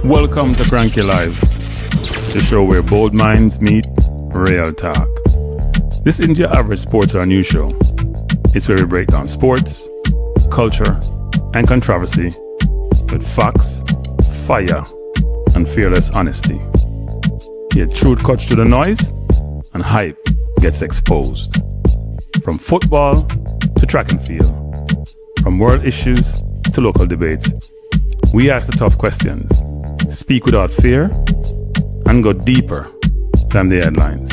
Welcome to Cranky Live, the show where bold minds meet real talk. This isn't your average sports or news show. It's where we break down sports, culture, and controversy with facts, fire, and fearless honesty. Here, truth cuts through the noise, and hype gets exposed. From football to track and field, from world issues to local debates, we ask the tough questions, speak without fear, and go deeper than the headlines.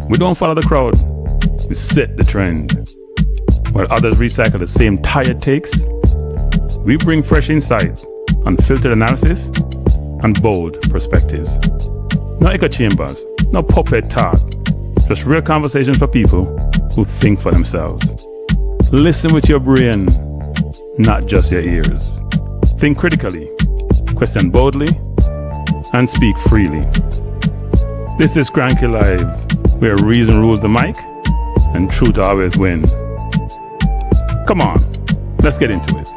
We don't follow the crowd, we set the trend. While others recycle the same tired takes, we bring fresh insight, unfiltered analysis, and bold perspectives. No echo chambers, no puppet talk, just real conversation for people who think for themselves. Listen with your brain, not just your ears. Think critically, question boldly, and speak freely. This is Cranky Live, where reason rules the mic and truth always win. Come on, let's get into it.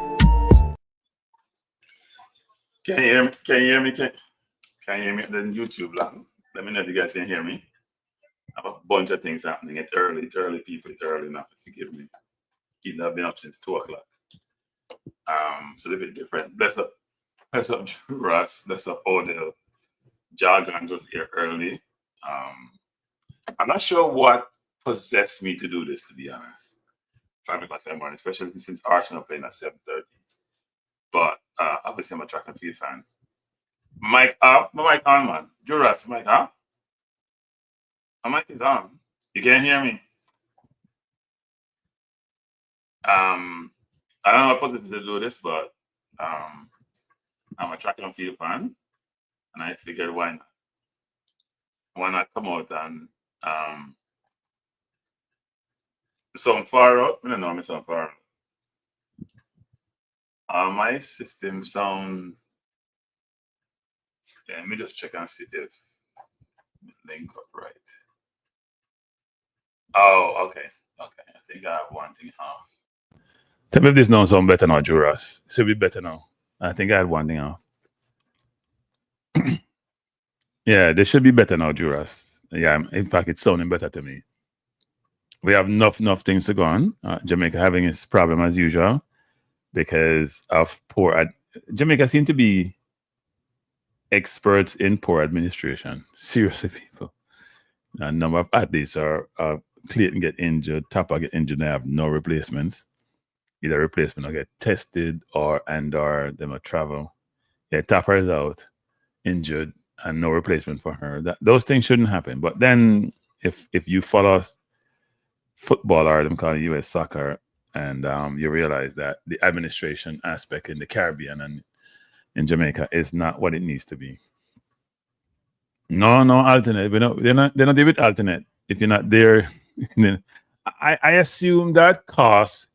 Can you hear me? Can you hear me? Can you hear me? There's YouTube land. Let me know if you guys can hear me. I have a bunch of things happening. It's early people. It's early enough. Forgive me. Even though I've been up since 2 o'clock. So a little bit different. Bless up Ross. Bless up Odell. Jargon was here early. I'm not sure what possessed me to do this, to be honest. 5 o'clock in the morning, especially since Arsenal playing at 7:30. But obviously I'm a track and field fan. Mic off, my mic on, man. Juras, mic off. My mic is on. You can't hear me. I don't know what positive to do this, but I'm a track and field fan, and I figured why not? Why not come out and some far out? I don't know, me some far out. My system sound. Yeah, let me just check and see if it link up right. Oh, okay. I think I have one thing off. Tell me if this now sound better now, Juras. It should be better now. I think I had one thing off. Yeah, this should be better now, Juras. Yeah, in fact, it's sounding better to me. We have enough things to go on. Jamaica having its problem as usual because of poor. Jamaica seem to be experts in poor administration. Seriously, people. A number of athletes are Clayton get injured, Tapper get injured, they have no replacements. Either replacement or get tested or them a travel. Yeah, Tapper is out, injured, and no replacement for her. Those things shouldn't happen. But then if you follow football, or them call it US soccer, and you realize that the administration aspect in the Caribbean and in Jamaica is not what it needs to be. No alternate. They're not there with alternate. If you're not there, I assume that cost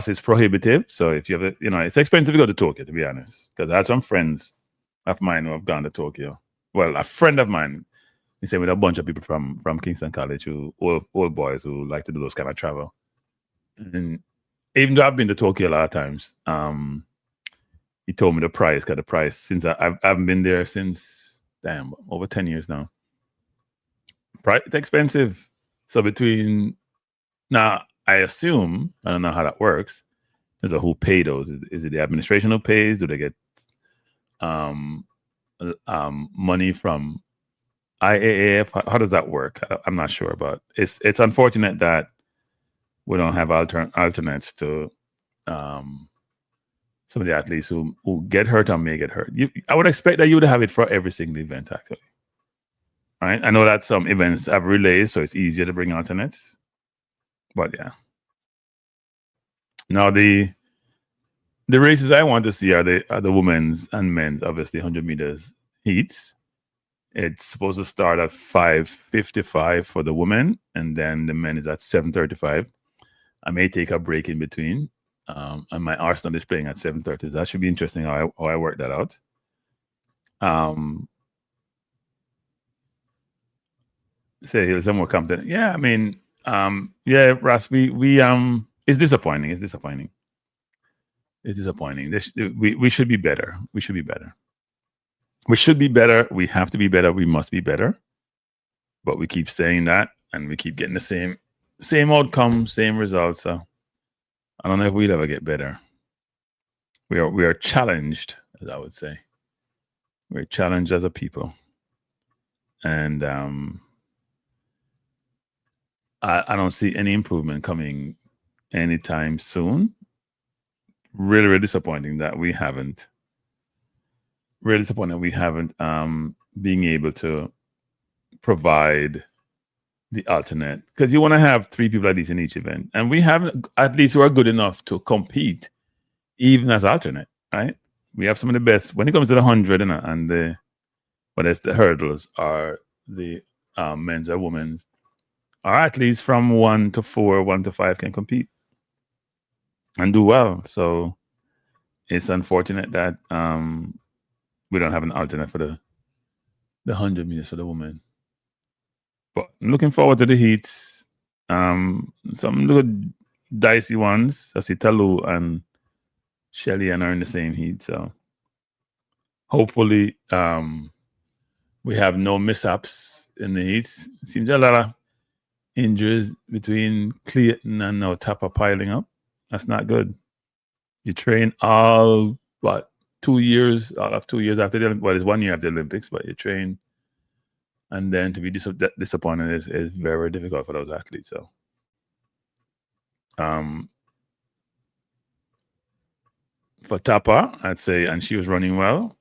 is prohibitive. So if you have it's expensive to go to Tokyo, to be honest. Because I had some friends of mine who have gone to Tokyo. Well, a friend of mine, he said with a bunch of people from Kingston College, who old boys who like to do those kind of travel. And even though I've been to Tokyo a lot of times, he told me the price. Because the price, since I haven't been there since over 10 years now. It's expensive. So now I assume, I don't know how that works. There's a who pay those. Is it the administration who pays? Do they get money from IAAF? How does that work? I'm not sure, but it's unfortunate that we don't have alternates to some of the athletes who get hurt or may get hurt. I would expect that you would have it for every single event, actually. Right? I know that some events have relays, so it's easier to bring alternates. But yeah. Now the races I want to see are the women's and men's, obviously 100 meters heats. It's supposed to start at 5:55 for the women, and then the men is at 7:35. I may take a break in between. And my Arsenal is playing at 7:30. That should be interesting how I work that out. Say here's some more confident. Yeah, I mean, yeah, Ross, we it's disappointing. It's disappointing. It's disappointing. We should be better. We should be better. We should be better. We have to be better. We must be better. But we keep saying that, and we keep getting the same outcome, same results. So I don't know if we'll ever get better. We are challenged, as I would say. We're challenged as a people, and I don't see any improvement coming anytime soon. Really, really disappointing that we haven't. Really disappointed we haven't being able to provide the alternate, because you want to have 3 people at least in each event, and we haven't at least who are good enough to compete even as alternate, right? We have some of the best when it comes to the 100 and the hurdles are the men's or women's. Our athletes from 1 to 4, 1 to 5 can compete and do well. So it's unfortunate that we don't have an alternate for the 100 meters for the women. But I'm looking forward to the heats. Some little dicey ones. I see Talu and Shelly and are in the same heat. So hopefully we have no mishaps in the heats. It seems a lot of injuries between Clayton and now Tapa piling up. That's not good. You train all 2 years, all of 2 years after the Olympics. Well, it's 1 year after the Olympics, but you train, and then to be disappointed is very difficult for those athletes. So, for Tapa, I'd say, and she was running well.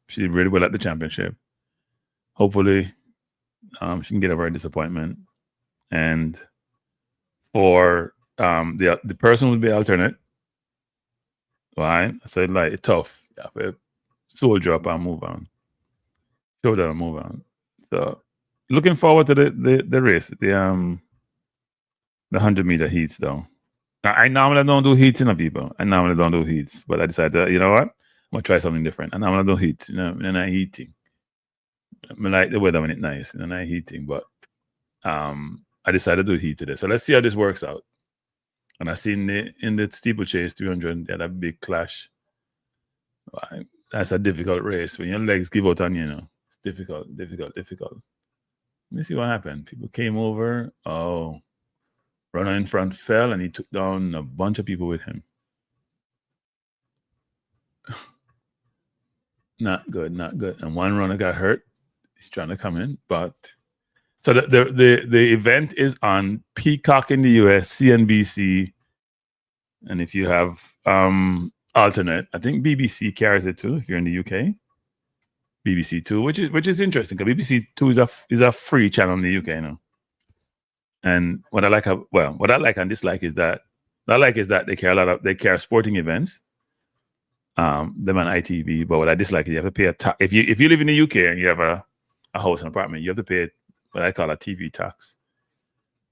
She did really well at the championship. Hopefully, she can get over a disappointment. And for the person would be alternate. Right? So like tough. Yeah, soldier up and move on. Shoulder and move on. So looking forward to the race, the 100-meter heats though. I normally don't do heats, people. I normally don't do heats, but I decided, you know what? I'm gonna try something different. I normally do heats, and I heating. I like the weather when it's nice, and I heating, but I decided to do heat today. So let's see how this works out. And I seen in the steeplechase 300, they had a big clash. That's a difficult race when your legs give out on you. It's difficult. Let me see what happened. People came over. Oh, runner in front fell, and he took down a bunch of people with him. Not good. And one runner got hurt. He's trying to come in, but so the event is on Peacock in the US, CNBC, and if you have alternate, I think BBC carries it too. If you're in the UK, BBC Two, which is interesting because BBC Two is a free channel in the UK now. And what I like and dislike is that they carry sporting events. Them on ITV, but what I dislike is you have to pay if you live in the UK and you have a house and apartment, you have to pay what I call a TV tax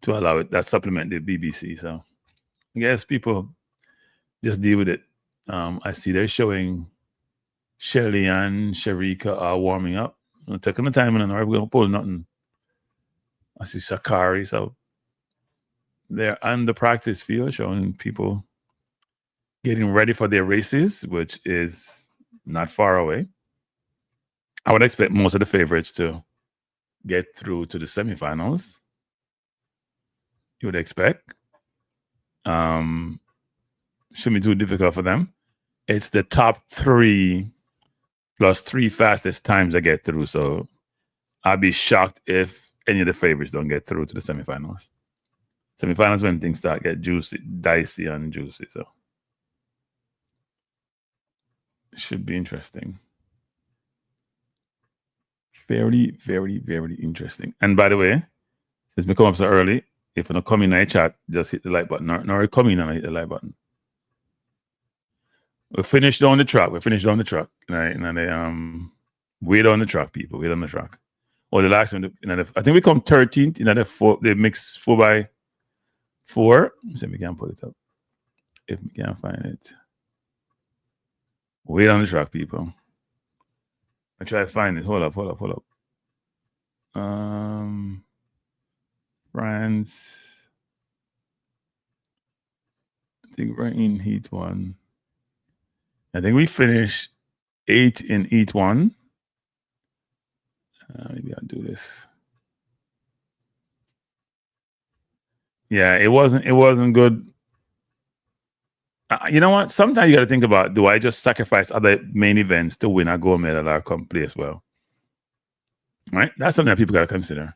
to allow it. That supplement the BBC. So I guess people just deal with it. I see they're showing Shelly and Sharika are warming up. I'm taking the time and we're going to pull nothing. I see sha'carri, so they're on the practice field showing people getting ready for their races, which is not far away. I would expect most of the favorites to get through to the semifinals. You would expect. Shouldn't be too difficult for them. It's the top 3 plus 3 fastest times I get through. So I'd be shocked if any of the favorites don't get through to the semifinals. Semifinals when things start get dicey and juicy. So it should be interesting. Very, very, very interesting. And by the way, since we come up so early, if you don't come in a chat, just hit the like button. Or come in and hit the like button. We finished on the track. Right? And they wait on the track, people. Wait on the track. Or the last one, I think we come 13th in the mix 4x4. Let me see if we can pull it up. If we can find it. Wait on the track, people. I try to find it. Hold up. France. think we're in Heat 1. I think we finished 8 in Heat 1. Maybe I'll do this. Yeah, it wasn't good. You know what? Sometimes you got to think about, do I just sacrifice other main events to win a gold medal or come play as well? Right? That's something that people got to consider.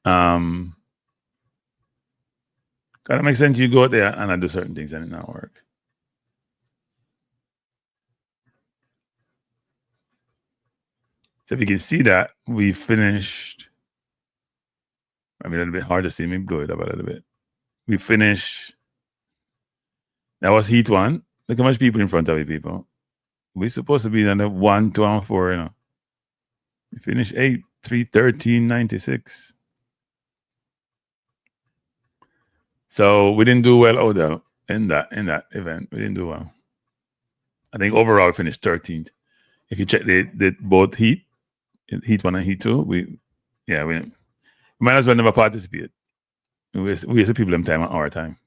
Gotta make sense. You go out there and I do certain things and it not work. So if you can see that, we finished. I mean, a little bit hard to see me blow it up a little bit. We finished. That was Heat 1. Look how much people in front of you, people. We're supposed to be on the 1, 2, and 4, you know. We finished 8, 3, 13, 96. So we didn't do well, Odell, in that event. We didn't do well. I think overall we finished 13th. If you check the both Heat 1 and Heat 2, we might as well never participate. We waste people them time on our time.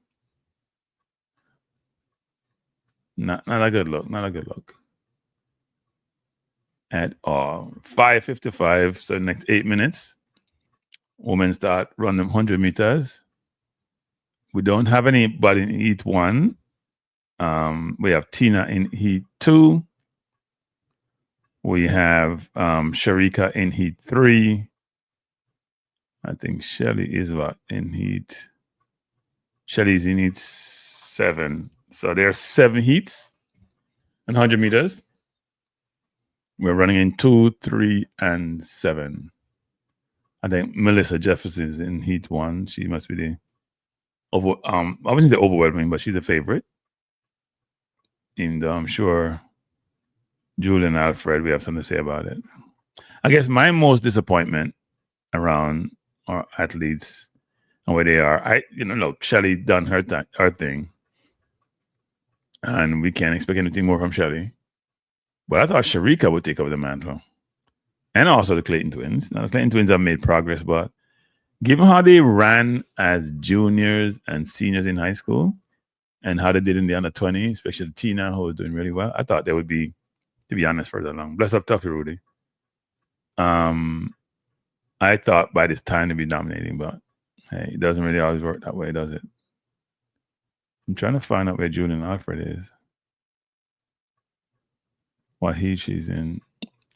Not a good look. Not a good look. At all. 5:55. So next 8 minutes, women start running 100 meters. We don't have anybody in Heat 1. We have Tina in Heat 2. We have Sharika in Heat 3. I think Shelly is in Heat. Shelly's in Heat 7. So there are 7 heats and 100 meters. We're running in 2, 3, and 7. I think Melissa Jefferson is in Heat 1. She must be the I wouldn't say overwhelming, but she's a favorite. And I'm sure Julien Alfred, we have something to say about it. I guess my most disappointment around our athletes and where they are, look, Shelly done her thing. And we can't expect anything more from Shelly. But I thought Sharika would take over the mantle. And also the Clayton twins. Now, the Clayton twins have made progress, but given how they ran as juniors and seniors in high school and how they did in the under 20, especially Tina, who was doing really well, I thought they would be, to be honest, further along. Bless up, Tuffy Rudy. I thought by this time to be dominating, but hey, it doesn't really always work that way, does it? I'm trying to find out where Julien Alfred is. What heat she's in.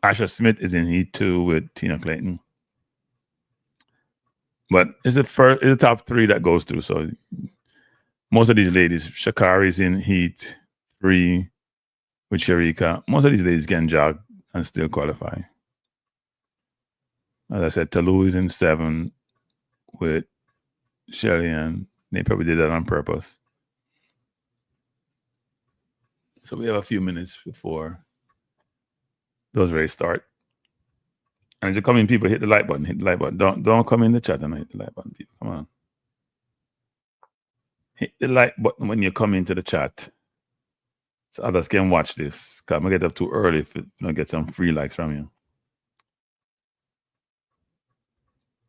Asha Smith is in Heat 2 with Tina Clayton. But it's the top 3 that goes through. So most of these ladies, sha'carri's in Heat 3 with Sharika. Most of these ladies can jog and still qualify. As I said, Talou is in 7 with Shelly, and they probably did that on purpose. So we have a few minutes before those races start. And as you come in, people, hit the like button. Hit the like button. Don't come in the chat and hit the like button, people. Come on. Hit the like button when you come into the chat, so others can watch this. Cause I'm gonna get up too early if you don't get some free likes from you.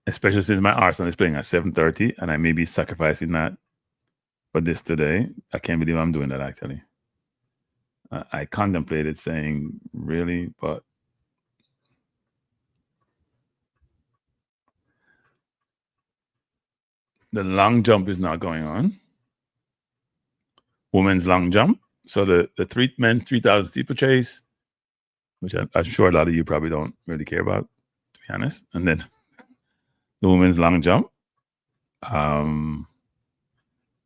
Especially since my Arsenal is playing at 7:30, and I may be sacrificing that for this today. I can't believe I'm doing that, actually. I contemplated saying, really, but the long jump is not going on. Women's long jump. So the men's 3,000 steeplechase, which I'm sure a lot of you probably don't really care about, to be honest. And then the women's long jump.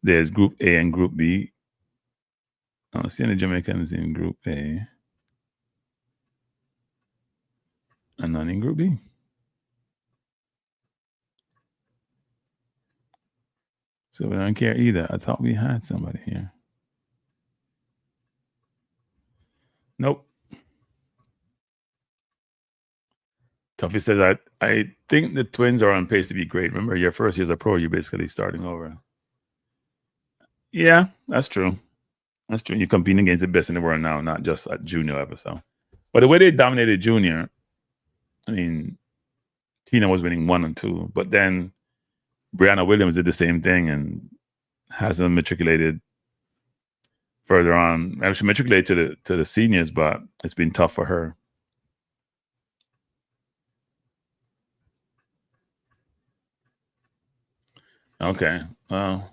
There's Group A and Group B. I see any Jamaicans in Group A and none in Group B. So we don't care either. I thought we had somebody here. Nope. Tuffy says, I think the twins are on pace to be great. Remember, your first year as a pro, you're basically starting over. Yeah, that's true. That's true. You're competing against the best in the world now, not just at junior level. So, but the way they dominated junior, I mean, Tina was winning 1 and 2, but then Brianna Williams did the same thing and hasn't matriculated further on. She matriculated to the seniors, but it's been tough for her. Okay. Well,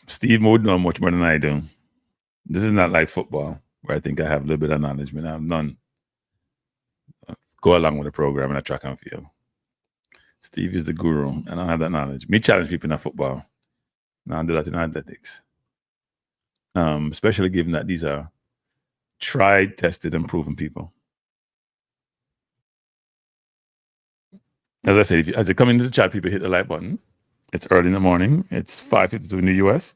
Steve would know much more than I do. This is not like football, where I think I have a little bit of knowledge, but I have none. Go along with the program in a track and field. Steve is the guru. I don't have that knowledge. Me challenge people in football. Now I do that in athletics. Especially given that these are tried, tested, and proven people. As I said, as you come into the chat, people hit the like button. It's early in the morning. It's 5:52 in the US.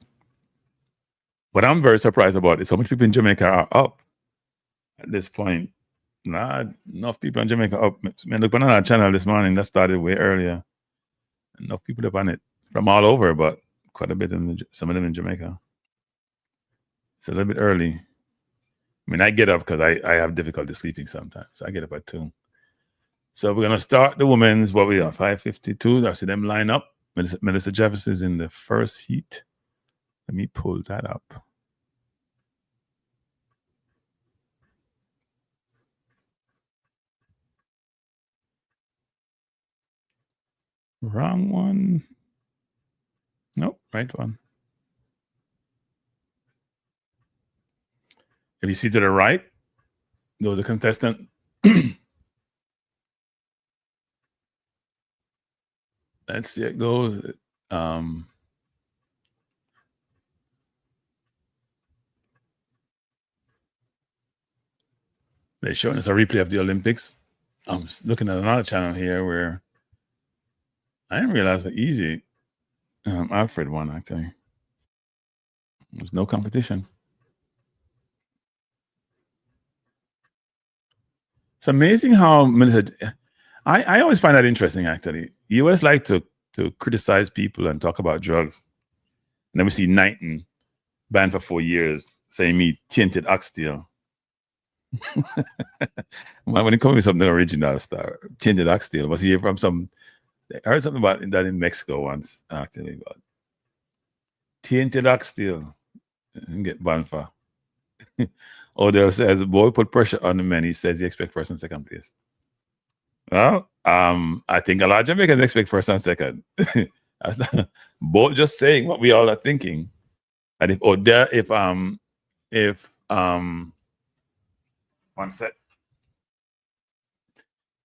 What I'm very surprised about is how much people in Jamaica are up at this point. Not enough people in Jamaica up. I looked on our channel this morning that started way earlier. Enough people up on it from all over, but quite a bit some of them in Jamaica. It's a little bit early. I mean, I get up because I have difficulty sleeping sometimes. So I get up at 2. So we're gonna start the women's. What we are 5:52. I see them line up. Melissa Jefferson is in the first heat. Let me pull that up. Wrong one. Nope, right one. If you see to the right, those are contestants. Let's see it goes. They're showing us a replay of the Olympics. I'm looking at another channel here where I didn't realize how easy Alfred won, actually. There's no competition. It's amazing how I always find that interesting, actually. You always like to criticize people and talk about drugs. And then we see Knighton banned for 4 years, saying me tainted oxtail. When it comes to something original stuff, tainted oxtail. Was he from some? I heard something about that in Mexico once, actually. About tainted oxtail and get banned for. Odell says, boy, put pressure on the men. He says he expects first and second place. Well, I think a lot of Jamaicans expect first and second. Both just saying what we all are thinking. And if Odell, one sec.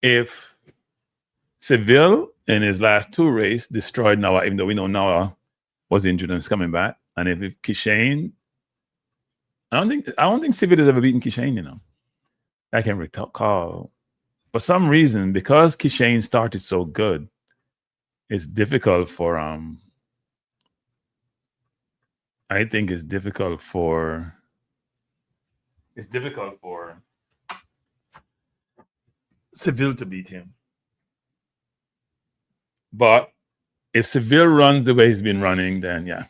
If Seville in his last 2 races destroyed Noah, even though we know Noah was injured and is coming back, and if Kishane, I don't think Seville has ever beaten Kishane, you know. I can't recall. For some reason, because Kishane started so good, it's difficult for I think it's difficult for Seville to beat him. But if Seville runs the way he's been running, then yeah.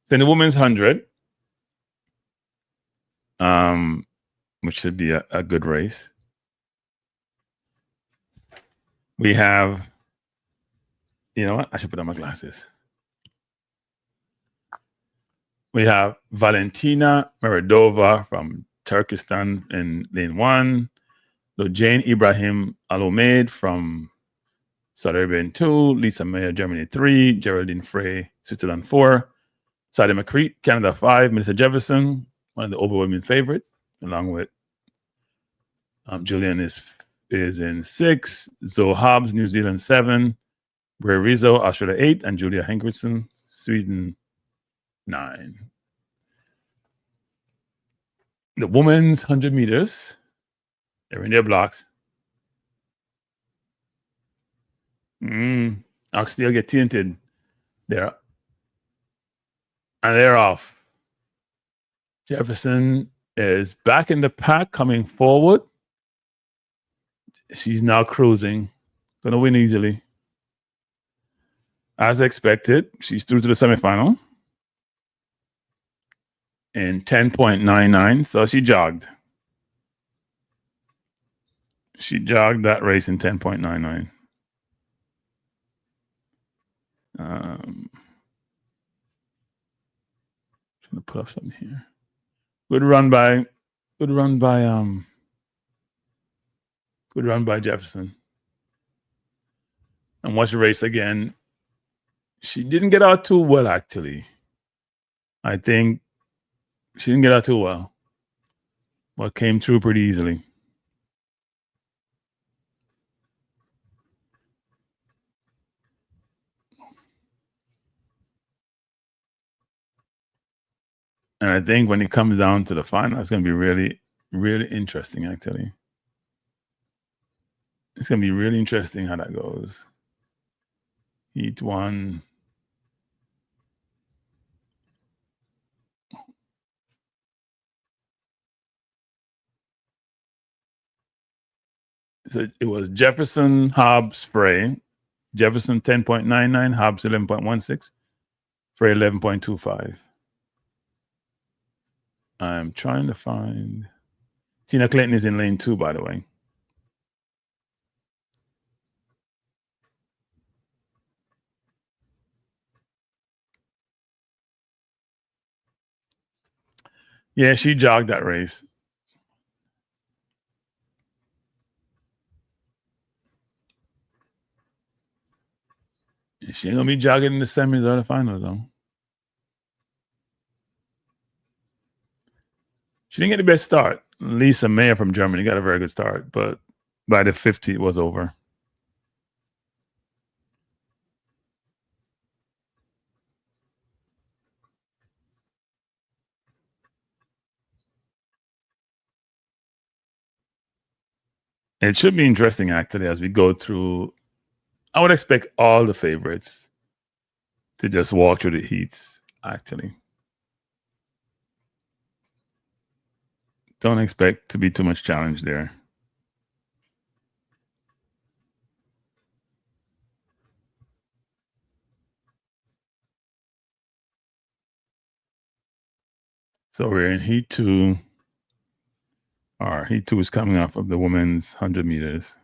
So in the women's 100, which should be a good race, we have, you know what? I should put on my glasses. We have Valentina Meredova from Turkestan in lane 1. Jane Ibrahim Alomed from Saudi Arabia in 2. Lisa Mayer, Germany 3. Geraldine Frey, Switzerland 4. Sadia McCreet, Canada 5. Melissa Jefferson, one of the overwhelming favorite, along with Julien is in 6. Zoe Hobbs, New Zealand 7. Bray Rizzo, Australia 8. And Julia Henkerson, Sweden 9. The women's 100 meters, they're in their blocks. Oxtail get tainted there. And they're off. Jefferson is back in the pack, coming forward. She's now cruising. Going to win easily. As expected, she's through to the semifinal in 10.99. So she jogged. She jogged that race in 10.99. Trying to pull up something here. Good run by Jefferson. And watch the race again. She didn't get out too well, actually. I think she didn't get out too well, but came through pretty easily. And I think when it comes down to the final, it's going to be really, really interesting, actually. It's going to be really interesting how that goes. Heat 1. So it was Jefferson, Hobbs, Frey. Jefferson 10.99, Hobbs 11.16, Frey 11.25. I'm trying to find... Tina Clayton is in lane 2, by the way. Yeah, she jogged that race. She ain't gonna be jogging in the semis or the finals, though. She didn't get the best start. Lisa Mayer from Germany got a very good start, but by the 50, it was over. It should be interesting, actually, as we go through. I would expect all the favorites to just walk through the heats, actually. Don't expect to be too much challenge there. So we're in heat 2. Our heat 2 is coming off of the women's 100 meters.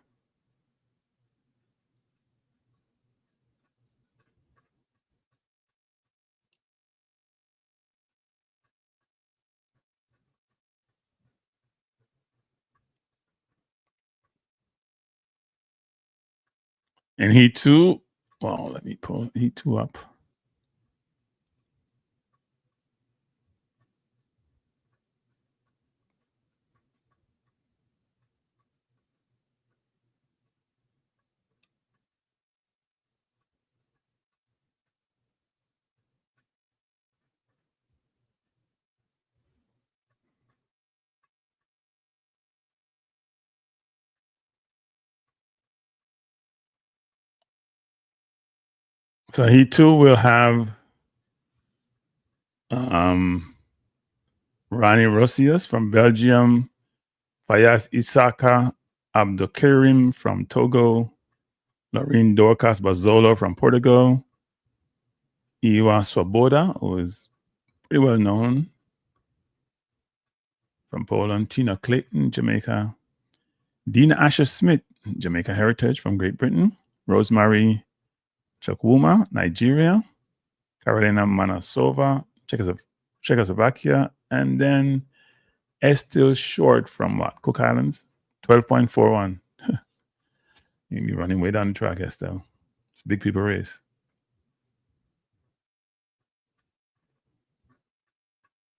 In heat 2, well, let me pull heat 2 up. So heat 2 will have Rani Rosius from Belgium, Fayaz Isaka Abdokarim from Togo, Lorene Dorcas Bazolo from Portugal, Iwa Swoboda, who is pretty well known, from Poland, Tina Clayton, Jamaica, Dina Asher Smith, Jamaica Heritage from Great Britain, Rosemary Chukwuma, Nigeria, Carolina Manasova, Czechoslovakia, and then Estill Short from what? Cook Islands, 12.41. You'll be running way down the track, Estelle. It's a big people race.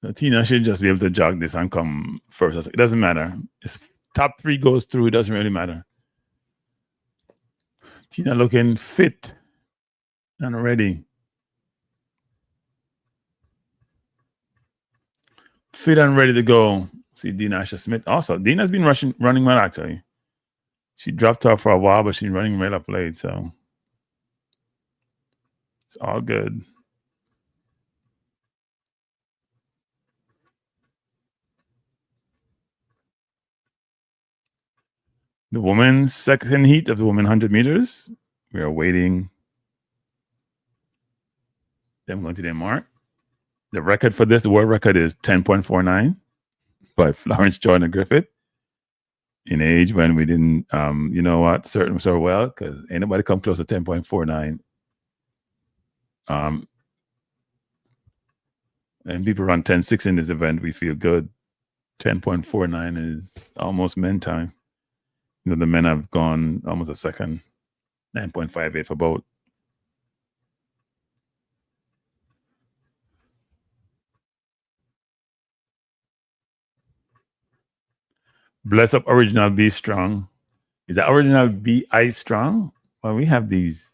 So Tina should just be able to jog this and come first. It doesn't matter. If top 3 goes through, it doesn't really matter. Tina looking fit and ready. Fit and ready to go. See Dina Asher Smith. Also, Dina's been running well, actually. She dropped off for a while, but she's running right up late, so it's all good. The women's second heat of the women 100 meters. We are waiting them going to their mark. The record for this, the world record is 10.49 by Florence Jordan Griffith. In age when we didn't, you know what, certain so well, because ain't nobody come close to 10.49. And people run 10.6 in this event, we feel good. 10.49 is almost men time. You know, the men have gone almost a second. 9.58 for both. Bless up original B strong. Is that original B I strong? Well, we have these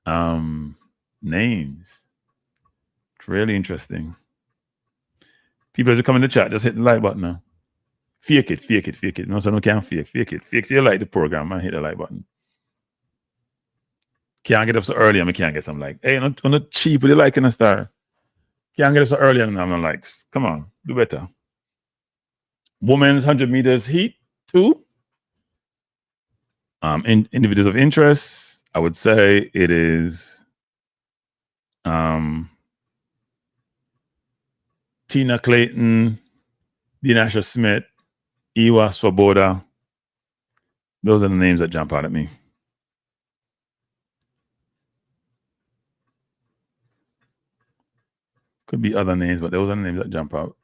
names. It's really interesting. People as you come in the chat, just hit the like button now. Fake it. No, so no can't fake it. Fake it. You like the program, man, hit the like button. Can't get up so early, and I can't get some like, hey, I'm not cheap with the like in a star. Can't get up so early and I'm not likes. Come on, do better. Women's 100 meters heat 2. Individuals of interest, I would say it is Tina Clayton, Dinasha Smith, Iwa Swoboda. Those are the names that jump out at me. Could be other names, but those are the names that jump out.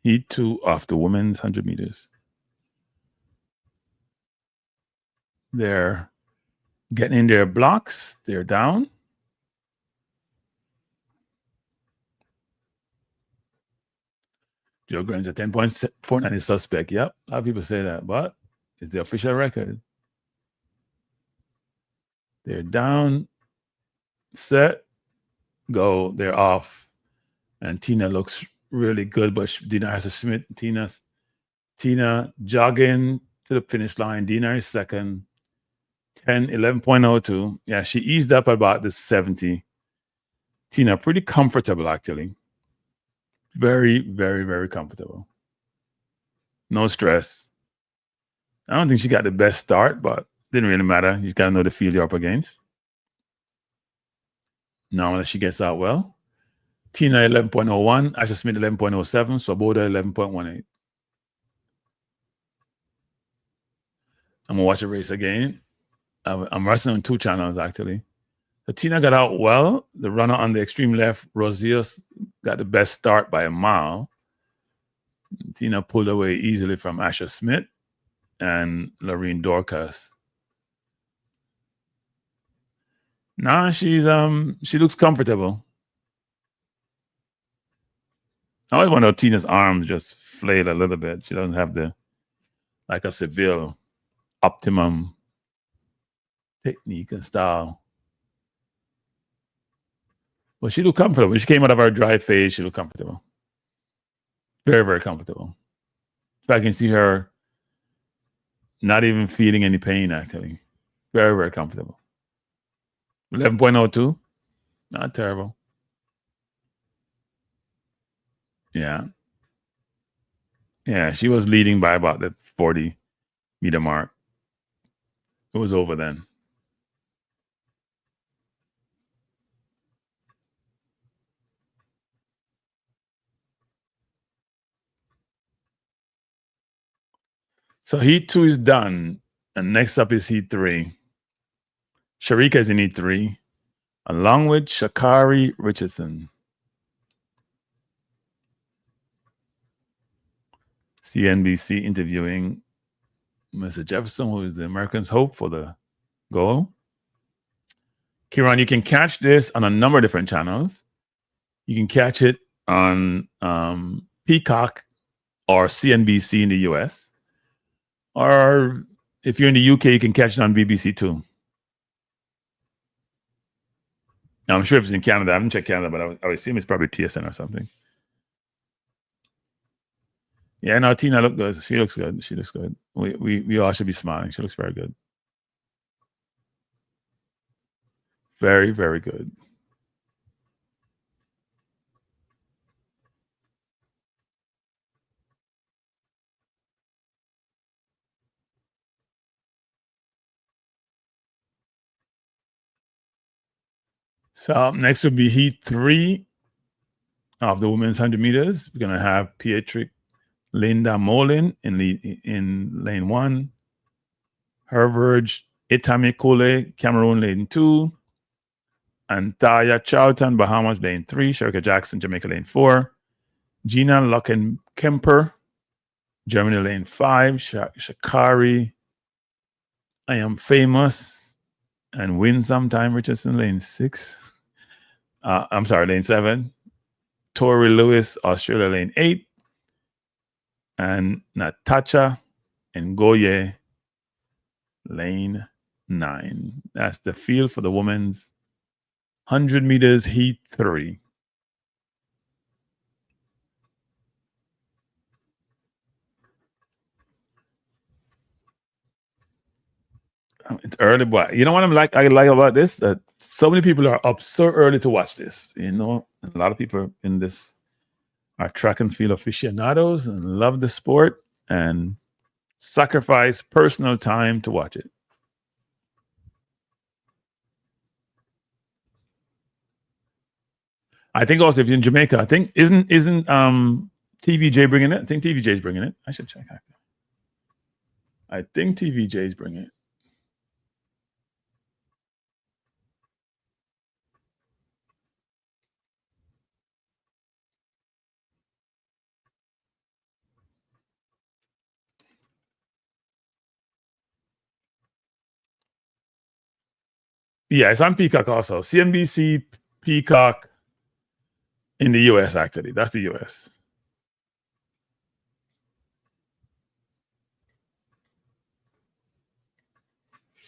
Heat 2 of the women's 100 meters. They're getting in their blocks. They're down. Joe Grant's at 10.49 is suspect. Yep, a lot of people say that, but it's the official record. They're down, set, go. They're off. And Tina looks really good, but Dinasha Smith, Tina jogging to the finish line. Dina is second. 11.02. Yeah, she eased up about the 70. Tina, pretty comfortable, actually. Very, very, very comfortable. No stress. I don't think she got the best start, but didn't really matter. You got to know the field you're up against. Now, unless she gets out well. Tina 11.01, Asha Smith 11.07, Swoboda 11.18. I'm going to watch the race again. I'm wrestling on 2 channels, actually. So Tina got out well. The runner on the extreme left, Rosios, got the best start by a mile. Tina pulled away easily from Asha Smith and Lorene Dorcas. Nah, she looks comfortable. I always wonder if Tina's arms just flail a little bit. She doesn't have like a Seville optimum technique and style. But she looked comfortable. When she came out of her dry phase, she looked comfortable. Very, very comfortable. In fact, I can see her not even feeling any pain, actually. Very, very comfortable. 11.02. Not terrible. Yeah. Yeah, she was leading by about the 40-meter mark. It was over then. So heat 2 is done. And next up is heat 3. Sharika is in heat 3, along with Sha'carri Richardson. CNBC interviewing Mr. Jefferson, who is the Americans' hope for the goal. Kieran, you can catch this on a number of different channels. You can catch it on Peacock or CNBC in the US. Or if you're in the UK, you can catch it on BBC too. Now, I'm sure if it's in Canada, I haven't checked Canada, but I would assume it's probably TSN or something. Yeah, no, Tina looks good. She looks good. She looks good. We all should be smiling. She looks very good. Very, very good. So next will be heat 3 of the women's 100 meters. We're going to have Pietrick Linda Molin in lane 1. Herverge Itami Kole, Cameroon lane 2. Antaya Charlton, Bahamas, lane 3. Sharika Jackson, Jamaica, lane 4. Gina Kemper, Germany, lane 5. Sha'carri, I Am Famous, and Win Sometime, Richardson, lane 6. Lane 7. Tori Lewis, Australia, lane 8. And Natasha Ngoye, lane 9. That's the field for the women's 100 meters heat 3. It's early, but you know what I like about this? That so many people are up so early to watch this. You know, a lot of people in this are track and field aficionados and love the sport and sacrifice personal time to watch it. I think also if you're in Jamaica, I think isn't TVJ bringing it? I think TVJ is bringing it. I should check. I think TVJ is bringing it. Yeah, it's on Peacock also. CNBC, Peacock in the US, actually. That's the US.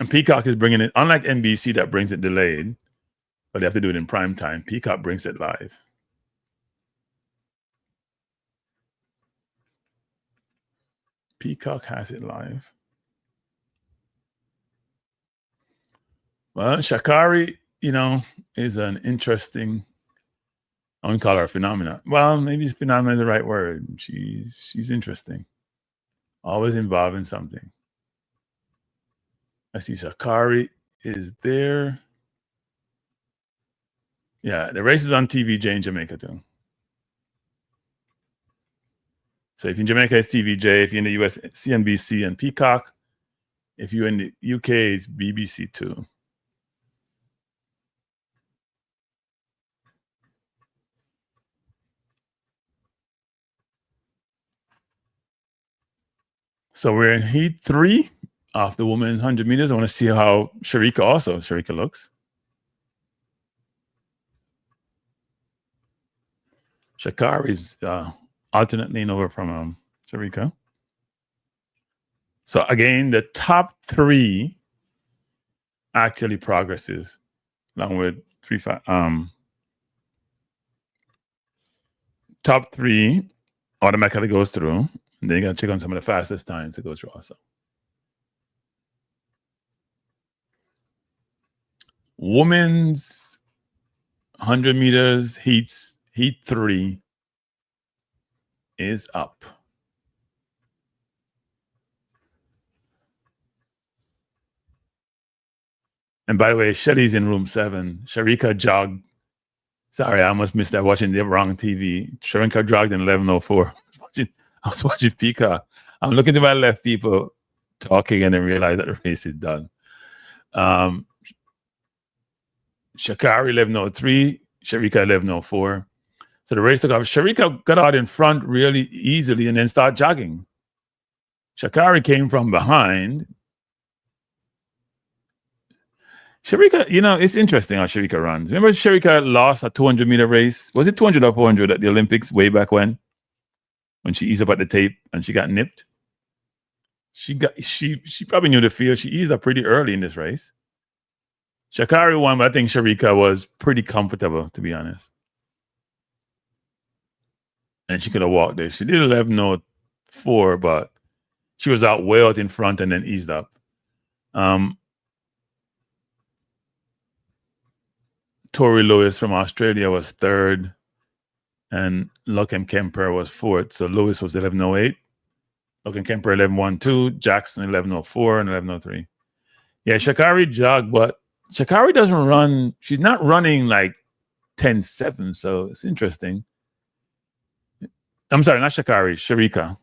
And Peacock is bringing it, unlike NBC that brings it delayed, but they have to do it in prime time. Peacock brings it live. Peacock has it live. Well, Sha'carri, you know, is an interesting, I wouldn't call her a phenomenon. Well, maybe phenomenon is the right word. She's interesting. Always involved in something. I see Sha'carri is there. Yeah, the race is on TVJ in Jamaica too. So if you're in Jamaica, it's TVJ. If you're in the US, CNBC and Peacock. If you're in the UK, it's BBC too. So we're in heat 3 of the women 100 meters. I want to see how Sharika looks. Sha'carri is alternate lane over from Sharika. So again, the top 3 actually progresses along with 3-5. Top 3 automatically goes through. And then you got to check on some of the fastest times to go through also. Women's 100 meters heat 3 is up. And by the way, Shelly's in room 7. Sharika jogged. Sorry, I almost missed that watching the wrong TV. Sharika jogged in 11:04. I was watching Peacock. I'm looking to my left, people talking, and then realize that the race is done. Sha'carri 11:03, Sharika 11:04. So the race took off. Sharika got out in front really easily and then started jogging. Sha'carri came from behind. Sharika, you know, it's interesting how Sharika runs. Remember Sharika lost a 200-meter race? Was it 200 or 400 at the Olympics way back when she eased up at the tape and she got nipped? She probably knew the field. She eased up pretty early in this race. Sha'carri won, but I think Sharika was pretty comfortable, to be honest. And she could have walked there. She did 11:04, but she was way out in front and then eased up. Tori Lewis from Australia was 3rd, and Loken Kemper was 4th. So Lewis was 11:08. Loken Kemper 11:12. Jackson 11:04 and 11:03. Yeah, Sha'carri jogged, but Sha'carri doesn't run. She's not running like 10:07. So it's interesting. I'm sorry, not Sha'carri, Sharika.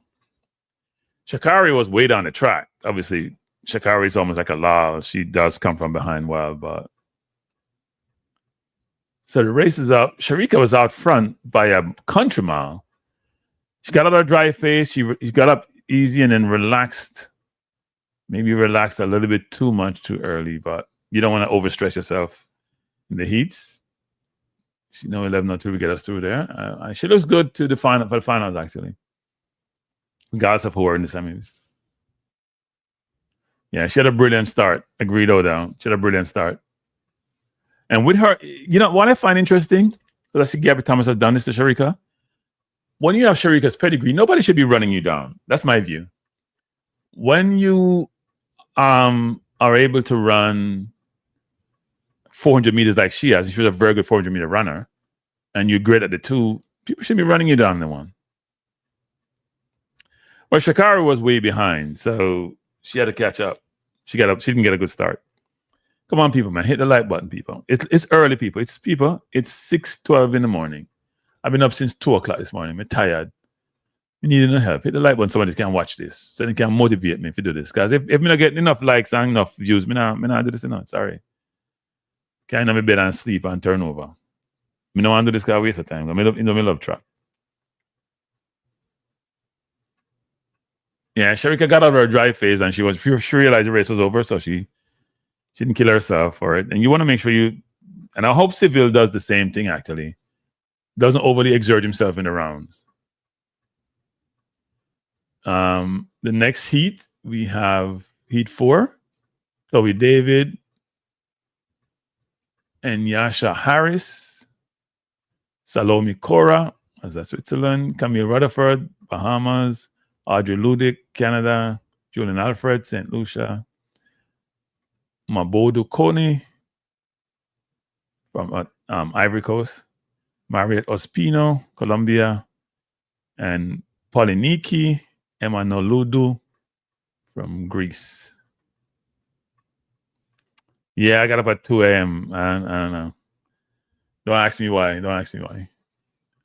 Sha'carri was way down the track. Obviously, Sha'carri is almost like a Lyles. She does come from behind well, but So the race is up. Sharika was out front by a country mile. She got out of her dry face. She got up easy and then relaxed. Maybe relaxed a little bit too much too early, but you don't want to overstress yourself in the heats. She know 11:02 to get us through there. She looks good to the final for the finals actually. Regardless of who are in the semis. Yeah, she had a brilliant start. Agreed, down. She had a brilliant start. And with her, you know what I find interesting? Let's see, Gabby Thomas has done this to Sharika. When you have Sharika's pedigree, nobody should be running you down. That's my view. When you are able to run 400 meters like she has, if you're a very good 400-meter runner, and you're great at the 2, people should be running you down in the 1. Well, sha'carri was way behind, so she had to catch up. She didn't get a good start. Come on, people, man. Hit the like button, people. It's early, people. It's 6:12 in the morning. I've been up since 2 o'clock this morning. I'm tired. I need no help. Hit the like button so somebody can watch this. So they can motivate me to do this. Because if I not get enough likes and enough views, I not do this enough. Sorry. Can't have my bed and sleep and turn over. I don't want to do this because I waste of time. I'm in the middle of track. Yeah, Sharika got out of her dry phase and she realized the race was over, so she didn't kill herself for it. And you want to make sure and I hope Seville does the same thing actually. Doesn't overly exert himself in the rounds. The next heat, we have heat 4. So with David and Yasha Harris, Salome Cora, as that's Switzerland, Camille Rutherford, Bahamas, Audrey Ludick, Canada, Julien Alfred, St. Lucia, Mabodo Kone from Ivory Coast, Mariette Ospino, Colombia, and Poliniki Emanoludu from Greece. Yeah, I got up at 2 a.m. I don't know. Don't ask me why. I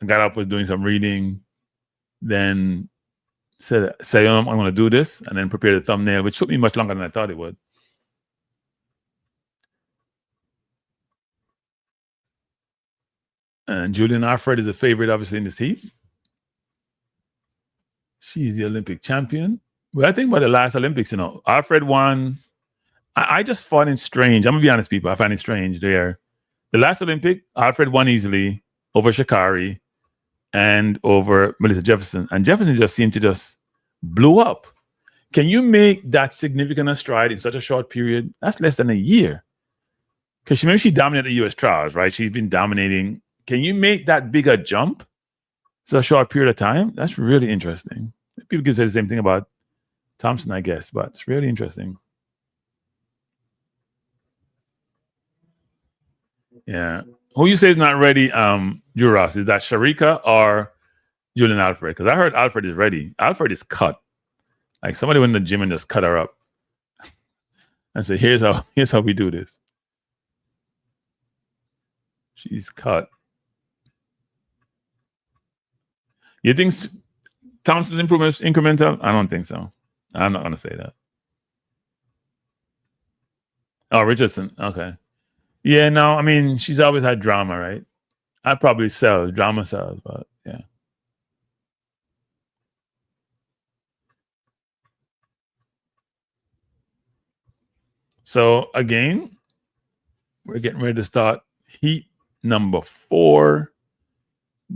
got up, was doing some reading, then said I'm going to do this, and then prepare the thumbnail, which took me much longer than I thought it would. And Julien Alfred is a favorite, obviously, in this heat. She's the Olympic champion. But I think by the last Olympics, Alfred won. I just find it strange. I'm going to be honest, people. I find it strange there. The last Olympic, Alfred won easily over sha'carri and over Melissa Jefferson. And Jefferson just seemed to just blew up. Can you make that significant a stride in such a short period? That's less than a year. Because she dominated the U.S. trials, right? She's been dominating. Can you make that bigger jump? It's a short period of time. That's really interesting. People can say the same thing about Thompson, I guess, but it's really interesting. Yeah. Who you say is not ready, Juras? Is that Sharika or Julien Alfred? Because I heard Alfred is ready. Alfred is cut. Like somebody went to the gym and just cut her up and say, here's how we do this. She's cut. You think Thompson's improvement is incremental? I don't think so. I'm not going to say that. Oh, Richardson. Okay. Yeah, no, I mean, she's always had drama, right? I'd probably sell. Drama sells, but yeah. So, again, we're getting ready to start heat number 4.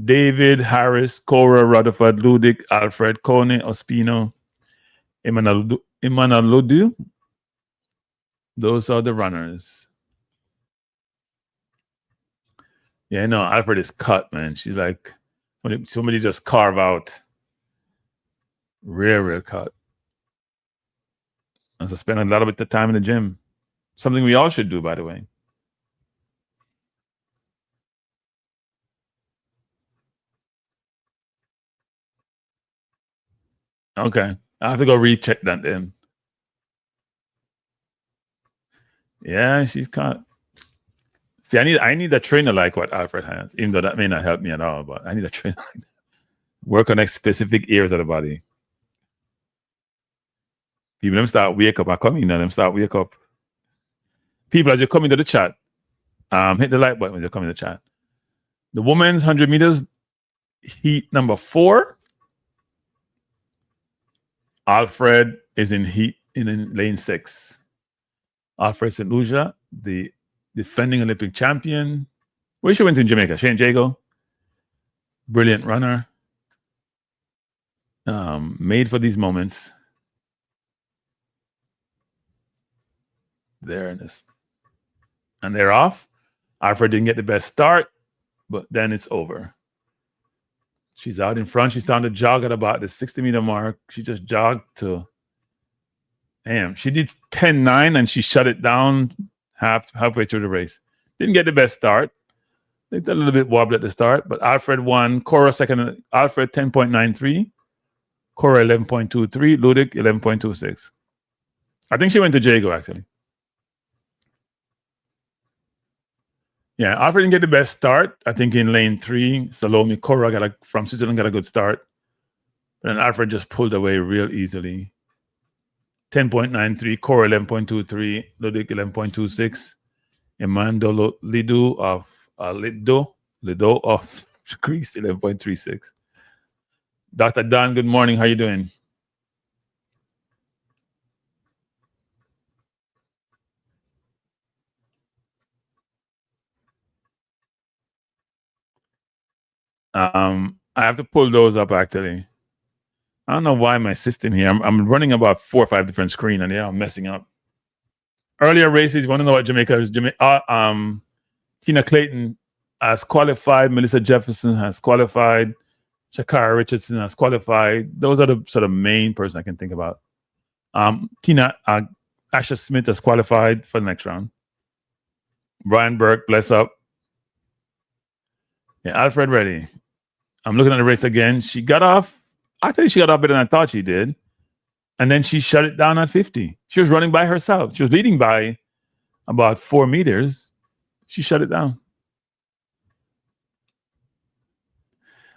David, Harris, Cora, Rutherford, Ludick, Alfred, Kone, Ospino, Emmanuel. Those are the runners. Yeah, no, Alfred is cut, man. She's like, somebody just carve out. Real cut. And so spend a lot of the time in the gym. Something we all should do, by the way. Okay. I have to go recheck that then. Yeah, she's cut. See, I need a trainer like what Alfred has, even though that may not help me at all, but I need a trainer like that. Work on specific areas of the body. People, them start wake up. I come in and them start wake up. People, as you come into the chat, hit the like button when you come in the chat. The women's 100 meters heat number 4. Alfred is in lane 6. Alfred St. Lucia, the defending Olympic champion. Where she went in Jamaica? Shane Jago. Brilliant runner. Made for these moments. There it is. And they're off. Alfred didn't get the best start, but then it's over. She's out in front. She's starting to jog at about the 60-meter mark. She just jogged to... Damn, she did 10.9 and she shut it down halfway through the race. Didn't get the best start. I think a little bit wobbly at the start, but Alfred won. Cora second. Alfred 10.93. Cora 11.23. Ludic 11.26. I think she went to Jago actually. Yeah, Alfred didn't get the best start. I think in lane 3, Salome Cora from Switzerland got a good start. But then Alfred just pulled away real easily. 10.93, Cora 11.23, Ludic 11.26, Emmanuel Lido of Greece 11.36. Dr. Dan, good morning. How you doing? I have to pull those up actually. I don't know why my system here. I'm running about 4 or 5 different screens and they're all messing up. Earlier races, you want to know what Jamaica is? Tina Clayton has qualified. Melissa Jefferson has qualified. Sha'carri Richardson has qualified. Those are the sort of main person I can think about. Tina Asha Smith has qualified for the next round. Brian Burke, bless up. Yeah, Alfred ready. I'm looking at the race again. She got off. I think she got off better than I thought she did. And then she shut it down at 50. She was running by herself. She was leading by about 4 meters. She shut it down.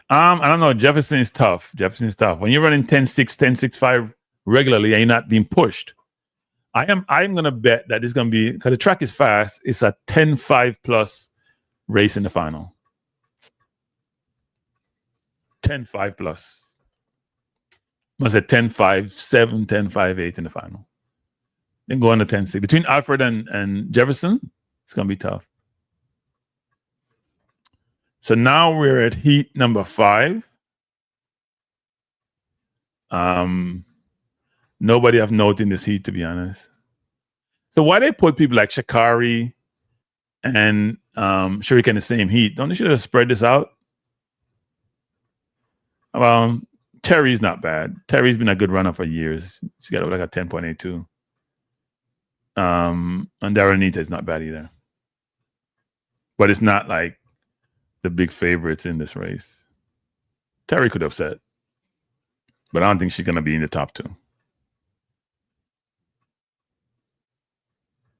I don't know. Jefferson is tough. When you're running 10.6, 10.65 regularly and you're not being pushed, I'm going to bet that it's going to be, because the track is fast, it's a 10.5 plus race in the final. 10.5 plus. Must say 10.5.7, 10.5.8 in the final. Then go on to 10.6. Between Alfred and Jefferson, it's going to be tough. So now we're at heat number 5. Nobody of note in this heat, to be honest. So why they put people like sha'carri and Sharika in the same heat? Don't they should have spread this out? Terry's not bad. Terry's been a good runner for years. She's got like a 10.82. And Daranita is not bad either. But it's not like the big favorites in this race. Terry could upset. But I don't think she's going to be in the top 2.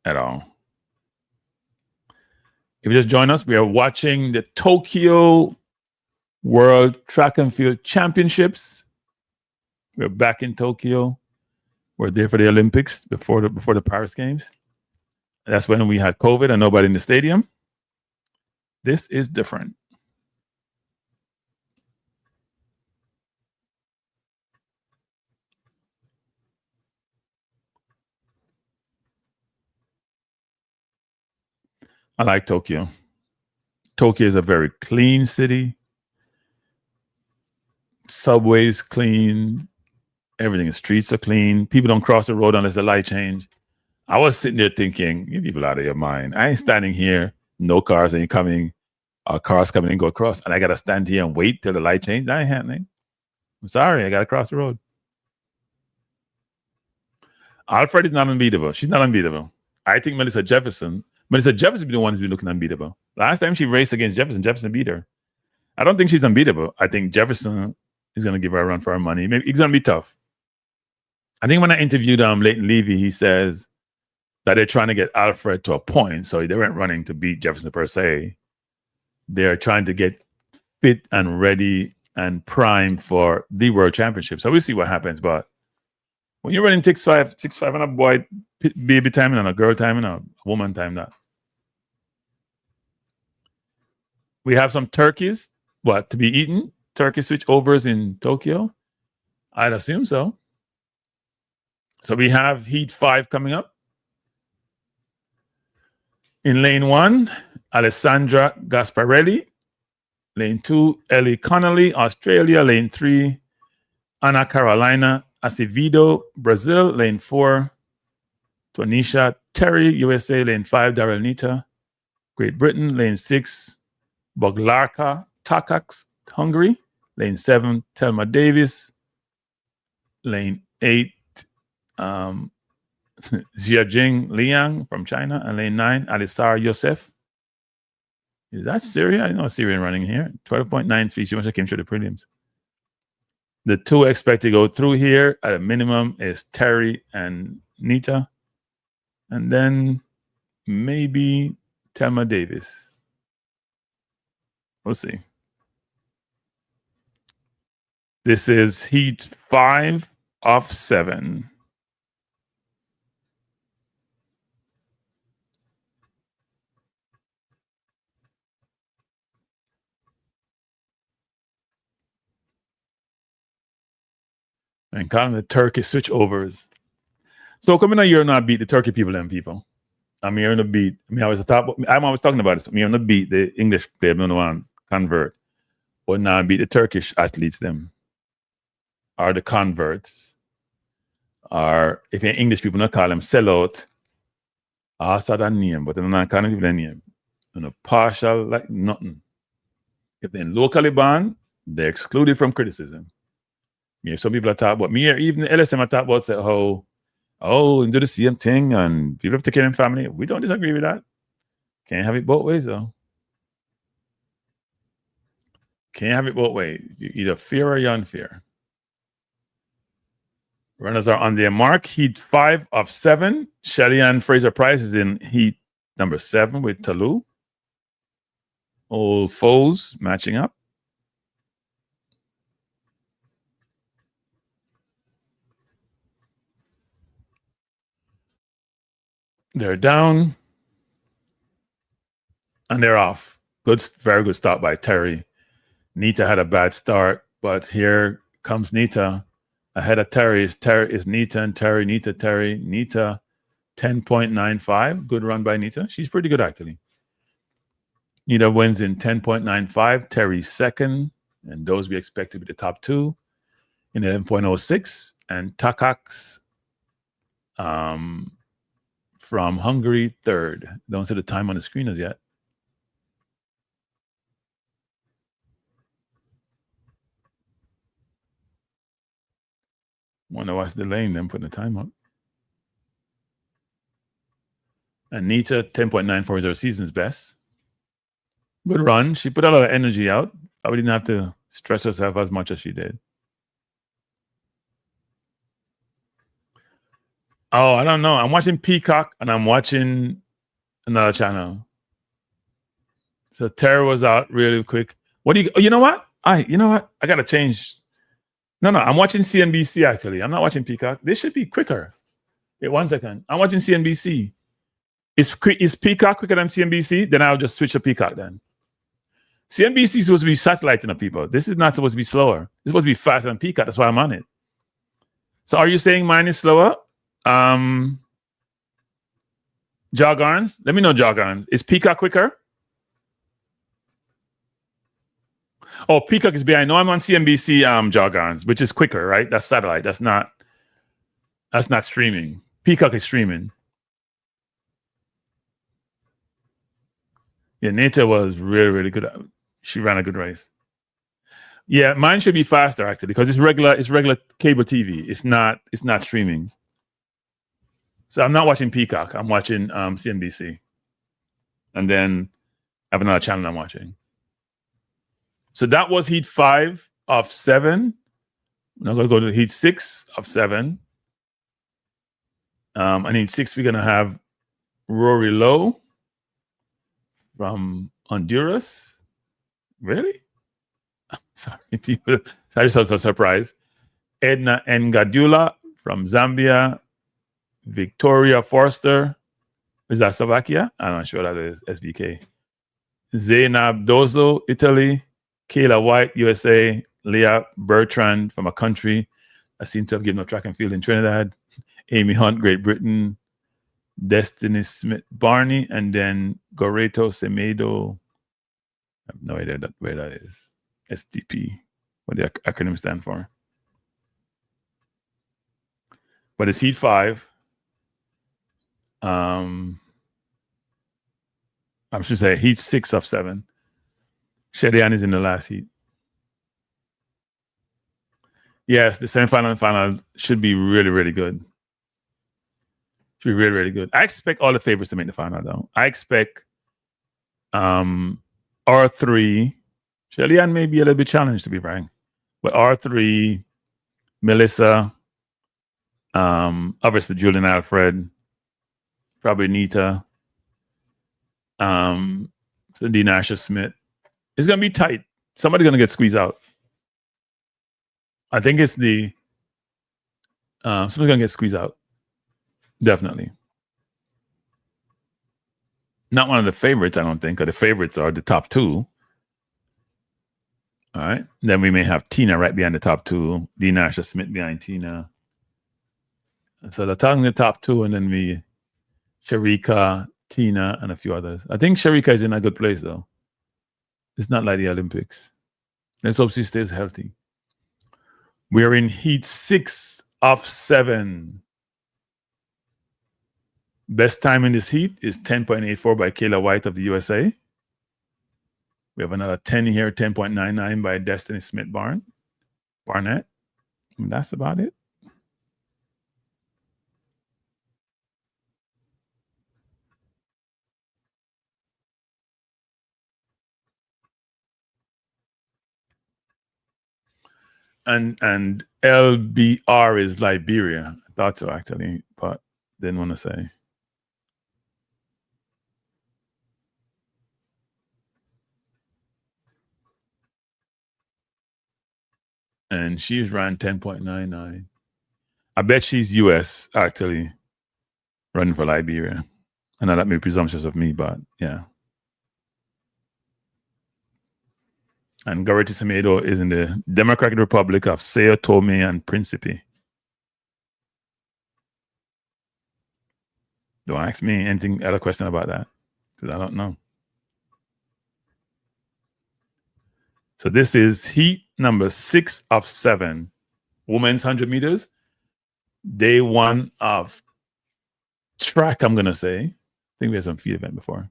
At all. If you just join us, we are watching the Tokyo World Track and Field Championships. We're back in Tokyo. We're there for the Olympics before the Paris Games. That's when we had COVID and nobody in the stadium. This is different. I like Tokyo. Tokyo is a very clean city. Subways clean. Everything. The streets are clean. People don't cross the road unless the light change. I was sitting there thinking, you people out of your mind. I ain't standing here. No cars ain't coming. Cars coming and go across. And I got to stand here and wait till the light change. That ain't happening. I'm sorry. I got to cross the road. Alfred is not unbeatable. She's not unbeatable. I think Melissa Jefferson be the one who's been looking unbeatable. Last time she raced against Jefferson beat her. I don't think she's unbeatable. I think Jefferson is going to give her a run for her money. Maybe it's going to be tough. I think when I interviewed Leighton Levy, he says that they're trying to get Alfred to a point. So they weren't running to beat Jefferson per se. They're trying to get fit and ready and primed for the World Championship. So we'll see what happens. But when you're running 6'5", and a boy, baby timing and a girl timing, a woman time that. We have some turkeys, to be eaten? Turkey switchovers in Tokyo? I'd assume so. So we have Heat 5 coming up. In lane 1, Alessandra Gasparelli. Lane 2, Ellie Connolly, Australia. Lane 3, Ana Carolina Acevedo, Brazil. Lane 4, Tonisha Terry, USA. Lane 5, Daryl Nita, Great Britain. Lane 6, Boglarka Takacs, Hungary. Lane 7, Telma Davis. Lane 8, Jiajing Liang from China. And lane 9, Alisar Yosef. Is that Syria? I know a Syrian running here. 12.93. She must have came through the prelims. The two expect to go through here at a minimum is Terry and Nita. And then maybe Telma Davis. We'll see. This is Heat 5 of 7. And calling the Turkey switchovers. So coming a year not beat the Turkey people, them people. I'm here on the beat. I'm always talking about this. I'm here on the beat, the English player, don't want to convert. But now beat the Turkish athletes, them. Are the converts. Or if you're English people, not call them sellout. I saw that name, but they're not calling people their name. And a partial, like nothing. If they're locally banned, they're excluded from criticism. Yeah, some people are talking about me, or even the LSM are talking about say, and do the same thing, and people have to take care of their family. We don't disagree with that. Can't have it both ways, though. Can't have it both ways. You either fear or you're unfair. Runners are on their mark. Heat 5 of 7. Shelly Ann Fraser-Price is in heat number 7 with Talou. Old foes matching up. They're down. And they're off. Very good start by Terry. Nita had a bad start, but here comes Nita. Ahead of Terry is Nita and Terry. Nita, Terry. Nita, 10.95. Good run by Nita. She's pretty good, actually. Nita wins in 10.95. Terry second. And those we expect to be the top two in 11.06. And Takacs from Hungary, third. Don't see the time on the screen as yet. Want to watch the lane, then putting the time up. And Nita, 10.94 is her season's best. Good run. She put a lot of energy out. Probably didn't have to stress herself as much as she did. Oh, I don't know. I'm watching Peacock and I'm watching another channel. So Terry was out really quick. What do you know what? I got to change. No, I'm watching CNBC, actually. I'm not watching Peacock. This should be quicker. Wait 1 second. I'm watching CNBC. Is Peacock quicker than CNBC? Then I'll just switch to Peacock then. CNBC is supposed to be satelliting the people. This is not supposed to be slower. It's supposed to be faster than Peacock. That's why I'm on it. So are you saying mine is slower? Jogarns? Let me know, Jogarns. Is Peacock quicker? Oh, Peacock is behind. No, I'm on CNBC Jogarns, which is quicker, right? That's satellite. That's not streaming. Peacock is streaming. Yeah, Nita was really, really good. She ran a good race. Yeah, mine should be faster actually because it's regular cable TV. It's not streaming. So I'm not watching Peacock. I'm watching CNBC. And then I have another channel I'm watching. So that was heat 5 of 7. Now I'm going to go to heat 6 of 7. And heat 6, we're going to have Rory Lowe from Honduras. Really? Sorry, people. I just was so surprised. Edna Ngadula from Zambia. Victoria Forster. Is that Slovakia? I'm not sure that is SBK. Zainab Dozo, Italy. Kayla White, USA. Leah Bertrand from a country I seem to have given up track and field in Trinidad. Amy Hunt, Great Britain. Destiny Smith Barney, and then Goreto Semedo. I have no idea where that is. SDP. What the acronym stand for. But it's Heat 5. I should say Heat 6 of 7. Shedian is in the last heat. Yes, the semifinal and final should be really, really good. Should be really, really good. I expect all the favorites to make the final, though. I expect R3. Shedian may be a little bit challenged, to be frank. But R3, Melissa, obviously Julien Alfred, probably Nita, Dinasha Smith. It's going to be tight. Somebody's going to get squeezed out. I think it's somebody's going to get squeezed out. Definitely. Not one of the favorites, I don't think, because the favorites are the top two. All right. Then we may have Tina right behind the top two, Dinasha Smith behind Tina. So they're talking the top two, and then we Sharika, Tina, and a few others. I think Sharika is in a good place, though. It's not like the Olympics. Let's hope she stays healthy. We're in Heat 6 of 7. Best time in this heat is 10.84 by Kayla White of the USA. We have another 10 here, 10.99 by Destiny Smith Barnett. And that's about it. And LBR is Liberia. I thought so, actually, but didn't want to say. And she's ran 10.99. I bet she's US, actually, running for Liberia. I know that may be presumptuous of me, but yeah. And Goreto Semedo is in the Democratic Republic of Sao Tome and Principe. Don't ask me anything other question about that, because I don't know. So this is heat number 6 of 7. Women's 100 meters. Day 1 of track, I'm going to say. I think we had some field event before.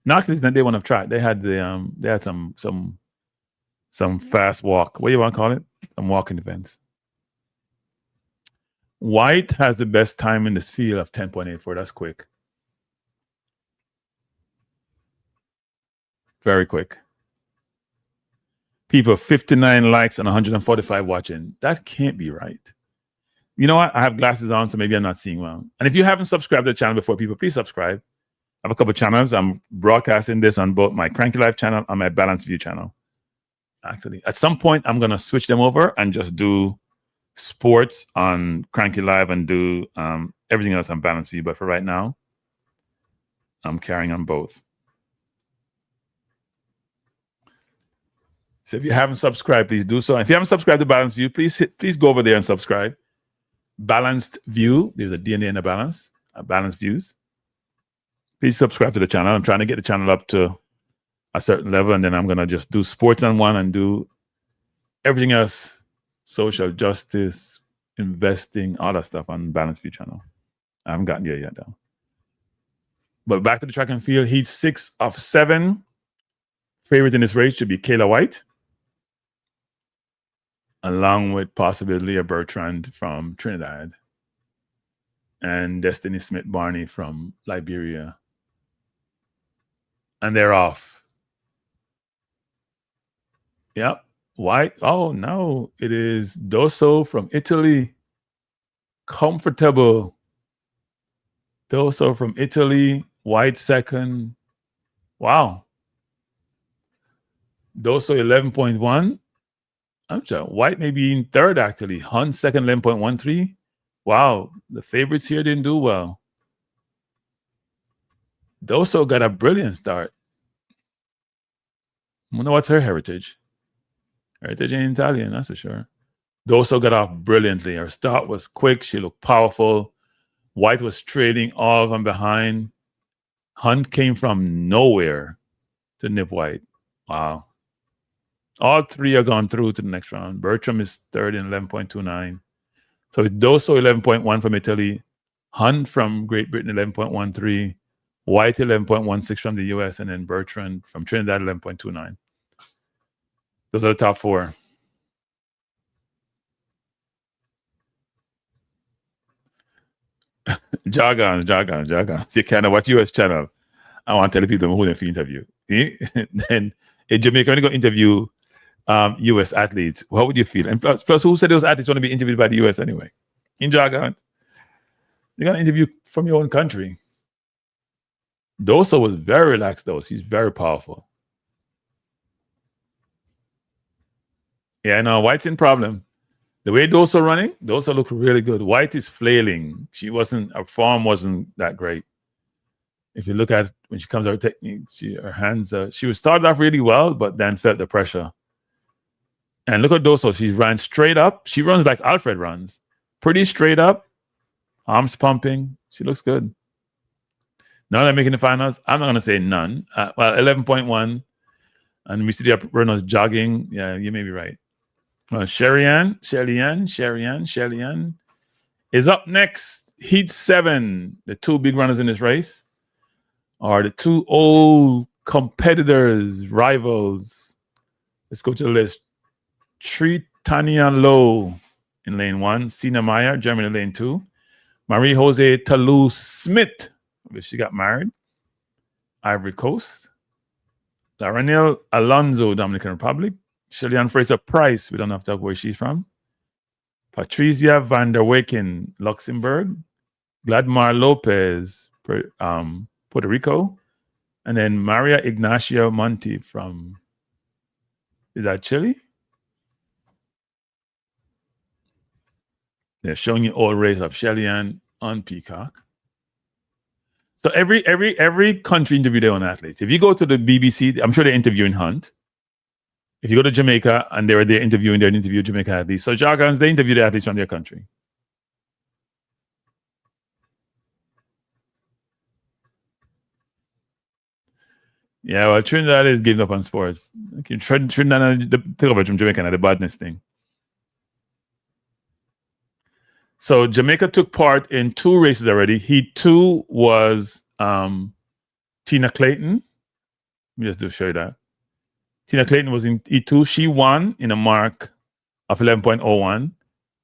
No, actually, it's not day 1 of track. They had some fast walk. What do you want to call it? Some walking events. White has the best time in this field of 10.84. That's quick. Very quick. People, 59 likes and 145 watching. That can't be right. You know what? I have glasses on, so maybe I'm not seeing well. And if you haven't subscribed to the channel before, people, please subscribe. I have a couple of channels. I'm broadcasting this on both my Cranky Life channel and my Balanced View channel. Actually, at some point, I'm going to switch them over and just do sports on Cranky Live and do everything else on Balanced View. But for right now, I'm carrying on both. So if you haven't subscribed, please do so. And if you haven't subscribed to Balanced View, please go over there and subscribe. Balanced View. There's a DNA and a balance. Balanced Views. Please subscribe to the channel. I'm trying to get the channel up to a certain level, and then I'm going to just do sports on one and do everything else, social justice, investing, all that stuff on Balanced View channel. I haven't gotten there yet, though. But back to the track and field. Heat 6 of 7. Favorite in this race should be Kayla White, along with possibly Leah Bertrand from Trinidad and Destiny Smith Barney from Liberia. And they're off. Yep. White. Oh, no. It is Doso from Italy. Comfortable. Doso from Italy. White second. Wow. Doso 11.1. I'm sure White may be in third, actually. Hunt second, 11.13. Wow. The favorites here didn't do well. Doso got a brilliant start. wonder what's her heritage. Heritage ain't Italian, that's for sure. Doso got off brilliantly. Her start was quick. She looked powerful. White was trailing all from behind. Hunt came from nowhere to nip White. Wow. All three are gone through to the next round. Bertram is third in 11.29. So Doso 11.1 from Italy. Hunt from Great Britain 11.13. White 11.16 from the US. And then Bertrand from Trinidad 11.29. Those are the top four. Jargon. See, kind of what US channel. I want to tell people who they interview. Then in Jamaica, when you go interview US athletes, what would you feel? And plus who said those athletes want to be interviewed by the US anyway? In jargon, you're going to interview from your own country. Doso was very relaxed, though. She's very powerful. Yeah, no, White's in problem. The way Doso running, Doso look really good. White is flailing. Her form wasn't that great. If you look at when she comes out her technique, her hands, she was started off really well, but then felt the pressure. And look at Doso. She ran straight up. She runs like Alfred runs. Pretty straight up. Arms pumping. She looks good. Now they're making the finals. I'm not going to say none. 11.1. And we see the runners jogging. Yeah, you may be right. Shellyan is up next. Heat 7. The two big runners in this race are the two old competitors, rivals. Let's go to the list. Tritania Lowe in lane 1. Sina Meyer, Germany, lane 2. Marie Jose Talou Smith, she got married. Ivory Coast. Laranil Alonso, Dominican Republic. Shellyan Fraser Price, we don't have to talk where she's from. Patricia van der Weken, Luxembourg. Gladmar Lopez, Puerto Rico. And then Maria Ignacia Monti from, is that Chile? They're showing you all race of Shellyan on Peacock. So every country interview their own athletes. If you go to the BBC, I'm sure they're interviewing Hunt. If you go to Jamaica and they're interviewing Jamaica athletes. So Jargons, they interview the athletes from their country. Yeah, well, Trinidad is giving up on sports. Trinidad take over from Jamaica and the badness thing. So Jamaica took part in 2 races already. Heat 2 was Tina Clayton. Let me just show you that. Tina Clayton was in Heat 2. She won in a mark of 11.01.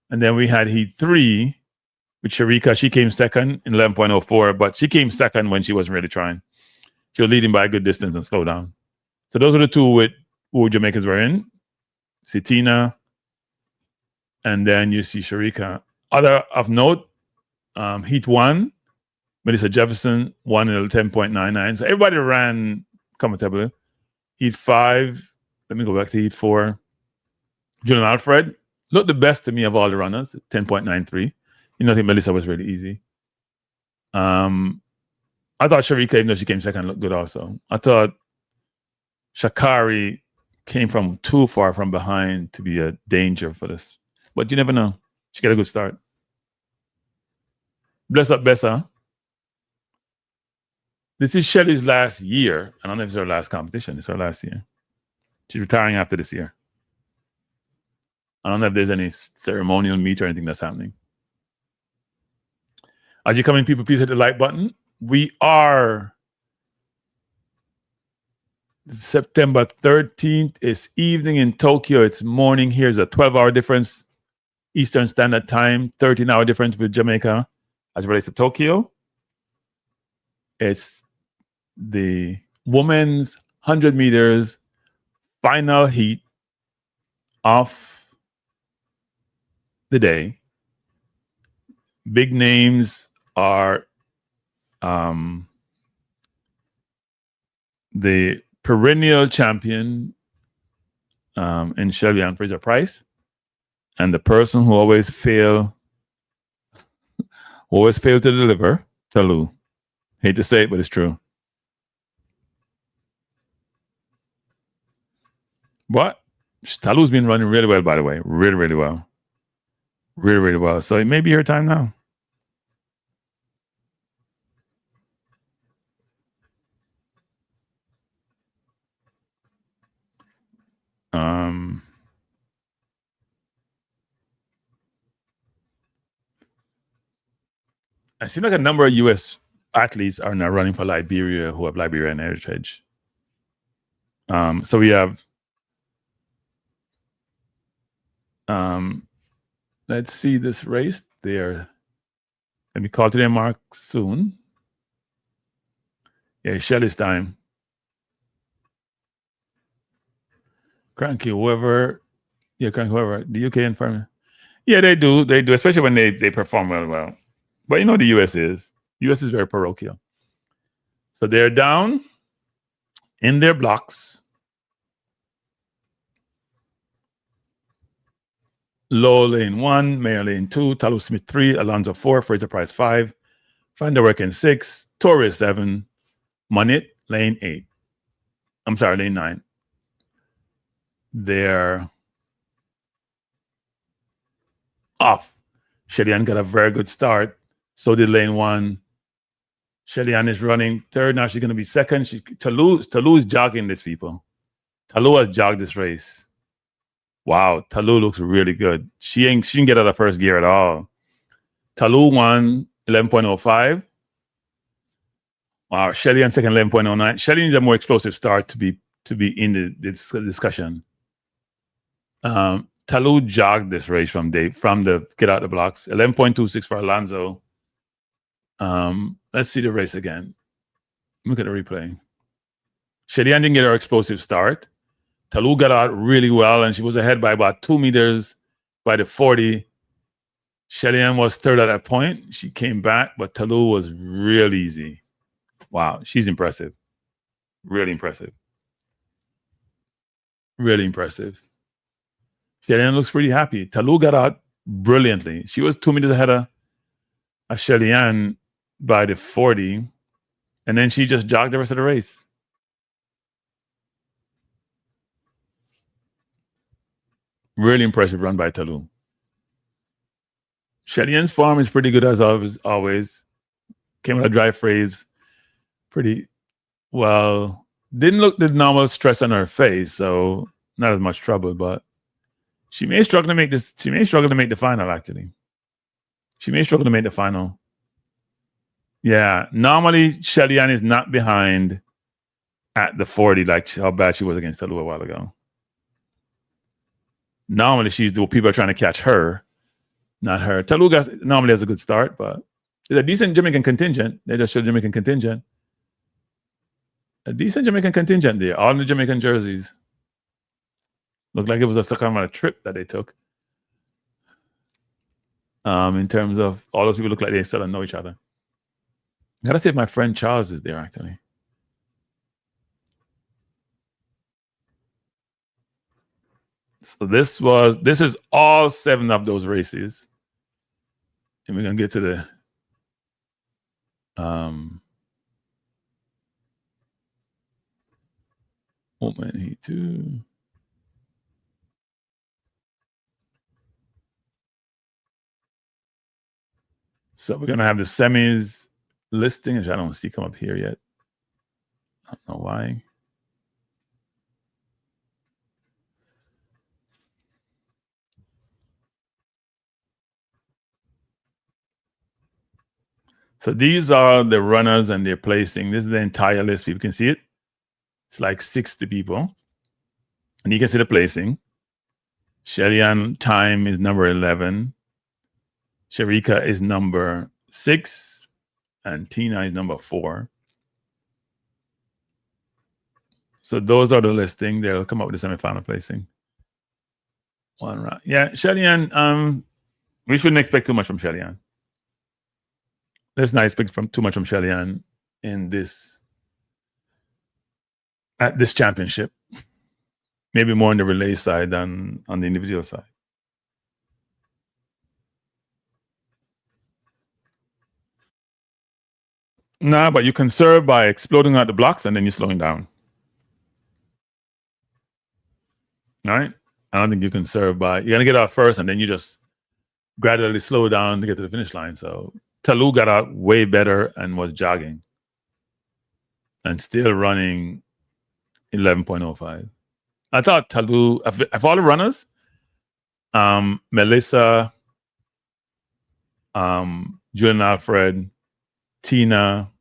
And then we had Heat 3 with Sharika. She came second in 11.04, but she came second when she wasn't really trying. She was leading by a good distance and slow down. So those are the 2 who Jamaicans were in. See Tina, and then you see Sharika. Other of note, Heat 1, Melissa Jefferson won in 10.99. So everybody ran comfortably. Heat 5, let me go back to Heat 4. Julien Alfred looked the best to me of all the runners, 10.93. You know, I think Melissa was really easy. I thought Sharika, even though she came second, looked good also. I thought Sha'carri came from too far from behind to be a danger for this. But you never know. She got a good start. Bless up Bessa. This is Shelly's last year. I don't know if it's her last competition. It's her last year. She's retiring after this year. I don't know if there's any ceremonial meet or anything that's happening. As you come in, people, please hit the like button. We are September 13th. It's evening in Tokyo. It's morning here. It's a 12-hour difference. Eastern Standard Time, 13-hour difference with Jamaica as it relates to Tokyo. It's the women's 100 meters final heat of the day. Big names are the perennial champion in Shellyan Fraser Price, and the person who always fail to deliver, Talou. Hate to say it, but it's true. But Talu's been running really well, by the way. Really, really well. Really, really well. So it may be her time now. I see like a number of U.S. athletes are now running for Liberia who have Liberian heritage. So we have, let's see this race there. Let me call to their mark soon. Yeah, Shelly's time. Cranky, whoever. Yeah, cranky, whoever. The UK and Farmer. Yeah, they do. They do, especially when they perform well. But you know the US is. US is very parochial. So they're down in their blocks. Low lane 1, Mayor lane 2, Talu Smith 3, Alonzo 4, Fraser Price 5, Van der Werken 6, Torres 7, Monit lane 8. I'm sorry, lane 9. They're off. Shellyan got a very good start. So did lane 1. Shellyan is running third. Now she's going to be second. Talu is jogging this, people. Talu has jogged this race. Wow, Talu looks really good. She didn't get out of first gear at all. Talu won 11.05. Wow, Shellyan second 11.09. Shelly needs a more explosive start to be in the discussion. Talu jogged this race from the get out the blocks. 11.26 for Alonzo. Let's see the race again. Look at the replay. Shellyan didn't get her explosive start. Talu got out really well, and she was ahead by about 2 meters by the 40. Shellyan was third at that point. She came back, but Talu was real easy. Wow, she's impressive. Really impressive. Really impressive. Shellyan looks pretty happy. Talu got out brilliantly. She was 2 meters ahead of Shellyan by the 40, and then she just jogged the rest of the race. Really impressive run by Talu. Shellyan's form is pretty good as always. Came with a dry phrase. Pretty well. Didn't look the normal stress on her face, so not as much trouble, but she may struggle to make this. She may struggle to make the final, actually. She may struggle to make the final. Yeah, normally Shellyan is not behind at the 40, like how bad she was against Talu a while ago. Normally she's the people are trying to catch her, not her. Talu normally has a good start, but it's a decent Jamaican contingent. They just showed Jamaican contingent. A decent Jamaican contingent there, all in the Jamaican jerseys. Looked like it was a kind of a trip that they took. In terms of all those people look like they still don't know each other. I gotta see if my friend Charles is there, actually. So this is all 7 of those races. And we're gonna get to the Woman Heat 2. So we're gonna have the semis listing, which I don't see come up here yet. I don't know why. So these are the runners and their placing. This is the entire list. People can see it. It's like 60 people. And you can see the placing. Shellyan time is number 11. Sharika is number 6. And Tina is number 4. So those are the listing. They'll come up with the semifinal placing. One round. Yeah, Shellyan, we shouldn't expect too much from Shellyan. Let's not expect too much from Shellyan at this championship. Maybe more on the relay side than on the individual side. Nah, but you conserve by exploding out the blocks and then you're slowing down. All right. I don't think you can serve by, you're going to get out first and then you just gradually slow down to get to the finish line. So Talou got out way better and was jogging and still running 11.05. I thought Talou, of all the runners, Melissa, Julien Alfred, Tina,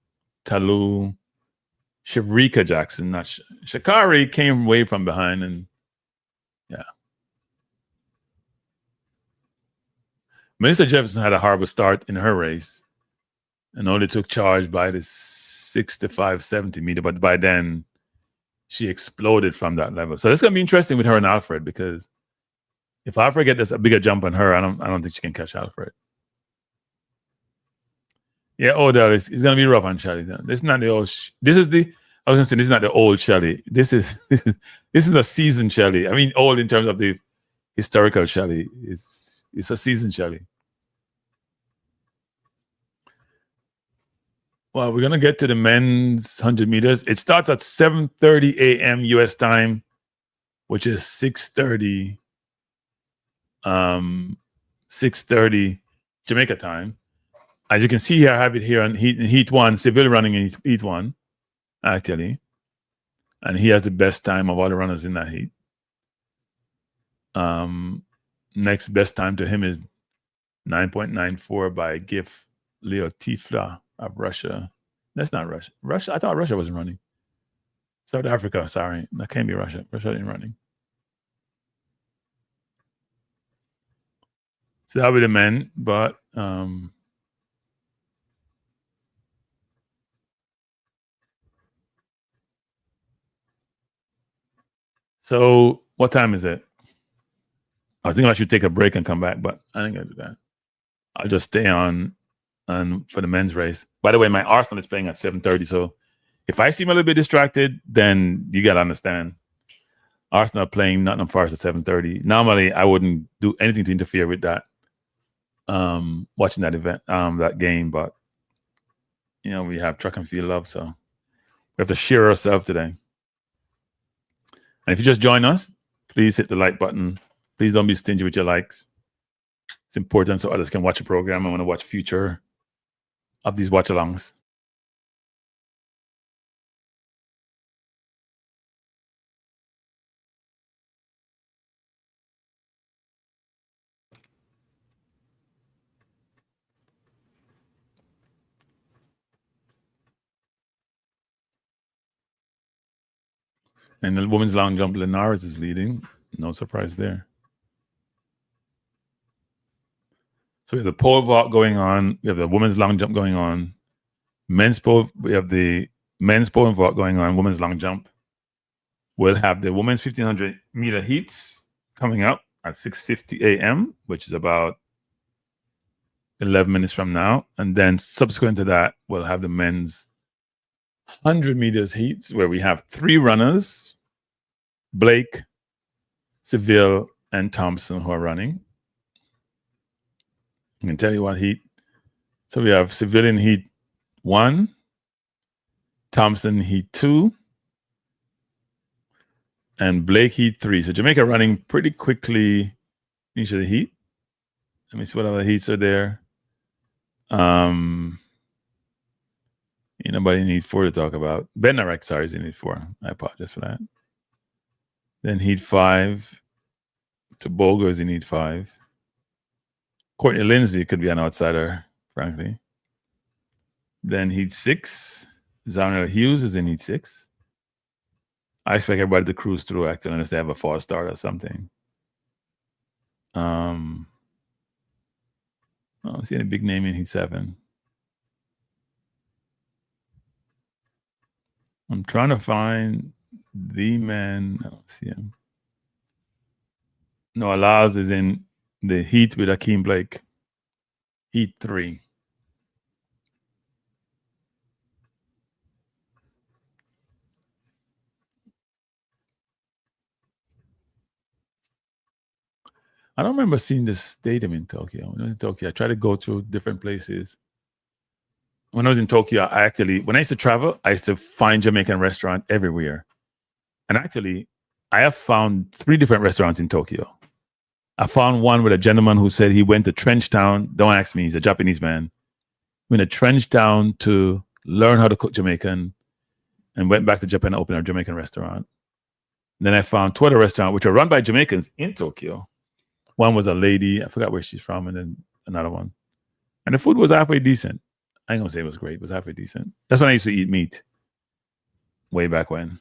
Talou, Sharika Jackson, not sha'carri, came way from behind and yeah. Melissa Jefferson had a horrible start in her race and only took charge by the 65, 70 meter, but by then she exploded from that level. So it's going to be interesting with her and Alfred because if Alfred gets a bigger jump on her, I don't think she can catch Alfred. Yeah, Odell is going to be rough on Shelly. This is not the old. This is the. I was going to say this is not the old Shelly. This is a seasoned Shelly. I mean, old in terms of the historical Shelly. It's a seasoned Shelly. Well, we're going to get to the men's 100 meters. It starts at 7:30 a.m. U.S. time, which is 6:30 Jamaica time. As you can see here, I have it here on heat one, Seville running in heat one, actually. And he has the best time of all the runners in that heat. Next best time to him is 9.94 by Gif Leotifla of Russia. That's not Russia. I thought Russia wasn't running. South Africa, sorry. That can't be Russia. Russia ain't running. So that'll be the men, but so what time is it? I was thinking I should take a break and come back, but I ain't gonna do that. I'll just stay on for the men's race. By the way, my Arsenal is playing at 7:30, so if I seem a little bit distracted, then you gotta understand. Arsenal playing Nottingham Forest at 7:30. Normally, I wouldn't do anything to interfere with that. Watching that event, that game, but you know we have track and field love, so we have to share ourselves today. And if you just join us, please hit the like button. Please don't be stingy with your likes. It's important so others can watch the program and want to watch future of these watch-alongs. And the women's long jump, Linares is leading. No surprise there. So we have the pole vault going on. We have the women's long jump going on. We have the men's pole vault going on. Women's long jump. We'll have the women's 1500 meter heats coming up at 6:50 a.m., which is about 11 minutes from now. And then subsequent to that, we'll have the men's 100 meters heats where we have 3 runners, Blake, Seville, and Thompson, who are running. I can tell you what heat. So we have Seville in heat 1, Thompson heat 2, and Blake heat 3. So Jamaica running pretty quickly each of the heat. Let me see what other heats are there. Nobody need 4 to talk about. Benarek, sorry, is in heat 4. I apologize for that. Then heat 5. Tobogo is in heat 5. Courtney Lindsay could be an outsider, frankly. Then heat 6. Zarnell Hughes is in heat 6. I expect everybody to cruise through actually unless they have a false start or something. I don't see any big name in heat 7. I'm trying to find the man. I don't see him. Noah Lyles is in the heat with Akeem Blake. Heat 3. I don't remember seeing this stadium in Tokyo. When I was in Tokyo, I tried to go to different places. When I was in Tokyo, when I used to travel, I used to find Jamaican restaurant everywhere. And actually, I have found 3 different restaurants in Tokyo. I found one with a gentleman who said he went to Trenchtown. Don't ask me, he's a Japanese man. Went to Trenchtown to learn how to cook Jamaican and went back to Japan and opened a Jamaican restaurant. And then I found 2 other restaurants which are run by Jamaicans in Tokyo. One was a lady, I forgot where she's from, and then another one. And the food was halfway decent. I ain't gonna say it was great, it was halfway decent. That's when I used to eat meat. Way back when.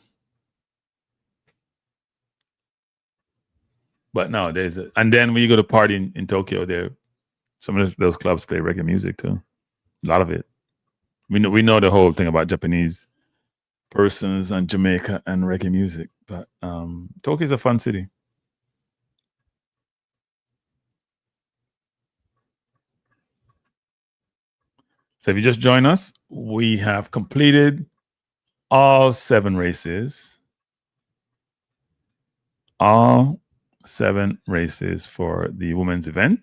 But no, and then when you go to party in Tokyo, there some of those clubs play reggae music too. A lot of it. We know the whole thing about Japanese persons and Jamaica and reggae music. But Tokyo is a fun city. So if you just join us, we have completed all 7 races. All 7 races for the women's event.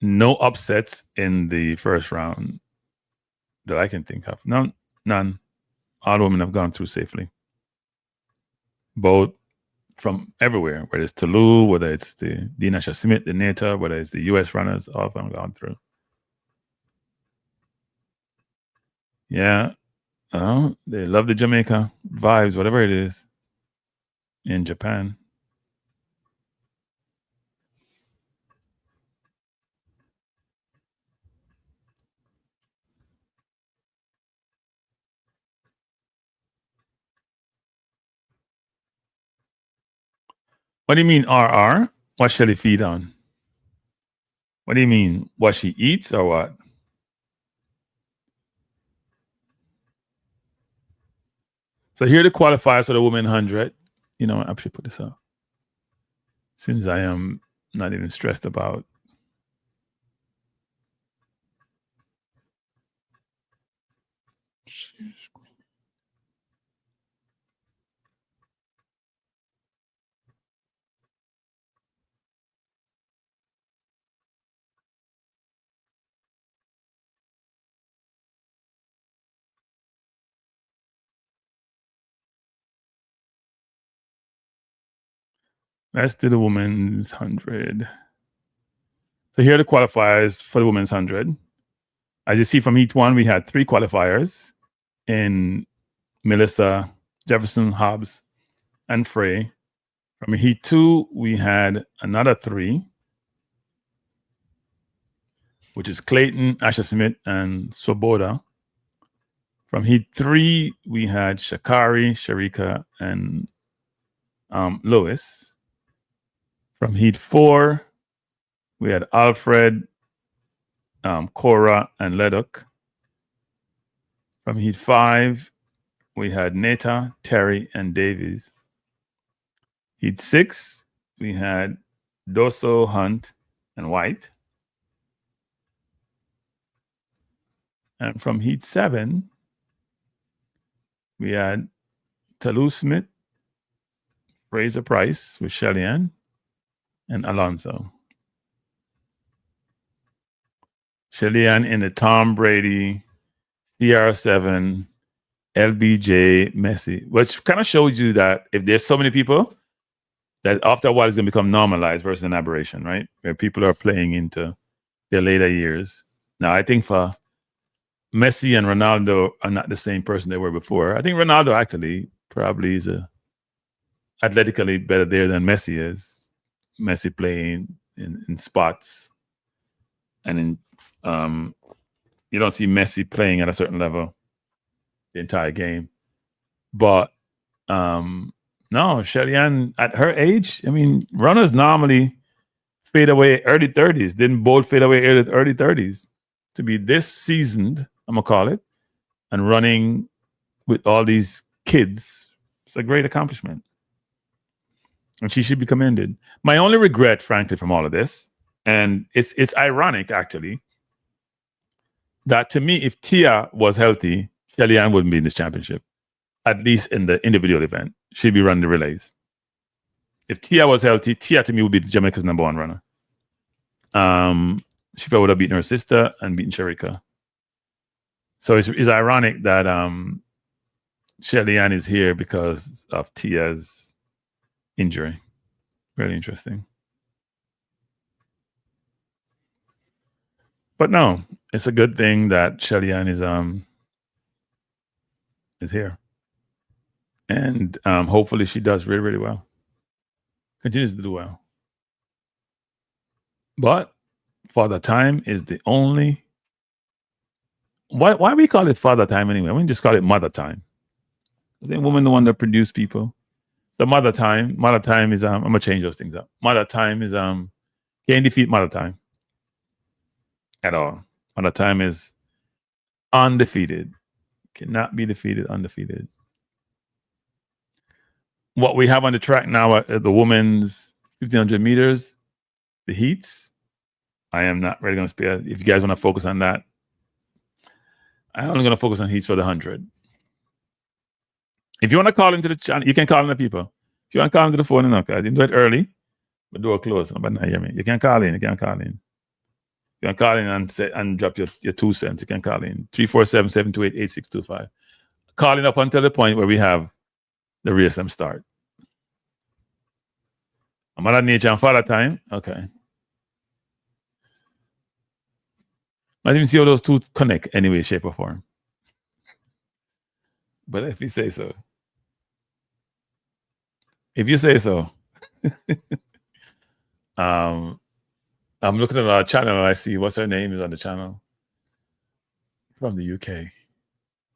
No upsets in the first round that I can think of. None. All women have gone through safely. Both from everywhere, whether it's Toulouse, whether it's the Dina Smith, the Nata, whether it's the US runners, all of them have gone through. Yeah. They love the Jamaica vibes, whatever it is, in Japan. What do you mean, RR? What shall he feed on? What do you mean? What she eats or what? So here are the qualifiers for the women 100. You know, I should put this up. Since I am not even stressed about. Let's do the women's 100. So here are the qualifiers for the women's 100. As you see from heat 1, we had 3 qualifiers in Melissa, Jefferson, Hobbs, and Frey. From heat 2, we had another 3, which is Clayton, Asher Smith, and Swoboda. From heat 3, we had Sha'carri, Sharika, and Lois. From heat 4, we had Alfred, Cora, and Ledok. From heat 5, we had Neta, Terry, and Davies. Heat 6, we had Doso, Hunt, and White. And from heat 7, we had Toulouse Smith, Fraser Price with Shelly-Ann, and Alonso. Shelly-Ann in the Tom Brady CR7 LBJ Messi, which kind of shows you that if there's so many people, that after a while it's going to become normalized versus an aberration, right? Where people are playing into their later years. Now, I think for Messi and Ronaldo are not the same person they were before. I think Ronaldo actually probably is athletically better there than Messi is. Messi playing in spots, and in you don't see Messi playing at a certain level the entire game. But no, Shelly-Ann at her age, I mean, runners normally fade away early 30s. Didn't both fade away early 30s. To be this seasoned, I'm gonna call it, and running with all these kids, it's a great accomplishment. And she should be commended. My only regret, frankly, from all of this, and it's ironic, actually, that to me, if Tia was healthy, Shelly-Ann wouldn't be in this championship, at least in the individual event. She'd be running the relays. If Tia was healthy, Tia to me would be Jamaica's number 1 runner. She probably would have beaten her sister and beaten Sharika. So it's ironic that Shelly-Ann is here because of Tia's injury. Really interesting. But no, it's a good thing that Shelly-Ann is here. And hopefully she does really, really well. Continues to do well. But Father Time is the only... Why we call it Father Time anyway? We just call it Mother Time. I think women the one that produce people. So Mother Time is I'm gonna change those things up. Mother Time is can't defeat Mother Time at all. Mother Time is undefeated. Cannot be defeated, undefeated. What we have on the track now at the women's 1500 meters, the heats. I am not really going to spare. If you guys want to focus on that, I'm only going to focus on heats for the 100. If you want to call into the channel, you can call in the people. If you want to call into the phone, I didn't do it early, but door closed. Nobody not hear me. You can call in. You can call in. You can call in and drop your 2 cents. You can call in 347-728-8625. Calling up until the point where we have the race them start. Mother Nature and Father Time. Okay. I didn't see how those two connect any way, shape, or form. But if you say so. If you say so. I'm looking at our channel and I see what's her name is on the channel. From the UK.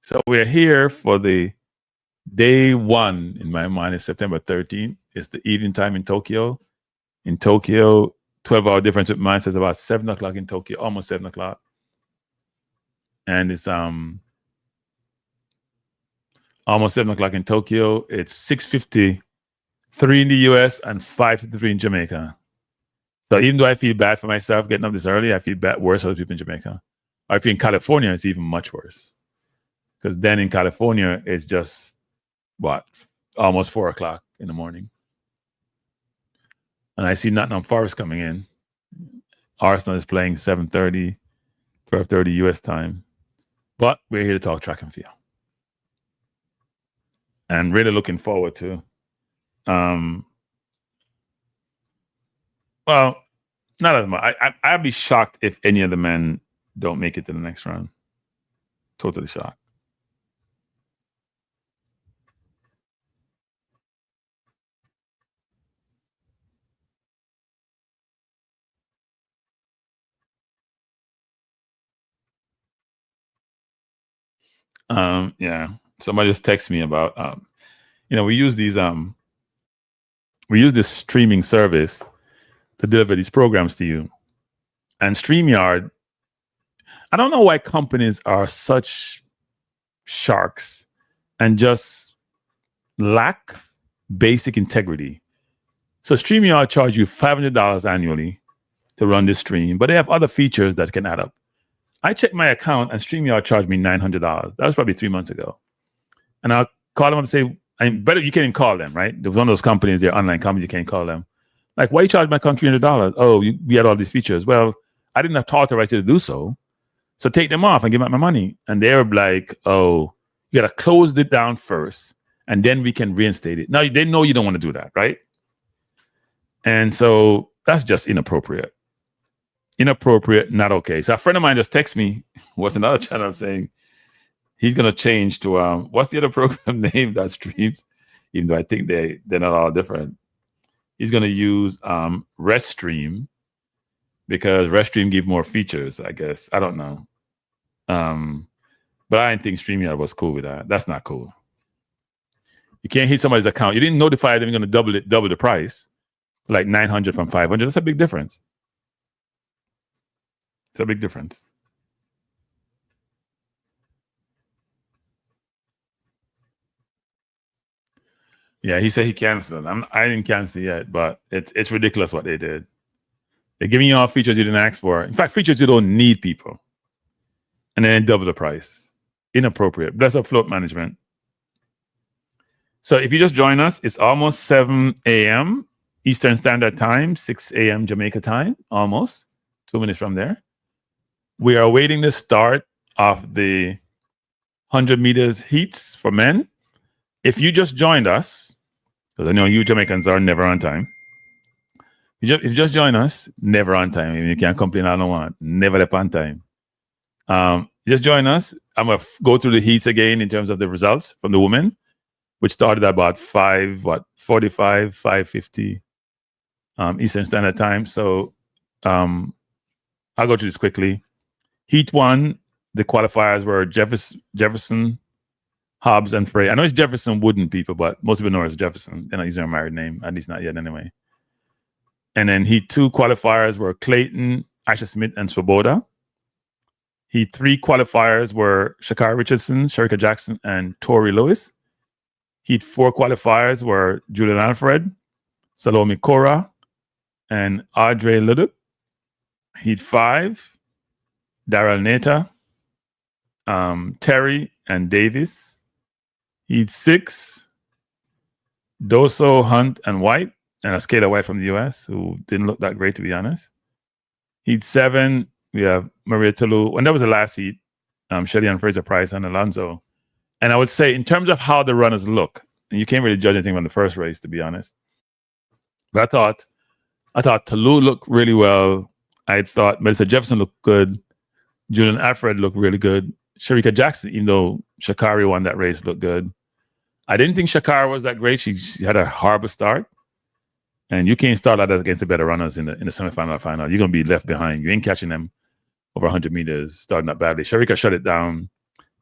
So we're here for the day one, in my mind, is September 13th. It's the evening time in Tokyo. In Tokyo, 12-hour difference with mine, so it's about 7 o'clock in Tokyo, almost 7 o'clock. And it's almost 7 o'clock in Tokyo. It's 6:53 in the US and 5:53 in Jamaica. So even though I feel bad for myself getting up this early, I feel bad worse for the people in Jamaica. Or if you're in California, it's even much worse. Because then in California, it's just, almost 4 o'clock in the morning. And I see Nottingham Forest coming in. Arsenal is playing 7:30, 12:30 US time. But we're here to talk track and field. And really looking forward to, well, not as much. I'd be shocked if any of the men don't make it to the next round. Totally shocked. Yeah. Somebody just texted me about, we use this streaming service to deliver these programs to you. And StreamYard, I don't know why companies are such sharks and just lack basic integrity. So StreamYard charge you $500 annually to run this stream, but they have other features that can add up. I checked my account and StreamYard charged me $900. That was probably 3 months ago. And I'll call them and say, better you can't even call them, right? There was one of those companies, they're online companies, you can't call them. Like, why you charge my account $300? Oh, we had all these features. Well, I didn't have authorized you to do so. So take them off and give me my money. And they're like, oh, you got to close it down first, and then we can reinstate it. Now, they know you don't want to do that, right? And so that's just inappropriate. Inappropriate, not okay. So a friend of mine just texted me, what's another channel, saying he's going to change to, what's the other program name that streams? Even though I think they're not all different. He's going to use Restream, because Restream give more features, I guess. I don't know. But I didn't think StreamYard was cool with that. That's not cool. You can't hit somebody's account. You didn't notify them you're going to double the price, like 900 from 500. That's a big difference. It's a big difference. Yeah, he said he canceled. I didn't cancel yet, but it's ridiculous what they did. They're giving you all features you didn't ask for. In fact, features you don't need, people. And then double the price. Inappropriate. Bless up float management. So if you just join us, it's almost 7 a.m. Eastern Standard Time, 6 a.m. Jamaica time, almost 2 minutes from there. We are awaiting the start of the 100 meters heats for men. If you just joined us, because I know you Jamaicans are never on time. If you just join us, never on time. I mean, you can't complain all you want. Never up on time. Just join us. I'm going to go through the heats again in terms of the results from the women, which started at about 45, 5:50 Eastern Standard Time. So I'll go through this quickly. Heat 1, the qualifiers were Jefferson, Hobbs, and Frey. I know it's Jefferson Wooden people, but most people know it's Jefferson. They're not using a married name, at least not yet anyway. And then Heat 2 qualifiers were Clayton, Asha Smith, and Swoboda. Heat 3 qualifiers were Sha'carri Richardson, Shericka Jackson, and Tori Lewis. Heat 4 qualifiers were Julien Alfred, Salome Cora, and Audrey Leduc. Heat 5, Daryl Neta, Terry, and Davis. Heat 6, Doso, Hunt, and White, and a skater White from the US who didn't look that great, to be honest. Heat 7, we have Maria Toulouse, and that was the last heat. Shelly Ann Fraser-Price and Alonso. And I would say, in terms of how the runners look, and you can't really judge anything from the first race, to be honest. But I thought Toulouse looked really well. I thought Melissa Jefferson looked good. Julien Alfred looked really good. Shericka Jackson, even though sha'carri won that race, looked good. I didn't think sha'carri was that great. She had a horrible start. And you can't start like that against the better runners in the semifinal or final. You're going to be left behind. You ain't catching them over 100 meters, starting up badly. Shericka shut it down.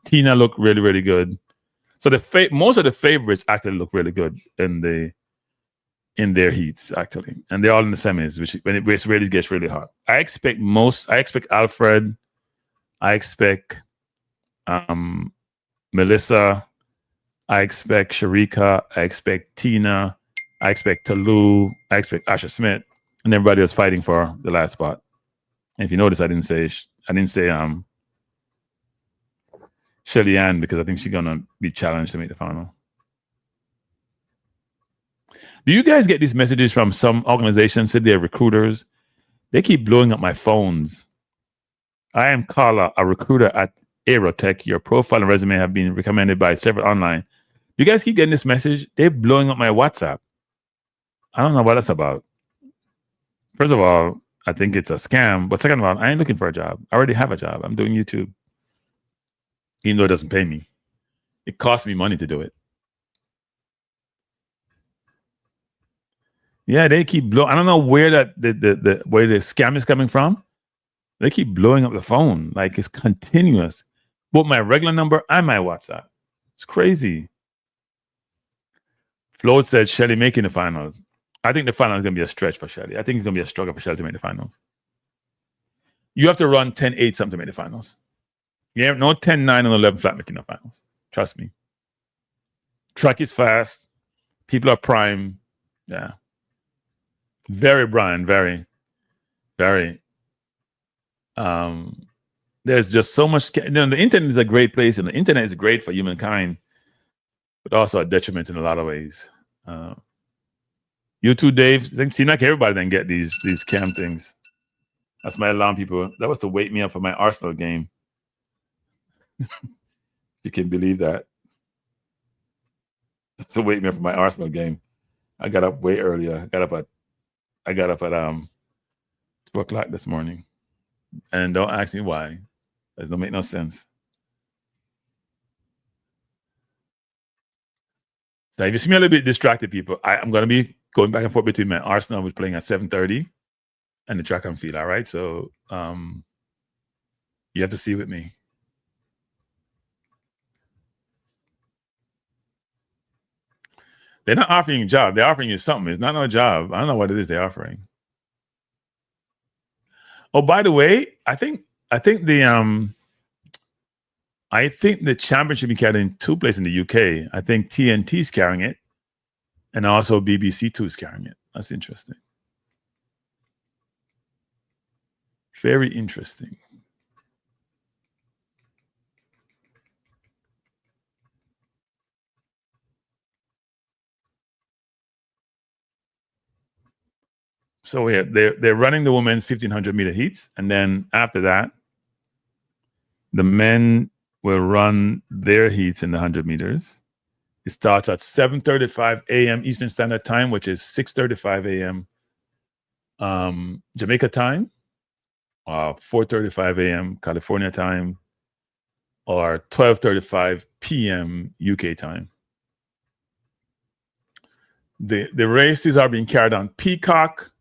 Tina looked really, really good. So most of the favorites actually look really good in their heats, actually. And they're all in the semis, which when it really gets really hot. I expect Alfred. I expect Melissa. I expect Shericka. I expect Tina. I expect Toulouse. I expect Asha Smith. And everybody was fighting for the last spot. And if you notice, I didn't say Shelly Ann, because I think she's gonna be challenged to make the final. Do you guys get these messages from some organizations, say they're recruiters? They keep blowing up my phones. I am Carla, a recruiter at Aerotech. Your profile and resume have been recommended by several online. You guys keep getting this message? They're blowing up my WhatsApp. I don't know what that's about. First of all, I think it's a scam. But second of all, I ain't looking for a job. I already have a job. I'm doing YouTube. Even though it doesn't pay me. It costs me money to do it. Yeah, they keep blowing. I don't know where where the scam is coming from. They keep blowing up the phone. Like it's continuous. Both my regular number and my WhatsApp. It's crazy. Floyd said Shelly making the finals. I think the final is going to be a stretch for Shelly. I think it's going to be a struggle for Shelly to make the finals. You have to run 10-8 something to make the finals. Yeah, no 10-9 and 11 flat making the finals. Trust me. Track is fast. People are prime. Yeah. Very Brian, very, very. There's just so much. The internet is a great place, and the internet is great for humankind, but also a detriment in a lot of ways. You too, Dave. It seems like everybody then get these scam things. That's my alarm, people. That was to wake me up for my Arsenal game. You can believe that. That's to wake me up for my Arsenal game. I got up way earlier. I got up at 2 o'clock this morning. And don't ask me why. It don't make no sense. So if you see me a little bit distracted, people, I'm going to be going back and forth between my Arsenal, which is playing at 7:30, and the track and field. All right. So you have to see with me. They're not offering you a job. They're offering you something. It's not no job. I don't know what it is they're offering. Oh, by the way, I think the championship is carried in 2 places in the UK. I think TNT is carrying it, and also BBC 2 is carrying it. That's interesting. Very interesting. So they're running the women's 1,500 meter heats, and then after that, the men will run their heats in the 100 meters, It starts at 7:35 a.m. Eastern Standard Time, which is 6:35 a.m. Jamaica time, 4:35 a.m. California time, or 12:35 p.m. UK time. The races are being carried on Peacock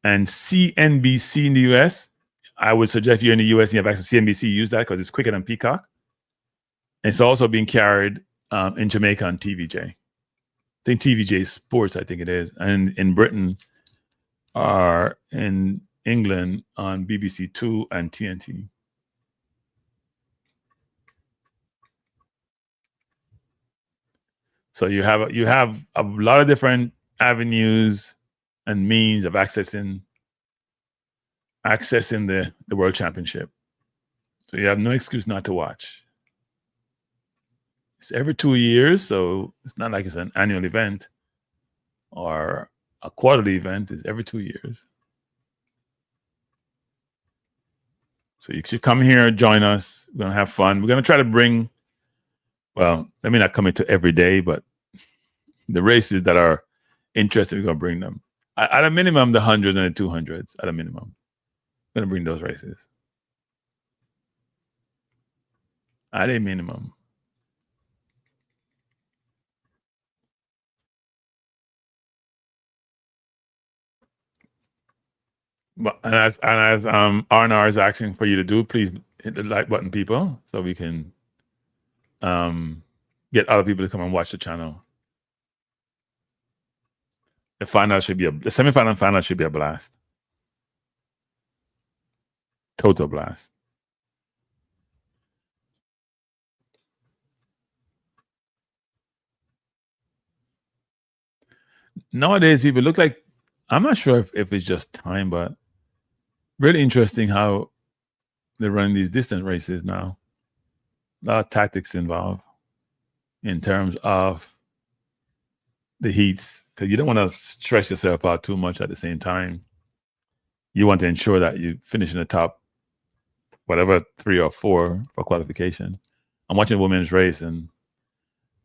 and CNBC in the US. I would suggest if you're in the US and you have access to CNBC, use that because it's quicker than Peacock. It's also being carried in Jamaica on TVJ. I think TVJ Sports, I think it is. And in Britain are in England on BBC Two and TNT. So you have a lot of different avenues and means of accessing the World Championship. So you have no excuse not to watch. It's every 2 years, so it's not like it's an annual event or a quarterly event. It's every 2 years. So you should come here, join us. We're gonna have fun. We're gonna try to bring, well, let me not commit to every day, but the races that are interesting, we're gonna bring them. At a minimum, the 100s and the 200s, at a minimum. We're gonna bring those races. At a minimum. But and as R&R is asking for you to do, please hit the like button, people, so we can get other people to come and watch the channel. The semifinal and final should be a blast. Total blast. Nowadays, people look like, I'm not sure if it's just time, but really interesting how they're running these distance races now. A lot of tactics involved in terms of the heats, because you don't want to stress yourself out too much at the same time. You want to ensure that you finish in the top, whatever, 3 or 4 for qualification. I'm watching a women's race and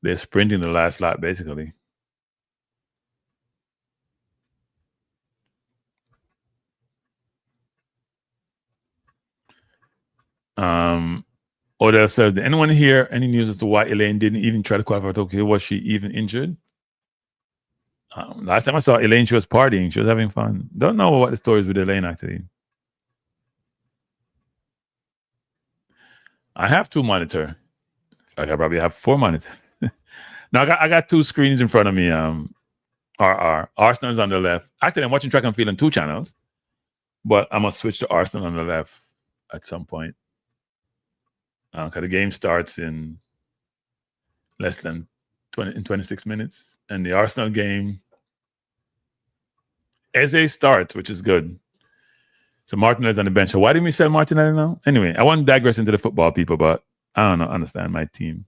they're sprinting the last lap, basically. Odell says, did anyone hear any news as to why Elaine didn't even try to qualify for Tokyo? Was she even injured? Last time I saw Elaine, she was partying. She was having fun. Don't know what the story is with Elaine, actually. I have 2 monitors. I probably have 4 monitors. Now, I got 2 screens in front of me. Arsenal's on the left. Actually, I'm watching track and field on 2 channels, but I'm going to switch to Arsenal on the left at some point. Because the game starts in less than 26 minutes. And the Arsenal game, Eze starts, which is good. So Martinez on the bench. So why didn't we sell Martinez now? Anyway, I want to digress into the football, people, but I don't understand my team.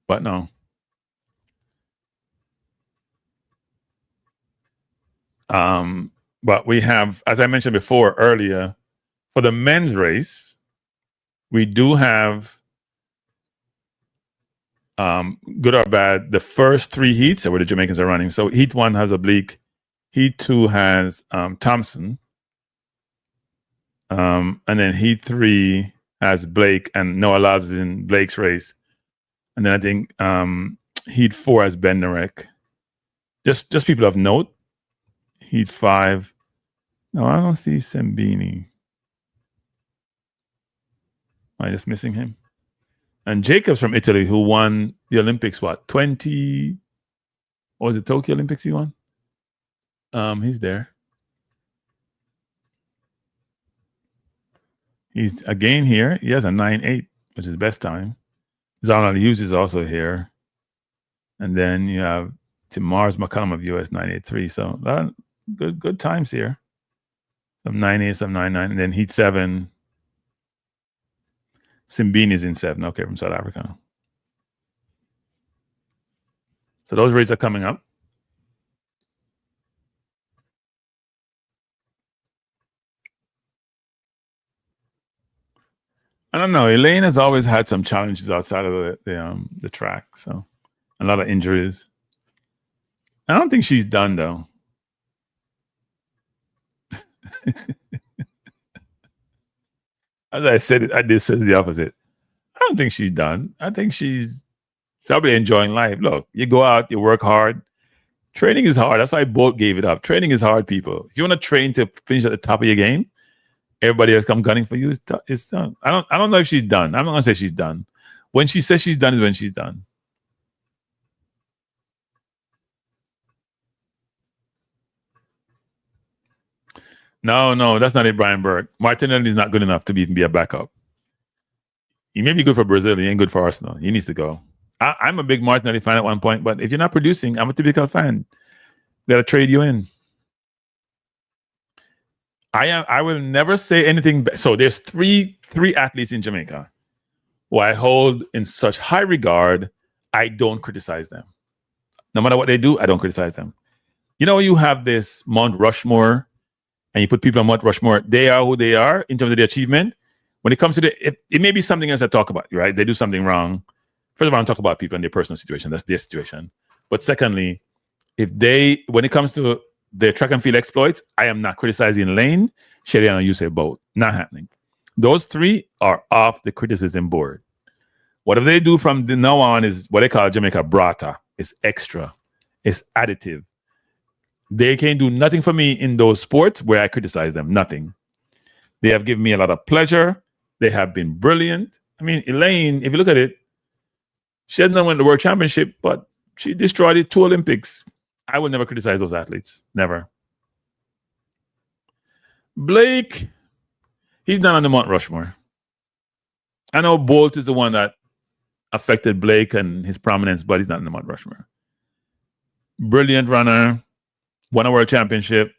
But no. But we have, as I mentioned before earlier, for the men's race, we do have, good or bad, the first 3 heats are where the Jamaicans are running. So heat 1 has Oblique, heat 2 has Thompson, and then heat 3 has Blake, and Noah Lyles is in Blake's race. And then I think heat 4 has Benderek. Just people of note. Heat 5. No, I don't see Sembini. Am I just missing him? And Jacobs from Italy, who won the Olympics, what, 20? Or was it Tokyo Olympics he won? He's there. He's again here. He has a 9.8, which is best time. Zonal Hughes is also here. And then you have Timars McCollum of US 9.83. So good times here. Some 9.8, some 9.9. And then heat 7. Simbini is in 7. Okay, from South Africa. So those races are coming up. I don't know. Elaine has always had some challenges outside of the track, so a lot of injuries. I don't think she's done though. As I said, I did say the opposite. I don't think she's done. I think she's probably enjoying life. Look, you go out, you work hard. Training is hard. That's why Bolt gave it up. Training is hard, people. If you want to train to finish at the top of your game, everybody else come gunning for you. It's done. I don't know if she's done. I'm not gonna say she's done. When she says she's done is when she's done. No, that's not it, Brian Burke. Martinelli is not good enough to be a backup. He may be good for Brazil. He ain't good for Arsenal. He needs to go. I'm a big Martinelli fan at one point, but if you're not producing, I'm a typical fan. Got to trade you in. I will never say anything. So there's three athletes in Jamaica who I hold in such high regard. I don't criticize them. No matter what they do, I don't criticize them. You know, you have this Mount Rushmore, and you put people on Mount Rushmore. They are who they are in terms of their achievement. When it comes to it may be something else I talk about, right? They do something wrong. First of all, I talk about people and their personal situation. That's their situation. But secondly, when it comes to their track and field exploits, I am not criticizing Lane, Shelly, and Usain Bolt. Not happening. Those three are off the criticism board. Whatever they do from now on is what they call Jamaica Brata. It's extra. It's additive. They can't do nothing for me in those sports where I criticize them. Nothing. They have given me a lot of pleasure. They have been brilliant. I mean, Elaine, if you look at it, she hasn't won the World Championship, but she destroyed it 2 Olympics. I will never criticize those athletes. Never. Blake, he's not on the Mount Rushmore. I know Bolt is the one that affected Blake and his prominence, but he's not in the Mount Rushmore. Brilliant runner, won a World Championship,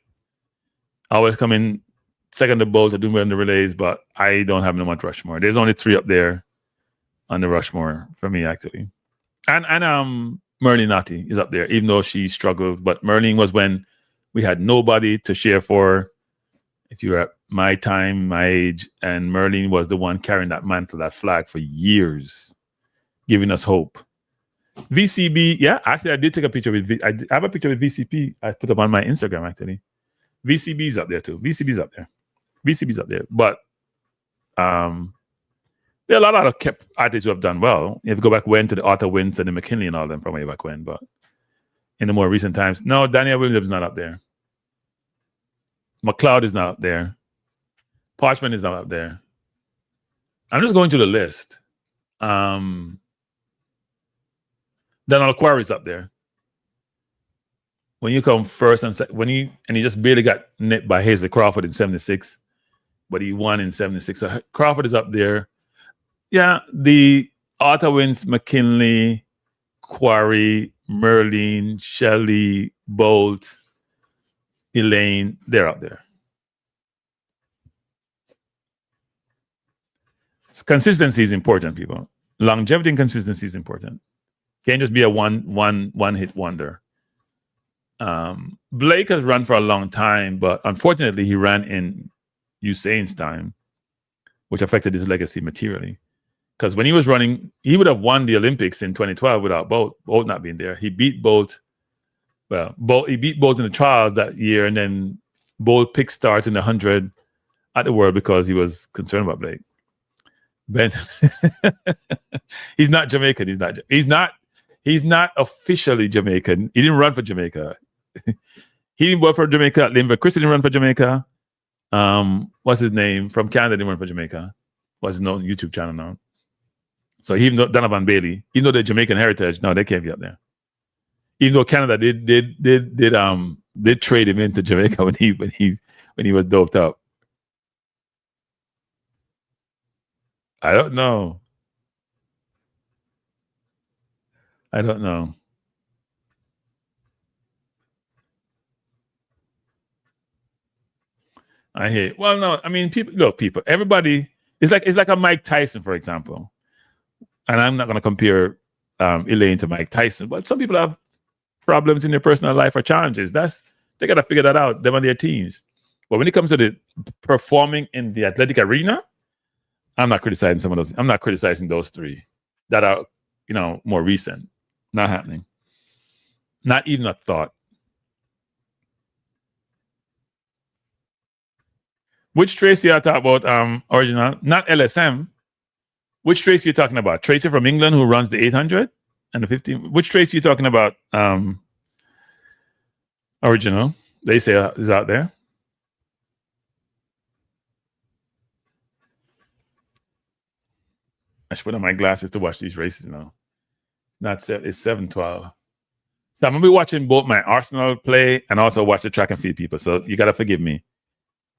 always coming second to Bolt to do well in the relays, but I don't have no Mount Rushmore. There's only 3 up there on the Rushmore for me, actually. And Merlin Nati is up there, even though she struggled. But Merlin was when we had nobody to cheer for. If you were at my time, my age, and Merlin was the one carrying that mantle, that flag for years, giving us hope. VCB, yeah, actually, I did take a picture with. I have a picture with VCP. I put up on my Instagram, actually. VCB's up there too. VCB's up there. But there are a lot of artists who have done well. If you go back when to the Arthur Wins and the McKinley and all them from way back when, but in the more recent times, no, Daniel Williams is not up there. McLeod is not up there. Parchment is not up there. I'm just going to the list. Donald Quarry is up there. When you come first and he just barely got nipped by Hazley Crawford in 76, but he won in 76. So Crawford is up there. Yeah, the Arthur Wins, McKinley, Quarry, Merlin, Shelley, Bolt, Elaine, they're up there. Consistency is important, people. Longevity and consistency is important. Can't just be a one hit wonder. Blake has run for a long time, but unfortunately he ran in Usain's time, which affected his legacy materially. Because when he was running, he would have won the Olympics in 2012 without Bolt not being there. He beat Bolt. Well, he beat Bolt in the trials that year, and then Bolt picked start in the 100 at the World because he was concerned about Blake. Ben, he's not Jamaican. He's not officially Jamaican. He didn't run for Jamaica. He didn't work for Jamaica at Limber. Chris didn't run for Jamaica. What's his name? From Canada didn't run for Jamaica. What's his known YouTube channel now? So even though Donovan Bailey, even though they're Jamaican heritage, no, they can't be up there. Even though Canada did trade him into Jamaica when he was doped up. I don't know. I hear. Well, no, I mean, people. Everybody. It's like a Mike Tyson, for example. And I'm not going to compare Elaine to Mike Tyson, but some people have problems in their personal life or challenges. They got to figure that out. Them and their teams. But when it comes to the performing in the athletic arena, I'm not criticizing some of those. I'm not criticizing those three that are, more recent. Not happening. Not even a thought. Which Tracy I talk about? Original, not LSM. Which Tracy you talking about? Tracy from England who runs the 800 and the 15. Which Tracy you talking about? Original. They say is out there. I should put on my glasses to watch these races now. It's 7:12. So I'm gonna be watching both my Arsenal play and also watch the track and field people. So you gotta forgive me.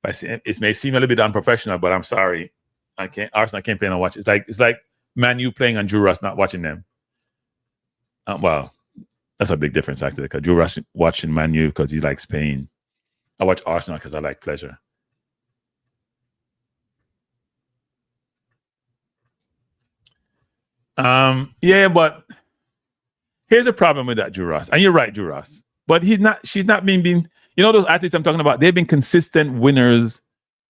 It may seem a little bit unprofessional, but I'm sorry. Arsenal can't play and watch. It's like Man U playing and Drew Ross not watching them. Well, that's a big difference actually. Because Drew Ross watching Man U because he likes pain. I watch Arsenal because I like pleasure. Yeah, but here's a problem with that Drew Ross. And you're right, Drew Ross. But she's not being, those athletes I'm talking about, they've been consistent winners,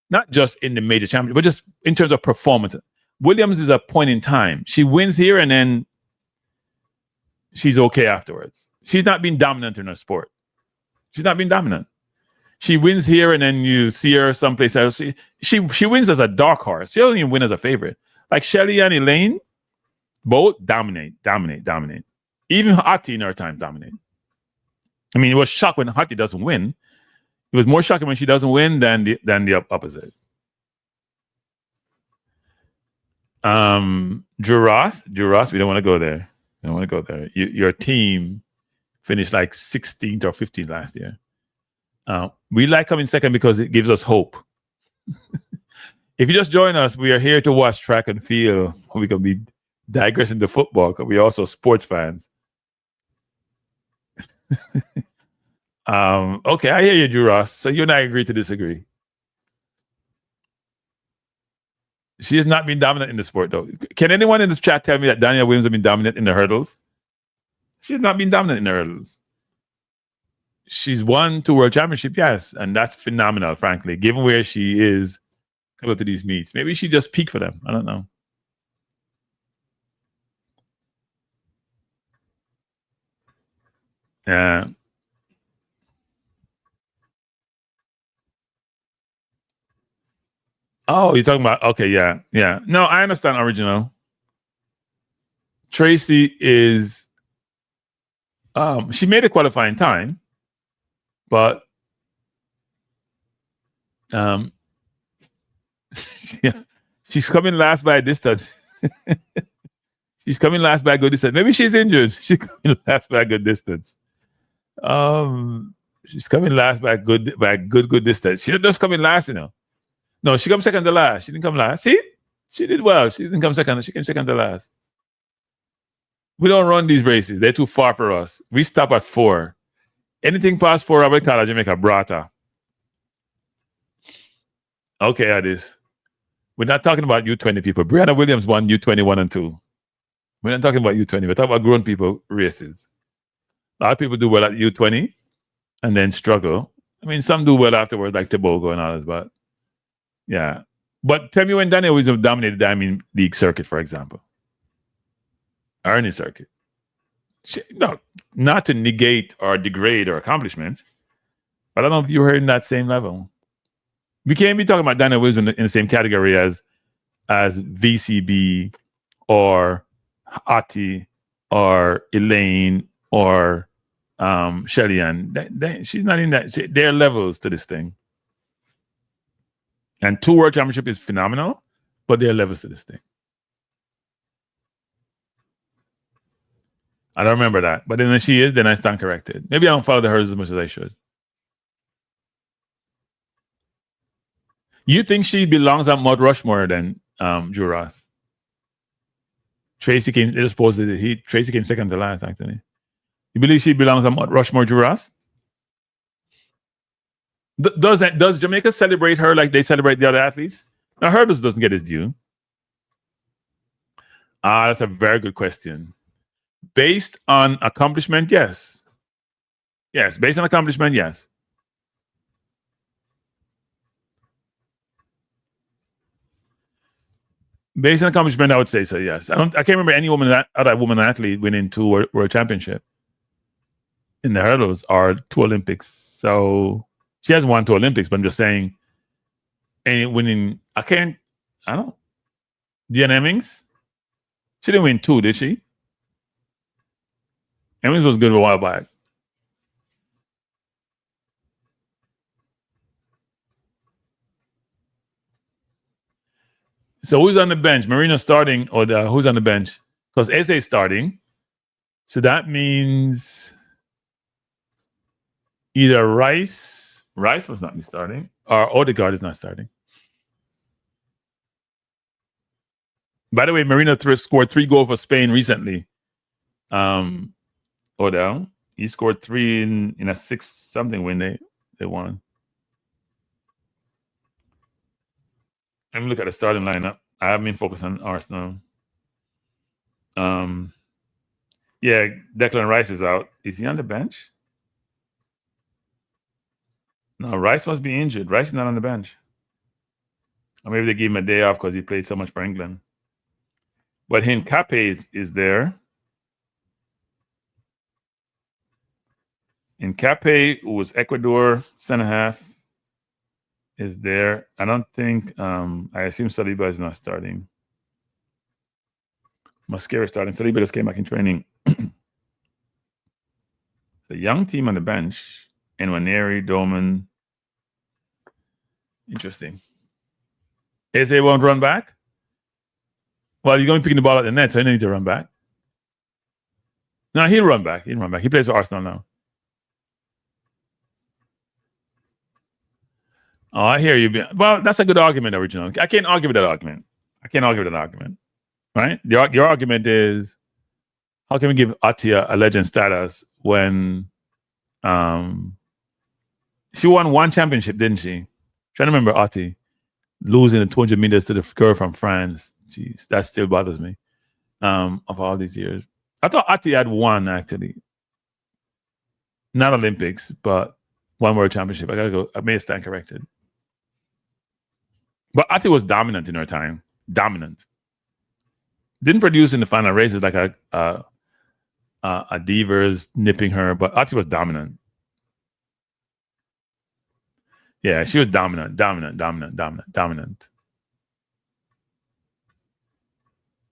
not just in the major championship, but just in terms of performance. Williams is a point in time. She wins here and then she's okay afterwards. She's not been dominant in her sport. She's not been dominant. She wins here and then you see her someplace else. She wins as a dark horse. She doesn't even win as a favorite. Like Shelly and Elaine, both dominate. Even Hati in her time dominate. I mean, it was shocked when Hati doesn't win. It was more shocking when she doesn't win than the opposite. Drew Ross, we don't want to go there. We don't want to go there. Your team finished like 16th or 15th last year. We like coming second because it gives us hope. If you just join us, we are here to watch track and field. We can be digressing to football because we're also sports fans. Okay, I hear you, Drew Ross. So you and I agree to disagree. She has not been dominant in the sport, though. Can anyone in this chat tell me that Danielle Williams has been dominant in the hurdles? She has not been dominant in the hurdles. She's won 2 world championships, yes, and that's phenomenal, frankly, given where she is coming to these meets. Maybe she just peaked for them. I don't know. Yeah. Oh, you're talking about, okay, yeah. No, I understand original. Tracy is, she made a qualifying time, but yeah, she's coming last by a distance. She's coming last by a good distance. Maybe she's injured. She's coming last by a good distance. She's coming last by a good distance. She's just coming last, No, she comes second to last. She didn't come last. See? She did well. She didn't come second. She came second to last. We don't run these races. They're too far for us. We stop at 4. Anything past 4, I would call Jamaica Brata. Okay, Addis. We're not talking about U20 people. Brianna Williams won U20 1 and 2. We're not talking about U20. We're talking about grown people races. A lot of people do well at U20 and then struggle. I mean, some do well afterwards, like Tobago and others, but yeah. But tell me when Daniel Williams dominated the Diamond League circuit, for example. Ernie circuit. No, not to negate or degrade her accomplishments, but I don't know if you were in that same level. We can't be talking about Daniel Williams in the same category as VCB or Ati or Elaine or Shelly Ann. She's not in that. There are levels to this thing. And 2 world championship is phenomenal, but there are levels to this thing. I don't remember that. But then when she is, then I stand corrected. Maybe I don't follow the hurdles as much as I should. You think she belongs on Mount Rushmore then, Drew Ross? Tracy came, Tracy came second to last, actually. You believe she belongs on Mount Rushmore, Drew Ross? Does Jamaica celebrate her like they celebrate the other athletes? Now, hurdles doesn't get its due. That's a very good question. Based on accomplishment, yes. Yes, based on accomplishment, yes. Based on accomplishment, I would say so. Yes, I can't remember any other woman athlete winning 2 world championship in the hurdles or 2 Olympics. So she hasn't won 2 Olympics, but I'm just saying, any winning. I don't know. Deanna Hemmings. She didn't win 2, did she? Hemmings was good a while back. So who's on the bench? Marina starting, or who's on the bench? Because Eze starting. So that means either Rice must not be starting, or Odegaard is not starting. By the way, Marina scored 3 goals for Spain recently. Odell, he scored 3 in a 6-something win they won. Let me look at the starting lineup. I haven't been focused on Arsenal. Yeah, Declan Rice is out. Is he on the bench? No, Rice must be injured. Rice is not on the bench. Or maybe they gave him a day off because he played so much for England. But Hincapié is there. Hincapié, who was Ecuador center half, is there. I don't think, I assume Saliba is not starting. Mosquera starting. Saliba just came back in training. The young team on the bench. Nwaneri, Doman. Interesting. Eze won't run back? Well, he's going to be picking the ball at the net, so he needs to run back. No, he'll run back. He plays for Arsenal now. Oh, I hear you. Well, that's a good argument, original. I can't argue with that argument. Right? Your argument is, how can we give Atia a legend status when she won 1 championship, didn't she? I'm trying to remember Ati losing the 200 meters to the girl from France. Jeez, that still bothers me. Of all these years, I thought Ati had 1 actually, not Olympics, but 1 world championship. I gotta go. I may stand corrected. But Ati was dominant in her time. Dominant. Didn't produce in the final races like a Devers nipping her, but Ati was dominant. Yeah, she was dominant.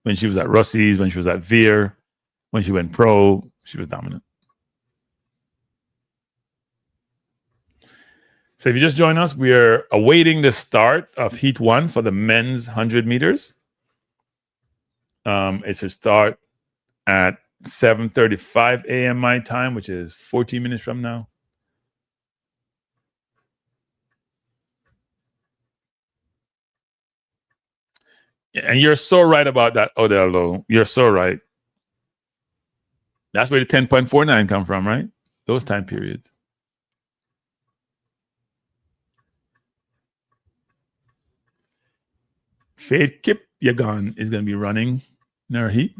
When she was at Russi's, when she was at Veer, when she went pro, she was dominant. So if you just join us, we are awaiting the start of Heat 1 for the men's 100 meters. It should start at 7:35 a.m. my time, which is 14 minutes from now. And you're so right about that, Odell. You're so right. That's where the 10.49 come from, right? Those time periods. Faith Kipyegon is going to be running in our heat.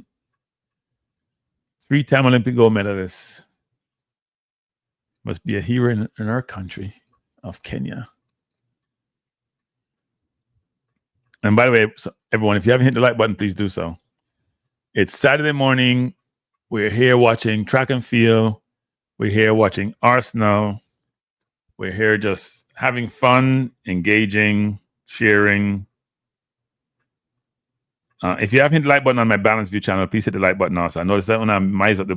3-time Olympic gold medalist. Must be a hero in our country of Kenya. And by the way, everyone, if you haven't hit the like button, please do so. It's Saturday morning. We're here watching track and field. We're here watching Arsenal. We're here just having fun, engaging, cheering. If you haven't hit the like button on my Balance View channel, please hit the like button also. I noticed that when I mize up the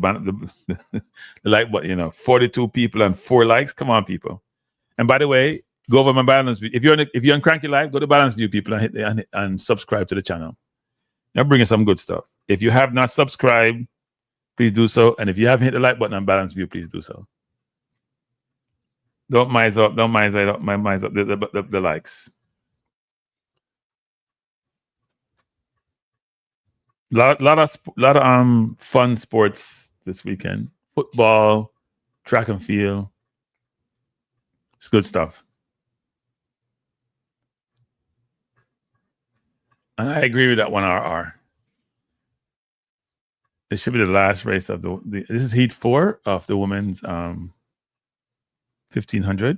like button, 42 people and 4 likes. Come on, people. And by the way, go over my Balance View. If you're on Cranky Live, go to Balance View, people, and subscribe to the channel. I'm bringing some good stuff. If you have not subscribed, please do so. And if you haven't hit the like button on Balance View, please do so. Don't mize up the likes. Lot of fun sports this weekend. Football, track and field. It's good stuff. And I agree with that 1RR. This should be the last race of this is Heat 4 of the women's 1500.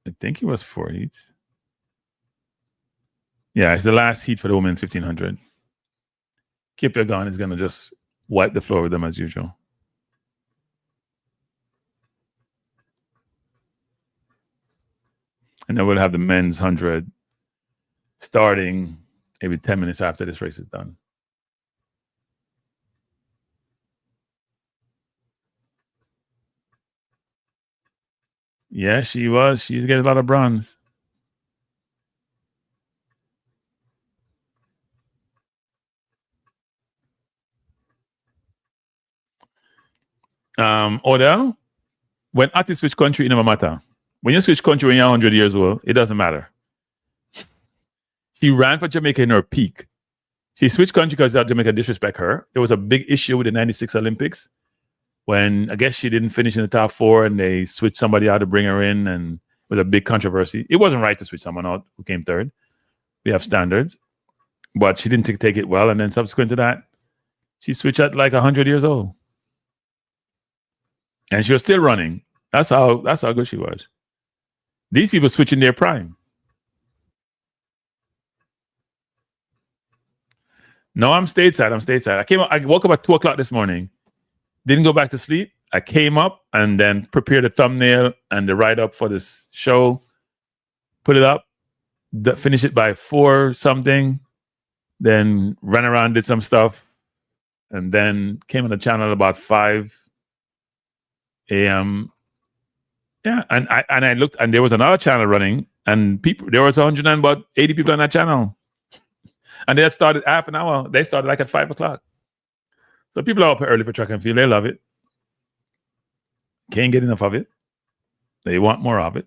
I think it was 4 heats. Yeah, it's the last heat for the women 1500. Kipyegon is going to just wipe the floor with them as usual. And then we'll have the men's 100 starting maybe 10 minutes after this race is done. Yeah, she was. She's getting a lot of bronze. Odell, when artists switch country, it never matter. When you switch country when you're 100 years old, it doesn't matter. She ran for Jamaica in her peak. She switched country because Jamaica disrespect her. There was a big issue with the 96 Olympics when I guess she didn't finish in the top 4 and they switched somebody out to bring her in, and it was a big controversy. It wasn't right to switch someone out who came third. We have standards. But she didn't take it well, and then subsequent to that, she switched at like 100 years old. And she was still running. That's how good she was. These people switch in their prime. No, I'm stateside. I woke up at 2 o'clock this morning. Didn't go back to sleep. I came up and then prepared a thumbnail and the write-up for this show. Put it up. Finish it by 4 something. Then ran around, did some stuff. And then came on the channel about 5 a.m. Yeah, and I looked, and there was another channel running, and there was 180 people on that channel. And they had started half an hour. They started like at 5 o'clock. So people are up early for track and field. They love it. Can't get enough of it. They want more of it.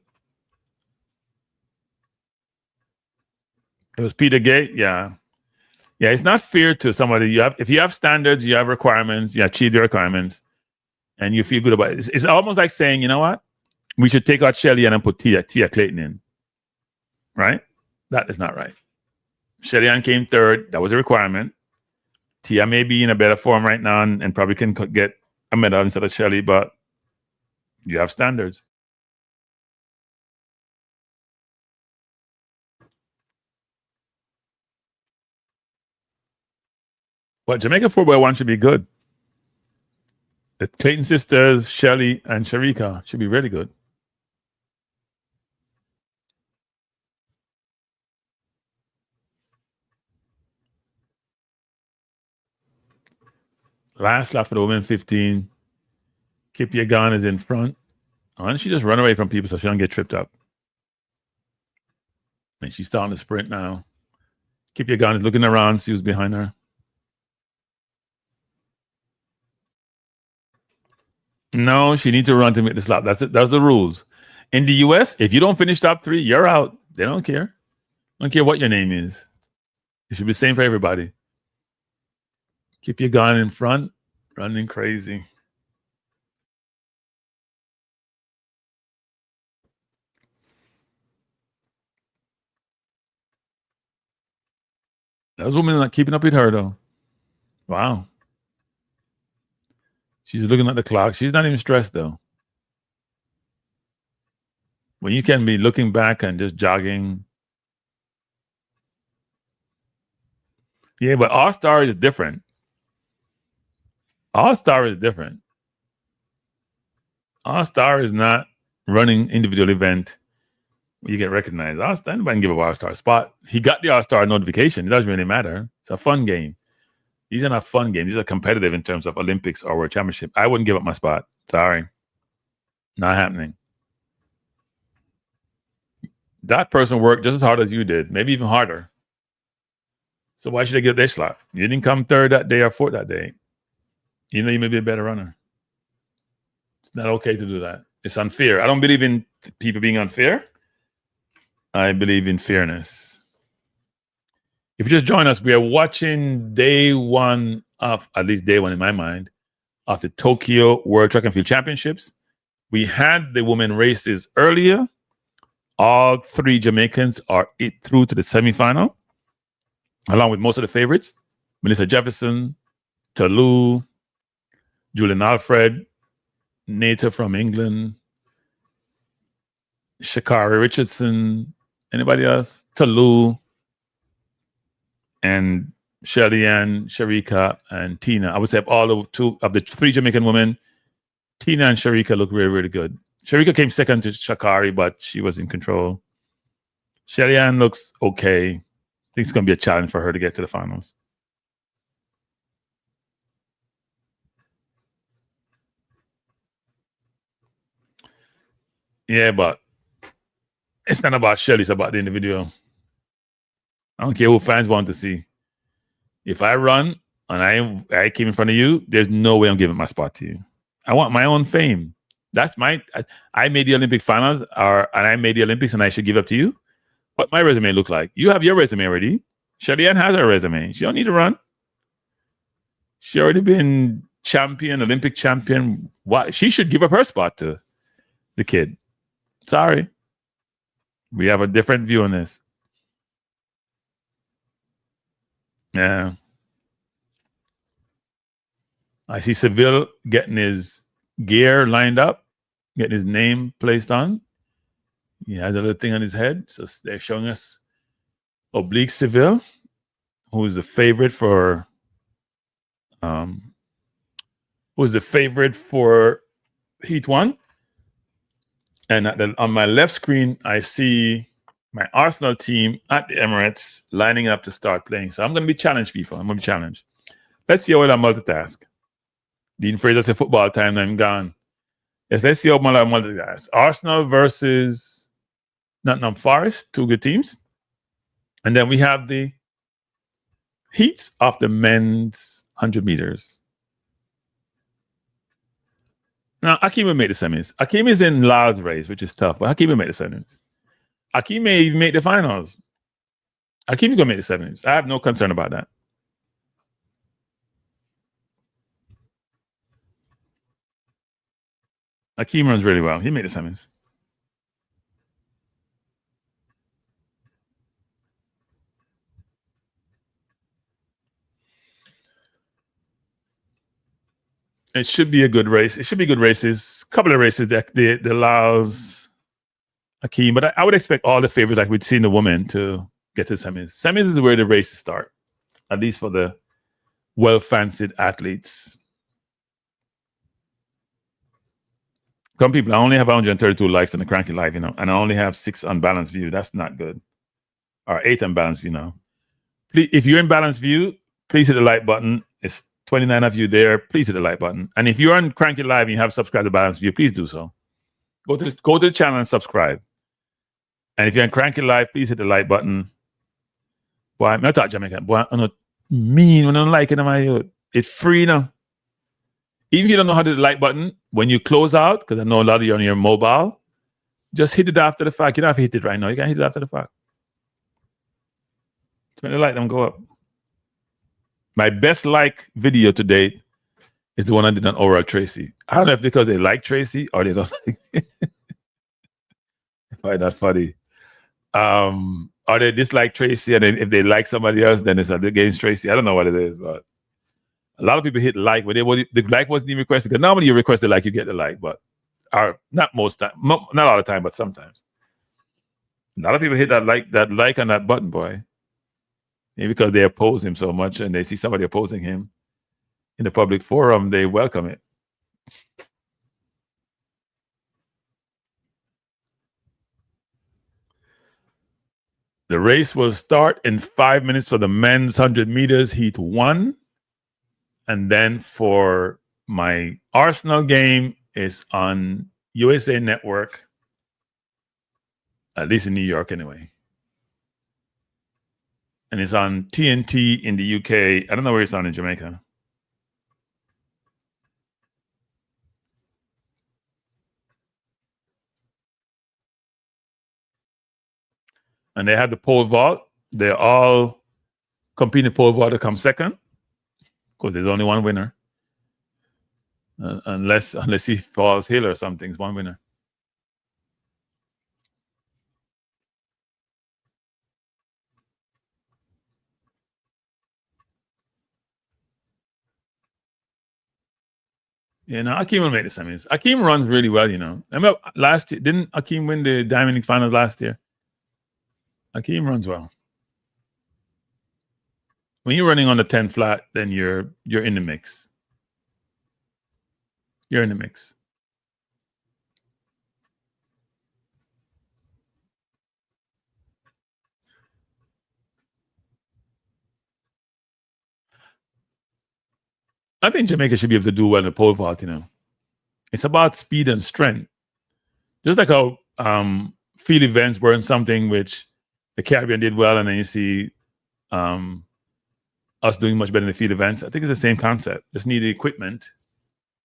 It was Peter Gay. Yeah. Yeah, it's not fair to somebody. If you have standards, you have requirements, you achieve your requirements, and you feel good about it. It's almost like saying, you know what? We should take out Shelly and put Tia Clayton in. Right? That is not right. Shelly Ann came third. That was a requirement. Tia may be in a better form right now and probably can get a medal instead of Shelly, but you have standards. But Jamaica 4x1 should be good. The Clayton sisters, Shelly and Sharika, should be really good. Last lap for the women 15. Kipyegon is in front. Why don't she just run away from people so she don't get tripped up? And she's starting to sprint now. Kipyegon is looking around, see who's behind her. No, she needs to run to make this lap. That's it. That's the rules. In the US, if you don't finish top 3, you're out. They don't care. Don't care what your name is. It should be the same for everybody. Kipyegon in front, running crazy. Those women are not keeping up with her, though. Wow. She's looking at the clock. She's not even stressed, though. When you can be looking back and just jogging. Yeah, but All-Star is different. All-Star is different. All-Star is not running individual event where you get recognized. All-Star, anybody can give a All-Star spot. He got the All-Star notification. It doesn't really matter. It's a fun game. These are not fun games. These are competitive in terms of Olympics or World Championship. I wouldn't give up my spot. Sorry. Not happening. That person worked just as hard as you did, maybe even harder. So why should they get their slot? You didn't come third that day or fourth that day. You know you may be a better runner. It's not okay to do that. It's unfair. I don't believe in people being unfair. I believe in fairness. If you just join us, we are watching day 1 of, at least day 1 in my mind, of the Tokyo World Track and Field Championships. We had the women races earlier. All 3 Jamaicans are through to the semifinal, along with most of the favorites. Melissa Jefferson, Talou, Julien Alfred, native from England, Sha'carri Richardson, anybody else? Talou, and Shelly Ann, Sharika, and Tina. I would say of the three Jamaican women, Tina and Sharika look really, really good. Sharika came second to Sha'carri, but she was in control. Shelly Ann looks okay. I think it's going to be a challenge for her to get to the finals. Yeah, but it's not about Shelly, it's about the individual. I don't care who fans want to see. If I run and I came in front of you, there's no way I'm giving my spot to you. I want my own fame. That's I made the Olympic finals, and I made the Olympics, and I should give up to you. What my resume look like? You have your resume already. Shelly Ann has her resume. She don't need to run. She already been champion, Olympic champion. Why? She should give up her spot to the kid. Sorry. We have a different view on this. Yeah. I see Seville getting his gear lined up, getting his name placed on. He has a little thing on his head. So they're showing us Oblique Seville, who is the favorite for Heat 1. And on my left screen, I see my Arsenal team at the Emirates lining up to start playing. So I'm going to be challenged, people. I'm going to be challenged. Let's see how well I multitask. Dean Fraser said football time, I'm gone. Yes, let's see how well I multitask. Arsenal versus Nottingham Forest, two good teams. And then we have the heats of the men's 100 meters. Now, Akeem will make the semis. Akeem is in Lyles' race, which is tough, but Akeem will make the semis. Akeem may even make the finals. Akeem is going to make the semis. I have no concern about that. Akeem runs really well. He made the semis. It should be a good race. It should be good races. A couple of races that the Lyles, Akeem, but I would expect all the favorites like we'd seen the women to get to the semis. Semis is where the races start, at least for the well-fancied athletes. Some people, I only have 132 likes on the Cranky Live, and I only have 6 on Balanced View. That's not good. Or 8 on Balanced View now. Please, if you're in Balanced View, please hit the like button. It's 29 of you there. Please hit the like button. And if you're on Cranky Live and you have subscribed to Balanced View, please do so. Go to the channel and subscribe. And if you're on Cranky Live, please hit the like button. Boy, I'm not Jamaica. Boy, I'm not mean when I'm liking them. It's free now. Even if you don't know how to hit the like button, when you close out, because I know a lot of you are on your mobile, just hit it after the fact. You don't have to hit it right now. You can hit it after the fact. When the light them go up. My best like video to date is the one I did on Oral Tracy. I don't know if because they like Tracy or they don't like it. I find that funny. Or they dislike Tracy, and then if they like somebody else, then it's against Tracy. I don't know what it is, but a lot of people hit like, but the like wasn't even requested. Because normally you request the like, you get the like, but not most time, not all the time, but sometimes. A lot of people hit that like on that button, boy. Maybe because they oppose him so much and they see somebody opposing him in the public forum, they welcome it. The race will start in 5 minutes for the men's 100 meters, Heat 1. And then for my Arsenal game, is on USA Network, at least in New York anyway. And it's on TNT in the UK. I don't know where it's on in Jamaica. And they have the pole vault. They're all competing pole vault to come second, because there's only one winner. Unless he falls hill or something, it's one winner. Akeem will make the semis. Akeem runs really well, Remember last year, didn't Akeem win the Diamond League finals last year? Akeem runs well. When you're running on the 10 flat, then you're in the mix. You're in the mix. I think Jamaica should be able to do well in the pole vault, you know. It's about speed and strength. Just like how field events weren't something which the Caribbean did well, and then you see us doing much better in the field events. I think it's the same concept. Just need the equipment,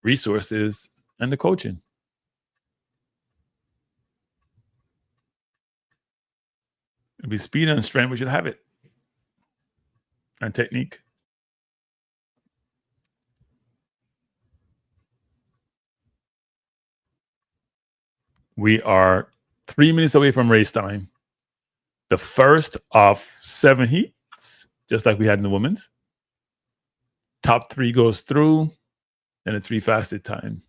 resources, and the coaching. It'll be speed and strength. We should have it. And technique. We are 3 minutes away from race time. The first of 7 heats, just like we had in the women's. Top 3 goes through, and the 3 fastest time.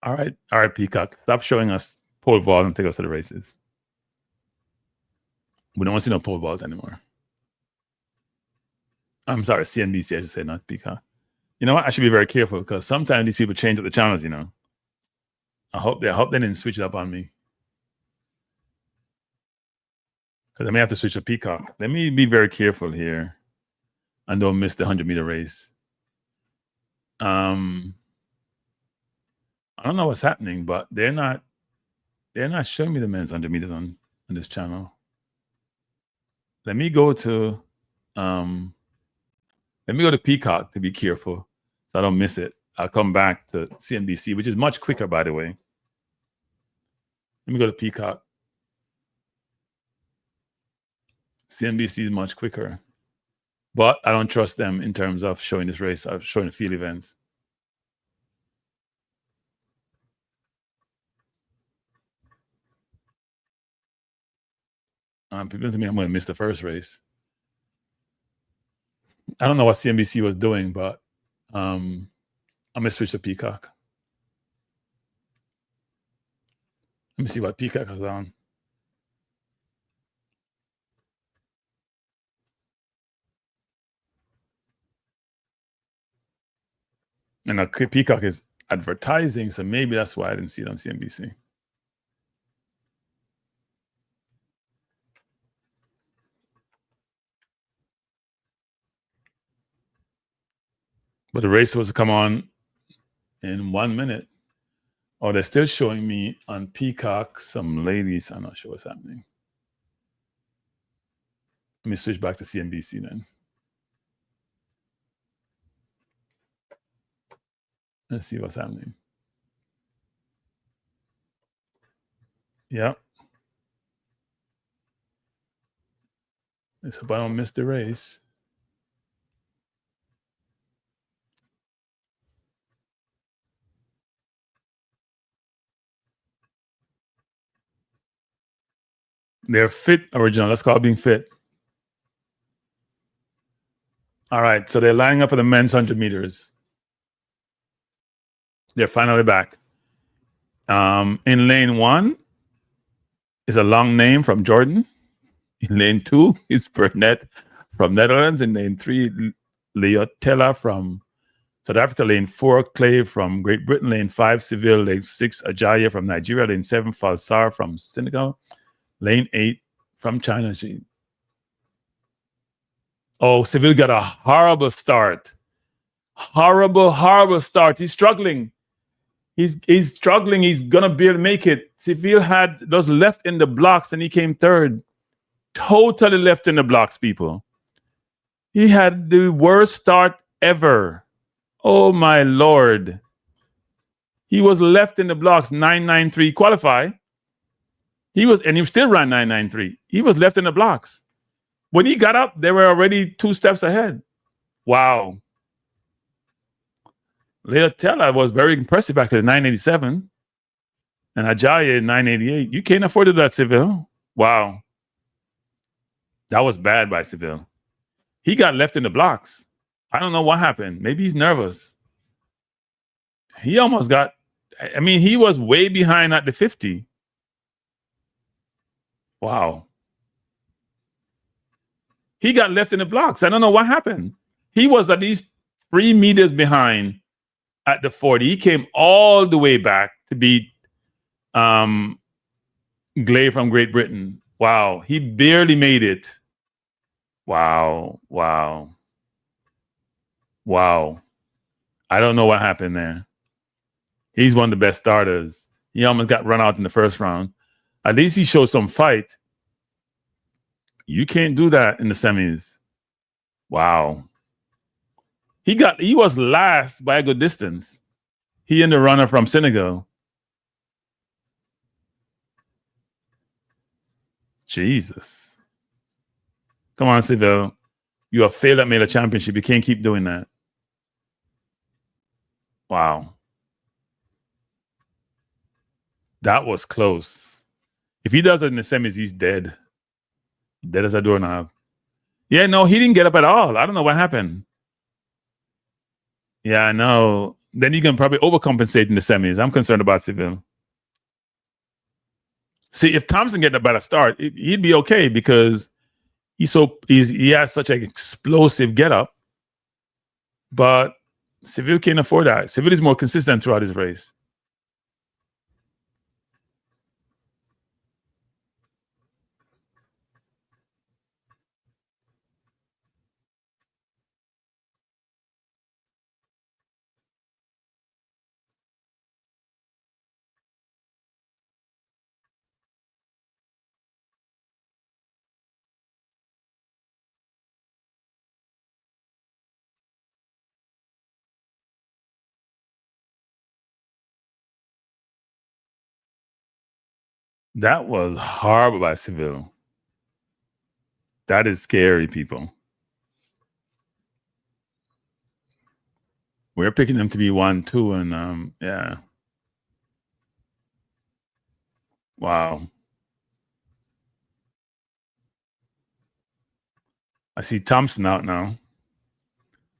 All right, Peacock. Stop showing us pole vault and take us to the races. We don't want to see no pole vault anymore. I'm sorry, CNBC, I should say, not Peacock. You know what? I should be very careful because sometimes these people change up the channels, you know. I hope they didn't switch it up on me. Because I may have to switch to Peacock. Let me be very careful here and don't miss the 100-meter race. I don't know what's happening, but they're not showing me the men's 100 meters on this channel. Let me go to Peacock to be careful so I don't miss it. I'll come back to CNBC, which is much quicker, by the way. Let me go to Peacock. CNBC is much quicker, but I don't trust them in terms of showing this race, of showing the field events. People to me, I'm going to miss the first race. I don't know what CNBC was doing, but I'm going to switch to Peacock. Let me see what Peacock is on. And now Peacock is advertising, so maybe that's why I didn't see it on CNBC. But the race was to come on in 1 minute. Oh, they're still showing me on Peacock some ladies. I'm not sure what's happening. Let me switch back to CNBC then. Let's see what's happening. Yeah. Let's hope I don't miss the race. They're fit original. Let's call it being fit. All right, so they're lining up for the men's 100 meters. They're finally back. In lane 1 is a long name from Jordan. In lane 2 is Burnett from Netherlands. In lane 3, Leotella from South Africa. Lane 4, Clay from Great Britain. Lane 5, Seville. Lane 6, Ajaya from Nigeria. Lane 7, Falsar from Senegal. Lane 8 from China. Oh, Seville got a horrible start. Horrible start. He's struggling. He's struggling. He's gonna be able to make it. Seville had those left in the blocks and he came third. Totally left in the blocks, people. He had the worst start ever. Oh my Lord. He was left in the blocks, 993 qualify. He still ran 993. He was left in the blocks. When he got up, they were already 2 steps ahead. Wow. Leotella was very impressive after 987. And Ajayi 988. You can't afford to do that, Seville. Wow. That was bad by Seville. He got left in the blocks. I don't know what happened. Maybe he's nervous. He almost got, I mean, he was way behind at the 50. Wow. He got left in the blocks. I don't know what happened. He was at least 3 meters behind at the 40. He came all the way back to beat Glay from Great Britain. Wow. He barely made it. Wow. Wow. Wow. I don't know what happened there. He's one of the best starters. He almost got run out in the first round. At least he showed some fight. You can't do that in the semis. Wow. He was last by a good distance. He and the runner from Senegal. Jesus. Come on, Seville. You have failed at Mela Championship. You can't keep doing that. Wow. That was close. If he does it in the semis, he's dead. Dead as a doorknob. Yeah, no, he didn't get up at all. I don't know what happened. Yeah, I know. Then he can probably overcompensate in the semis. I'm concerned about Seville. See, if Thompson get a better start, he'd be okay because he has such an explosive get up. But Seville can't afford that. Seville is more consistent throughout his race. That was horrible by Seville. That is scary, people. We're picking them to be 1-2, and yeah. Wow. I see Thompson out now.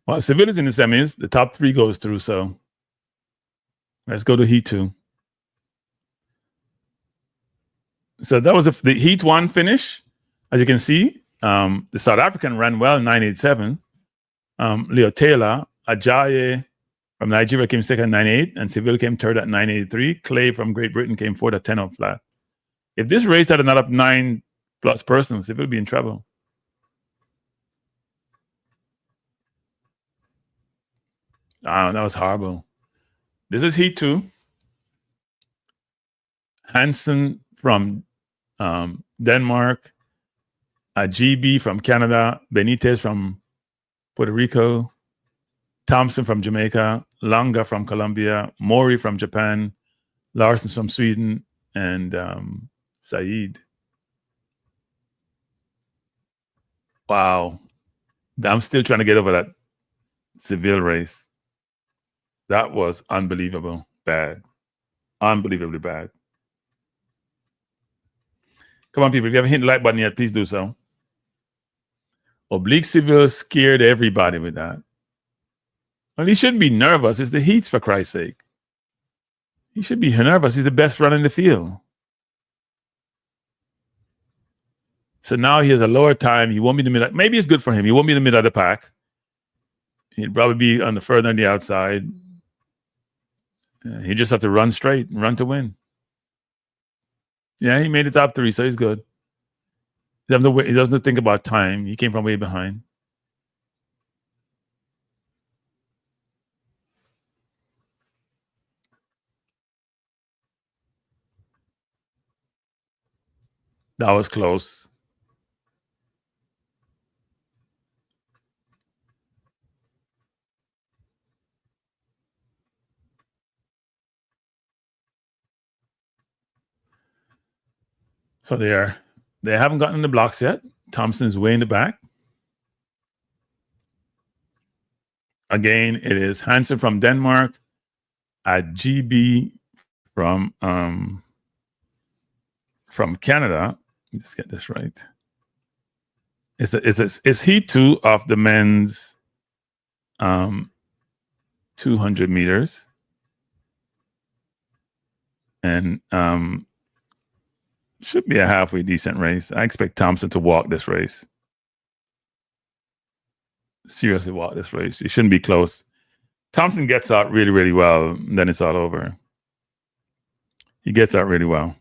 Well, Seville is in the semis. The top 3 goes through, so let's go to Heat 2. So that was the Heat 1 finish. As you can see, the South African ran well, 987. Leotella, Ajayi from Nigeria came second, 9.8, and Seville came third at 9.83. Clay from Great Britain came fourth at 10 flat. If this race had another 9+ persons, Seville would be in trouble. That was horrible. This is Heat 2. Hansen from Denmark, GB from Canada, Benitez from Puerto Rico, Thompson from Jamaica, Longa from Colombia, Mori from Japan, Larson from Sweden, and Saeed. Wow. I'm still trying to get over that Seville race. That was unbelievable bad. Unbelievably bad. Come on, people. If you haven't hit the like button yet, please do so. Oblique Seville scared everybody with that. Well, he shouldn't be nervous. It's the heats, for Christ's sake. He should be nervous. He's the best runner in the field. So now he has a lower time. He won't be in the middle. Maybe it's good for him. He won't be in the middle of the pack. He'd probably be on the further on the outside. He just have to run straight and run to win. Yeah, he made the top 3, so he's good. He doesn't think about time. He came from way behind. That was close. So they haven't gotten in the blocks yet. Thompson's way in the back. Again, it is Hansen from Denmark, GB from Canada. Let me just get this right. Is Heat 2 of the men's 200 meters, and should be a halfway decent race. I expect Thompson to walk this race. Seriously walk this race. It shouldn't be close. Thompson gets out really, really well, then it's all over. He gets out really well.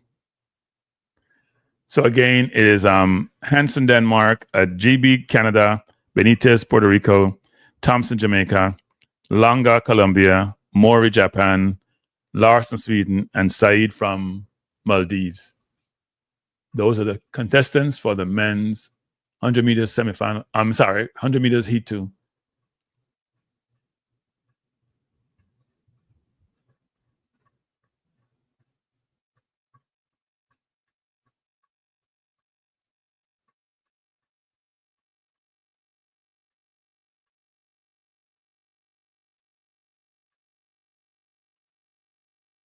So again, it is Hansen, Denmark, GB, Canada, Benitez, Puerto Rico, Thompson, Jamaica, Longa, Colombia, Mori, Japan, Larson, Sweden, and Said from Maldives. Those are the contestants for the men's 100 meters semifinal. 100 meters heat 2.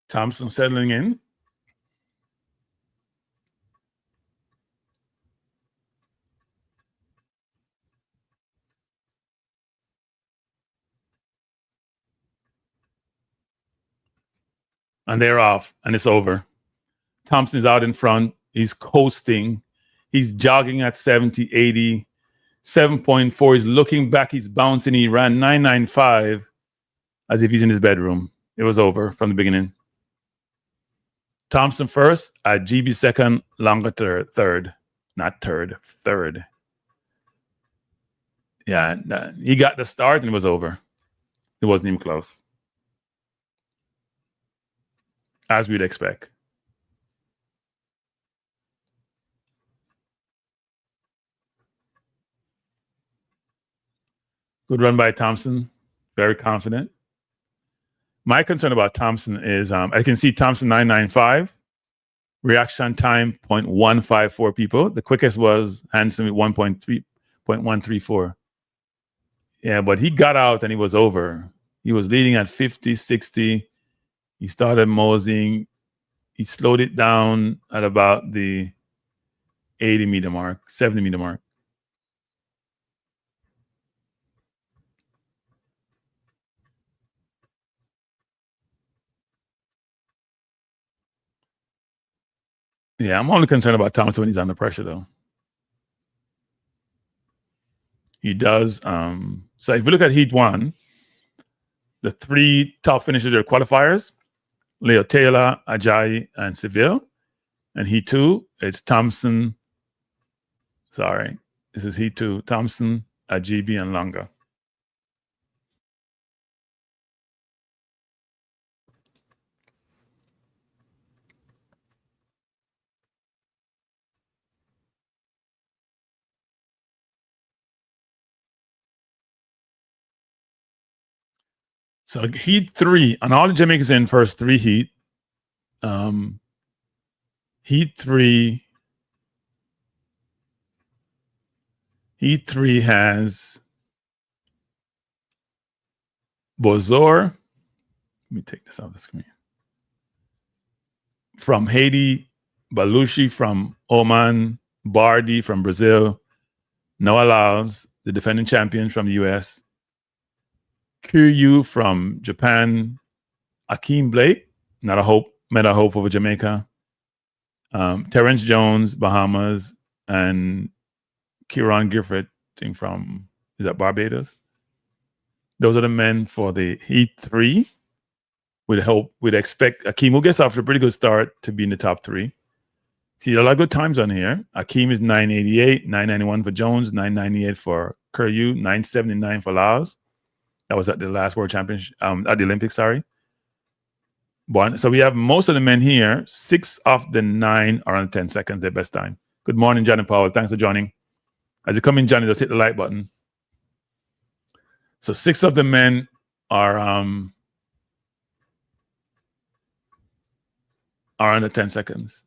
Thompson settling in. And they're off, and it's over. Thompson's out in front. He's coasting. He's jogging at 70, 80, 7.4. He's looking back. He's bouncing. He ran 9.95 as if he's in his bedroom. It was over from the beginning. Thompson first, GB second, Longa third. Not third, third. Yeah, he got the start and it was over. It wasn't even close. As we'd expect. Good run by Thompson. Very confident. My concern about Thompson is I can see Thompson 9.95. Reaction time 0.154 people. The quickest was Hansen with 1.34. Yeah, but he got out and he was over. He was leading at 50, 60. He started moseying. He slowed it down at about the 80-meter mark, 70-meter mark. Yeah, I'm only concerned about Thompson when he's under pressure, though. He does. So if you look at Heat 1, the 3 top finishers are qualifiers: Leo Taylor, Ajayi, and Seville. And Heat 2, it's Thompson. Sorry, this is Heat 2: Thompson, Ajibi, and Longa. So Heat 3, and all the Jamaicans in first 3 heat. Heat 3. Heat 3 has Bozor. Let me take this off the screen. From Haiti, Balushi from Oman, Bardi from Brazil, Noah Lyles, the defending champion from the US, Kiryu from Japan, Akeem Blake, not a hope over Jamaica, Terrence Jones, Bahamas, and Kieran Gifford from, is that Barbados? Those are the men for the Heat 3. We'd expect Akeem, who gets off to a pretty good start, to be in the top 3. See, a lot of good times on here. Akeem is 9.88, 9.91 for Jones, 9.98 for Kiryu, 9.79 for Lyles. That was at the last World Championship, at the Olympics, sorry. So we have most of the men here. 6 of the 9 are on 10 seconds, their best time. Good morning, Johnny Powell. Thanks for joining. As you come in, Johnny, just hit the like button. So 6 of the men are under 10 seconds.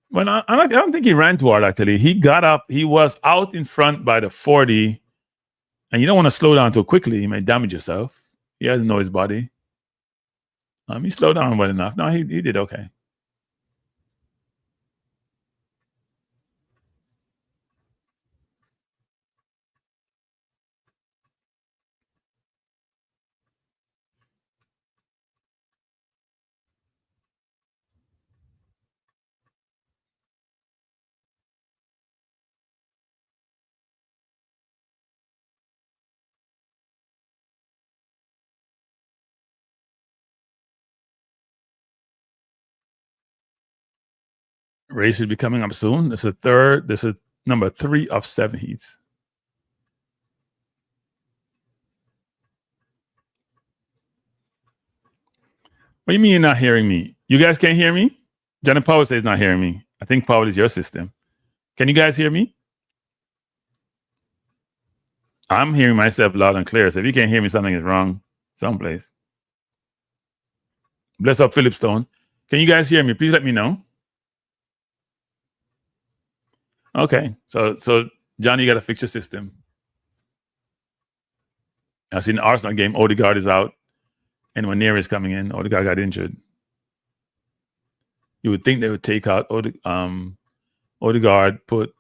Well, I don't think he ran too hard, actually. He got up. He was out in front by the 40, and you don't want to slow down too quickly. You may damage yourself. He doesn't know his body. He slowed down well enough. No, he did okay. Race should be coming up soon. This is number 3 of 7 heats. What do you mean you're not hearing me? You guys can't hear me? Janet Powell says not hearing me. I think Powell is your system. Can you guys hear me? I'm hearing myself loud and clear. So if you can't hear me, something is wrong someplace. Bless up Philip Stone. Can you guys hear me? Please let me know. Okay. So Johnny, you got to fix your system. I seen the Arsenal game. Odegaard is out. And when Near is coming in, Odegaard got injured. You would think they would take out Odegaard, put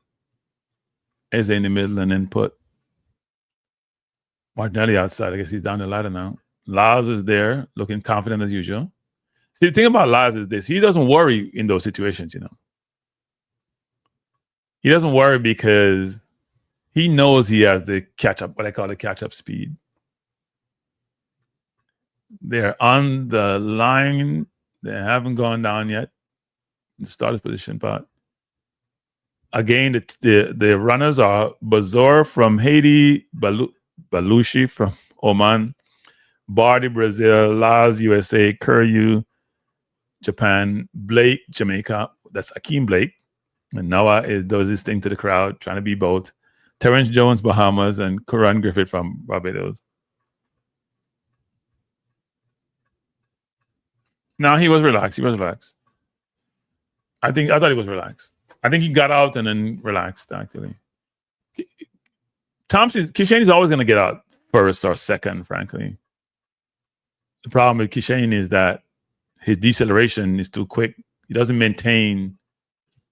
Eze in the middle, and then put Martinelli outside. I guess he's down the ladder now. Lyles is there, looking confident as usual. See, the thing about Lyles is this. He doesn't worry in those situations, you know. He doesn't worry because he knows he has the catch-up, what I call the catch-up speed. They're on the line. They haven't gone down yet. The starter's position, but again, the runners are Bazour from Haiti, Balushi from Oman, Bardi, Brazil, Lyles, USA, Kuryu, Japan, Blake, Jamaica. That's Akeem Blake. And Noah does this thing to the crowd, trying to be both. Terrence Jones, Bahamas, and Coran Griffith from Barbados. No, he was relaxed. I thought he was relaxed. I think he got out and then relaxed, actually. Kishane is always going to get out first or second, frankly. The problem with Kishane is that his deceleration is too quick. He doesn't maintain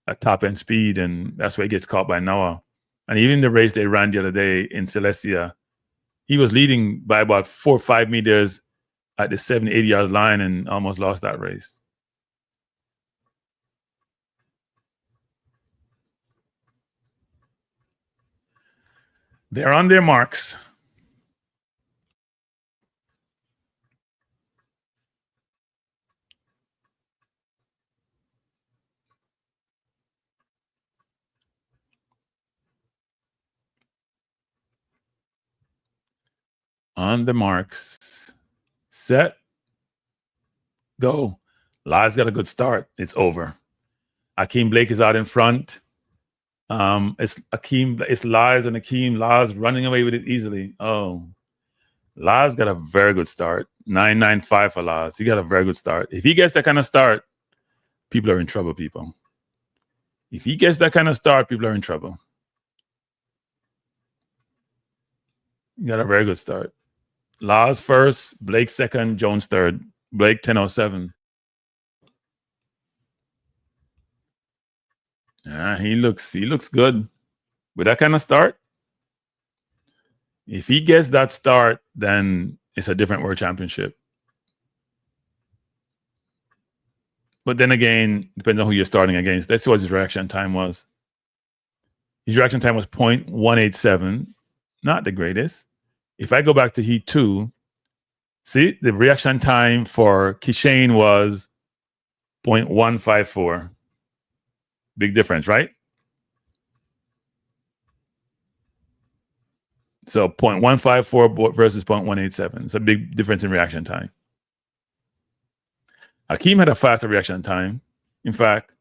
a top-end speed, and that's where he gets caught by Noah. And even the race they ran the other day in Celestia, he was leading by about 4 or 5 meters at the 70-80 yard line and almost lost that race. They're on their marks. On the marks. Set. Go. Lyles got a good start. It's over. Akeem Blake is out in front. It's Lyles and Akeem. Lyles running away with it easily. Oh, Lyles got a very good start. 9.95 for Lyles. He got a very good start. If he gets that kind of start, people are in trouble, people. If he gets that kind of start, people are in trouble. He got a very good start. Lyles first, Blake second, Jones third. Blake 10.07. Yeah, he looks good with that kind of start. If he gets that start, then it's a different world championship. But then again, depends on who you're starting against. Let's see what his reaction time was. His reaction time was 0.187, not the greatest. If I go back to Heat 2, see, the reaction time for Kishane was 0.154. Big difference, right? So 0.154 versus 0.187. It's a big difference in reaction time. Akeem had a faster reaction time. In fact,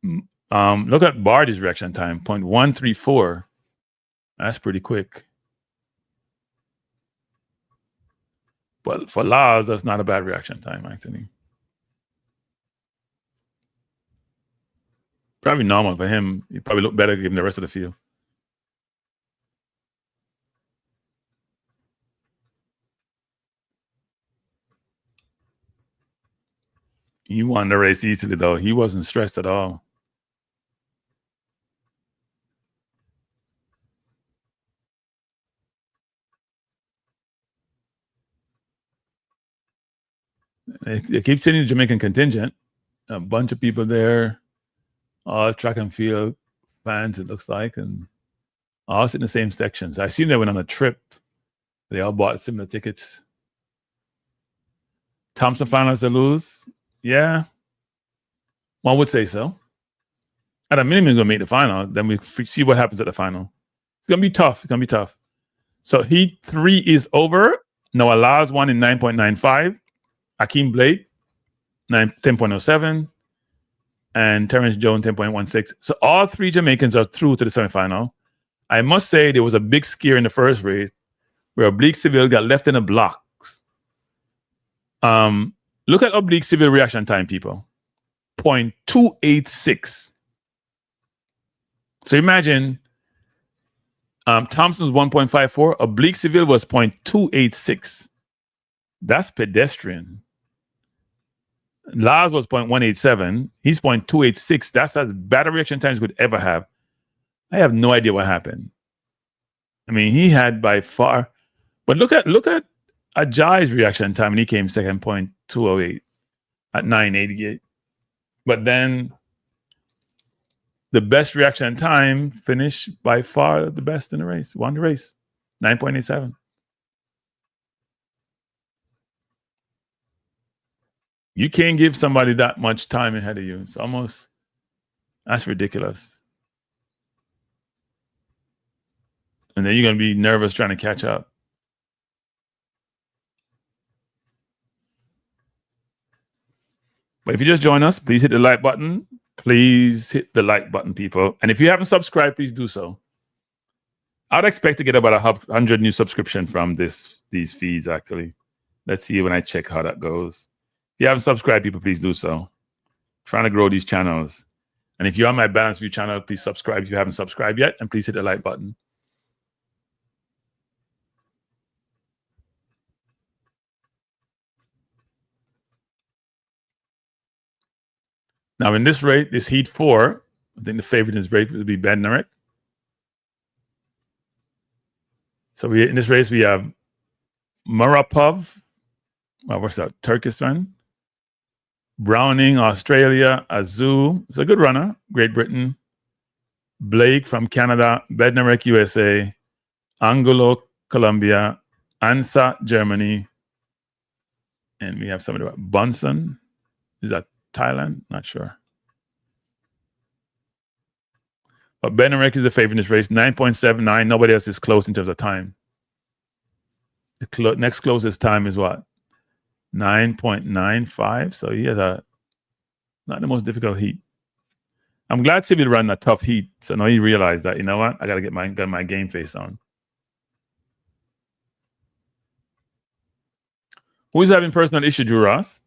look at Bardi's reaction time, 0.134. That's pretty quick. But for Lyles, that's not a bad reaction time, actually. Probably normal for him. He probably look better given the rest of the field. He won the race easily, though. He wasn't stressed at all. They keep sending the Jamaican contingent. A bunch of people there, all track and field fans, it looks like, and all sit in the same sections. I seen they went on a trip. They all bought similar tickets. Thompson finalists to lose? Yeah, one would say so. At a minimum, going to make the final. Then we see what happens at the final. It's going to be tough. It's going to be tough. So Heat 3 is over. Noah Lyles won in 9.95. Akeem Blake, 10.07. And Terrence Jones, 10.16. So all three Jamaicans are through to the semifinal. I must say there was a big scare in the first race where Oblique Seville got left in the blocks. Look at Oblique Seville reaction time, people. 0.286. So imagine Thompson's 1.54. Oblique Seville was 0.286. That's pedestrian. Lars was 0.187. He's 0.286. That's as bad a reaction time as could ever have. I have no idea what happened. I mean, he had by far, but look at Ajay's reaction time, and he came second, 0.208 at 988. But then the best reaction time finished by far the best in the race, won the race, 9.87. You can't give somebody that much time ahead of you. It's almost, that's ridiculous. And then you're going to be nervous trying to catch up. But if you just join us, please hit the like button. Please hit the like button, people. And if you haven't subscribed, please do so. I'd expect to get about 100 new subscription from these feeds, actually. Let's see when I check how that goes. If you haven't subscribed, people, please do so. I'm trying to grow these channels. And if you're on my Balanced View channel, please subscribe if you haven't subscribed yet. And please hit the like button. Now, in this race, this Heat 4, I think the favorite in this race will be Bednarik. So in this race, we have Marapov, what's that, Turkestan, Browning, Australia, Azu, it's a good runner, Great Britain, Blake from Canada, Bednarik, USA, Angulo, Colombia, Ansa, Germany, and we have somebody about Bunsen. Is that Thailand? Not sure. But Bednarik is the favorite in this race, 9.79. Nobody else is close in terms of time. The next closest time is what? 9.95. So he has not the most difficult heat. I'm glad Seville ran a tough heat. So now he realized that, you know what? I got to get my game face on. Who is having personal issue, Drew Ross?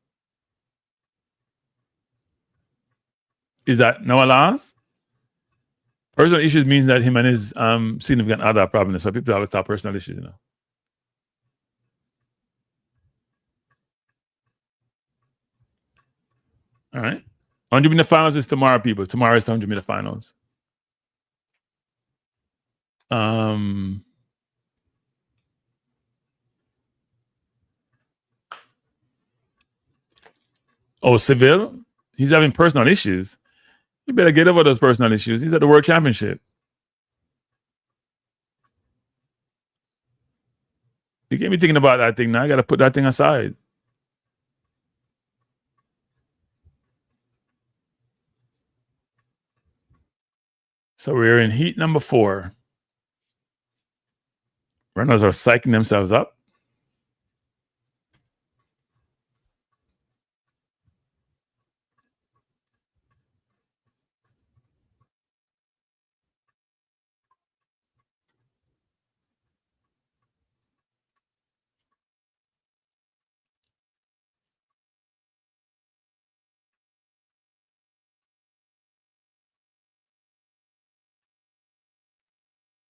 Is that Noah Lyles? Personal issues means that him and his significant other problems. So people always talk personal issues, you know. All right. 100-meter finals is tomorrow, people. Tomorrow is the 100-meter finals. Oh, Seville? He's having personal issues. You better get over those personal issues. He's at the World Championship. You can't be thinking about that thing now. I got to put that thing aside. So we're in heat number 4. Runners are psyching themselves up.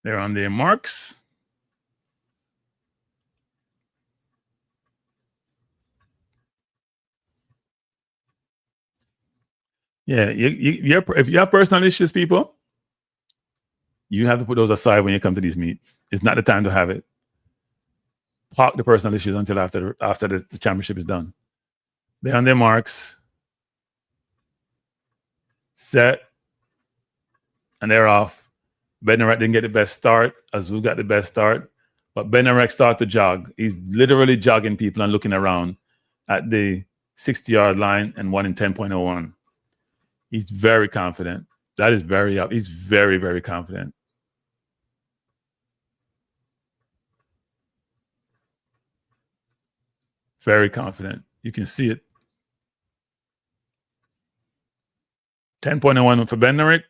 They're on their marks. Yeah, if you have personal issues, people, you have to put those aside when you come to these meet. It's not the time to have it. Park the personal issues until after the championship is done. They're on their marks. Set. And they're off. Bednarek didn't get the best start. Azul got the best start. But Bednarek started to jog. He's literally jogging people and looking around at the 60-yard line and won in 10.01. He's very confident. That is very up. He's very, very confident. Very confident. You can see it. 10.01 for Bednarek.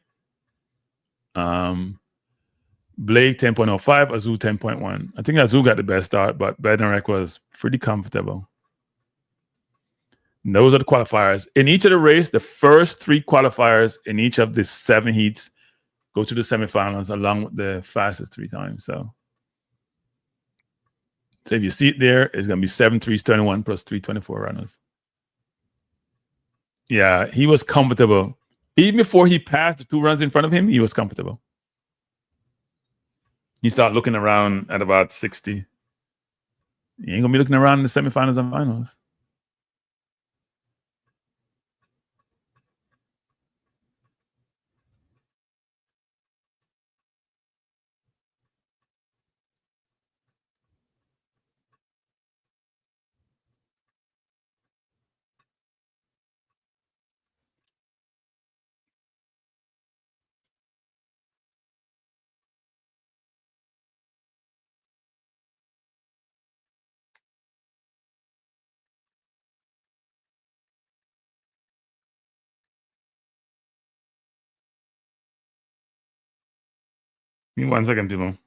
Blake 10.05, Azul 10.1. I think Azul got the best start, but Bednarek was pretty comfortable. And those are the qualifiers. In each of the race, the first 3 qualifiers in each of the 7 heats go to the semifinals along with the fastest 3 times. So if you see it there, it's going to be 7.321 plus 3.24 runners. Yeah, he was comfortable. Even before he passed the 2 runs in front of him, he was comfortable. You start looking around at about 60. You ain't going to be looking around in the semifinals and finals. Give me 1 second, people. And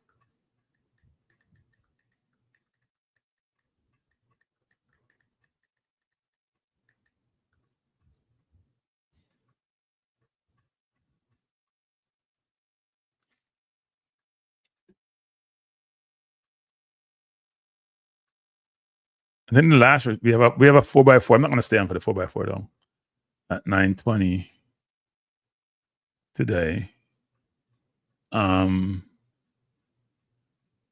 then the last we have a 4x4. I'm not going to stay on for the 4x4 though. At 9:20 today.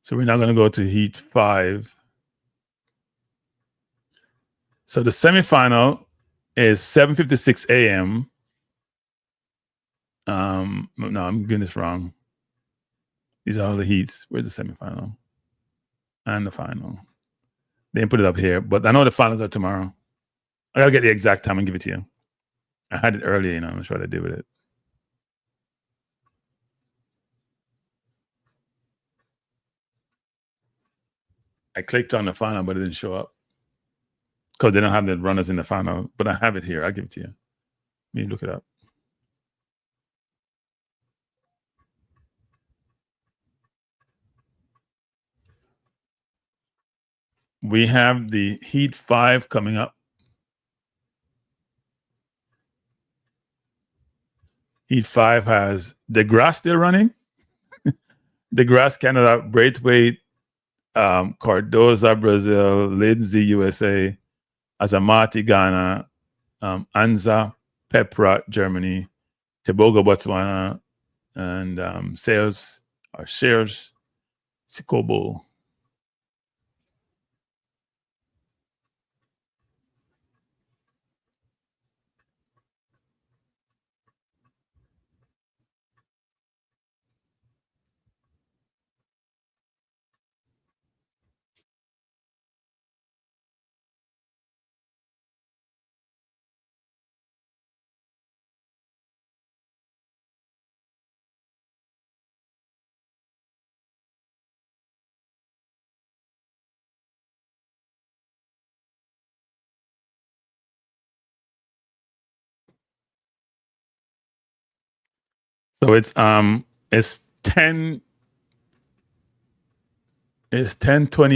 So we're now going to go to heat 5. So the semifinal is 7:56 a.m. No, I'm getting this wrong. These are all the heats. Where's the semifinal? And the final. They didn't put it up here, but I know the finals are tomorrow. I got to get the exact time and give it to you. I had it earlier, I'm not sure what I did with it. I clicked on the final, but it didn't show up because they don't have the runners in the final. But I have it here. I'll give it to you. Let me look it up. We have the Heat 5 coming up. Heat 5 has DeGrasse still running. DeGrasse Canada, Braithwaite, Cardoza Brazil, Lindsay USA, Azamati Ghana, Anza Pepra Germany, Tebogo Botswana, and Shares Sikobo. So it's 10:20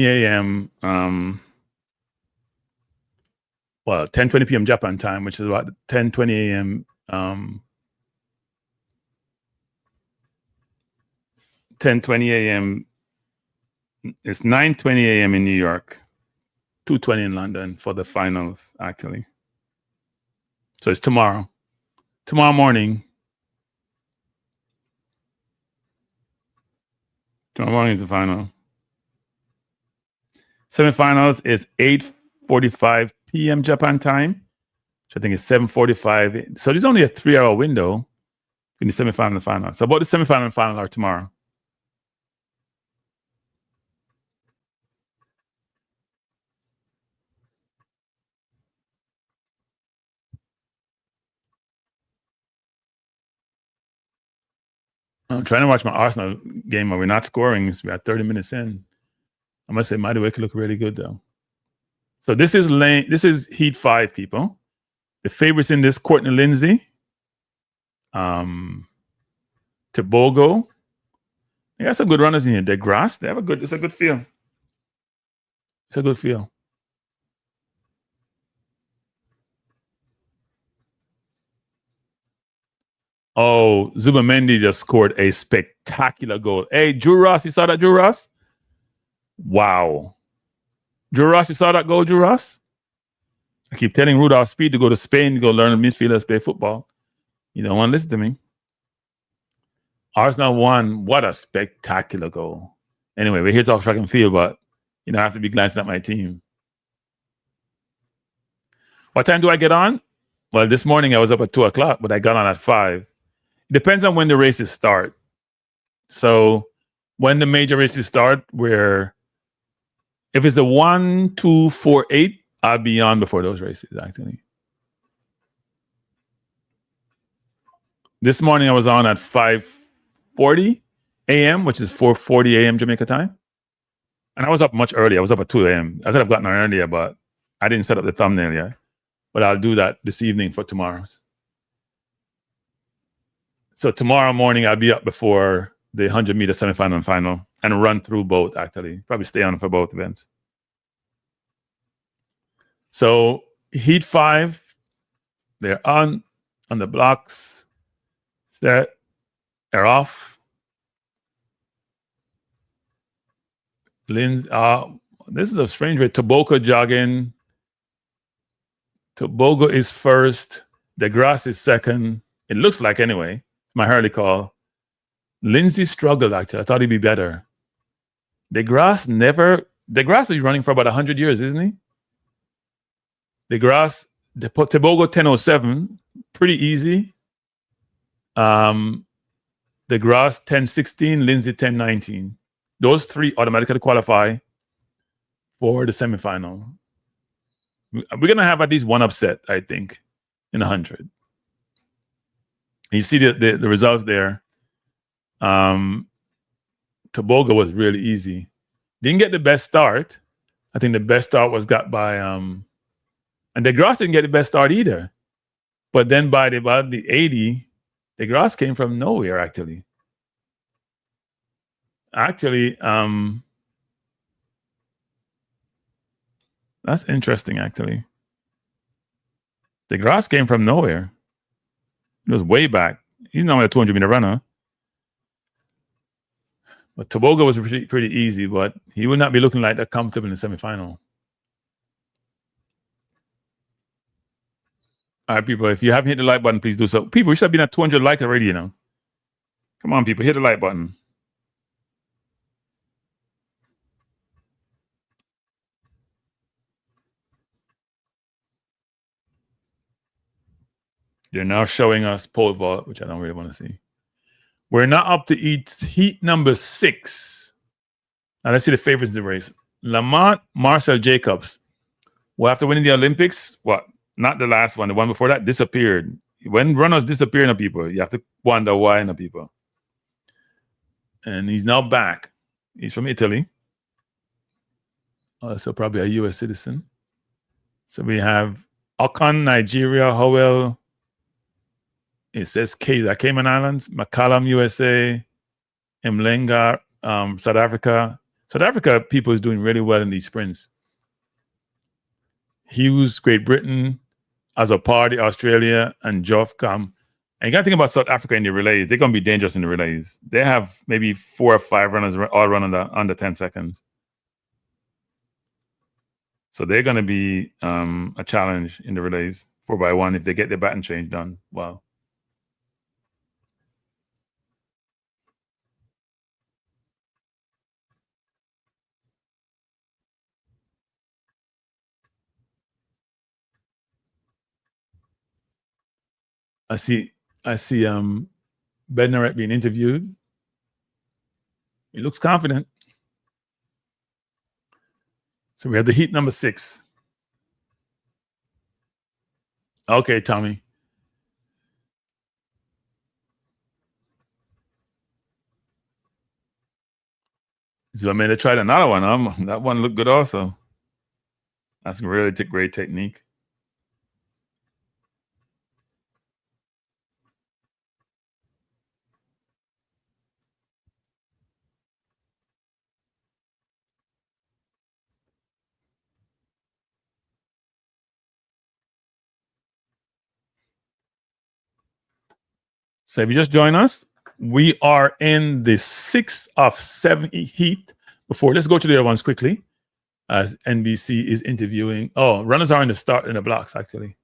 a.m. 10:20 p.m. Japan time, which is about 10:20 a.m. 10:20 a.m. It's 9:20 a.m. in New York, 2:20 in London for the finals, actually. So it's tomorrow. Tomorrow morning. Tomorrow morning is the final. Semifinals is 8:45 p.m. Japan time. So I think it's 7:45. So there's only a 3-hour window between the semifinal and the final. So both the semifinal and final are tomorrow. I'm trying to watch my Arsenal game, but we're not scoring. So we're at 30 minutes in. I must say, Mighty Wick look really good though. So this is Heat 5, people. The favorites in this: Courtney Lindsay, Tobago. They got some good runners in here. DeGrasse, it's a good feel. It's a good feel. Oh, Zubamendi just scored a spectacular goal. Hey, Drew Ross, you saw that, Drew Ross? Wow. Drew Ross, you saw that goal, Drew Ross? I keep telling Rudolph Speed to go to Spain to go learn midfielders play football. You don't want to listen to me. Arsenal won. What a spectacular goal. Anyway, we're here to talk track and field, but I have to be glancing at my team. What time do I get on? Well, this morning I was up at 2 o'clock, but I got on at 5. It depends on when the races start. So when the major races start, if it's the 1, 2, 4, 8, I'll be on before those races, actually. This morning I was on at 5:40 a.m., which is 4:40 a.m. Jamaica time. And I was up much earlier. I was up at 2 a.m. I could have gotten on earlier, but I didn't set up the thumbnail yet. But I'll do that this evening for tomorrow's. So tomorrow morning, I'll be up before the 100-meter semifinal and final and run through both, actually. Probably stay on for both events. So Heat 5, they're on the blocks. Set. They're off. This is a strange way. Tobago jogging. Tobago is first. DeGrasse is second. It looks like, anyway. It's my early call. Lindsay struggled, actually. I thought he'd be better. DeGrasse was running for about 100 years, isn't he? Tobago 10:07, pretty easy. DeGrasse 10:16, Lindsay 10:19. Those three automatically qualify for the semifinal. We're gonna have at least one upset, I think, in 100. You see the results there. Tobago was really easy. Didn't get the best start. I think the best start was got by and DeGrasse didn't get the best start either. But then by about the 80, DeGrasse came from nowhere, actually. That's interesting, actually. DeGrasse came from nowhere. It was way back. He's not a 200-meter runner. But Tobago was pretty easy, but he would not be looking like that comfortable in the semifinal. All right, people, if you haven't hit the like button, please do so. People, we should have been at 200 likes already, Come on, people, hit the like button. They're now showing us pole vault, which I don't really want to see. We're now up to heat number 6. Now let's see the favorites in the race. Lamont Marcel Jacobs. Well, after winning the Olympics, not the last one, the one before that, disappeared. When runners disappear, people, you have to wonder why, people. And he's now back. He's from Italy. So probably a U.S. citizen. So we have Okan, Nigeria, Howell. It says Cayman Islands, McCallum, USA, Mlenga, South Africa. South Africa, people is doing really well in these sprints. Hughes, Great Britain, Azopardi, Australia, and Jofcom, And you got to think about South Africa in the relays. They're going to be dangerous in the relays. They have maybe 4 or 5 runners all run under 10 seconds. So they're going to be a challenge in the relays 4x1 if they get their batting change done well. I see Bednaret being interviewed. He looks confident. So we have the heat number 6. Okay, Tommy. So I mean, they tried another one. That one looked good also. That's really great technique. So if you just join us, we are in the 6th of 7 heat. Let's go to the other ones quickly as NBC is interviewing. Oh, runners are in the blocks, actually.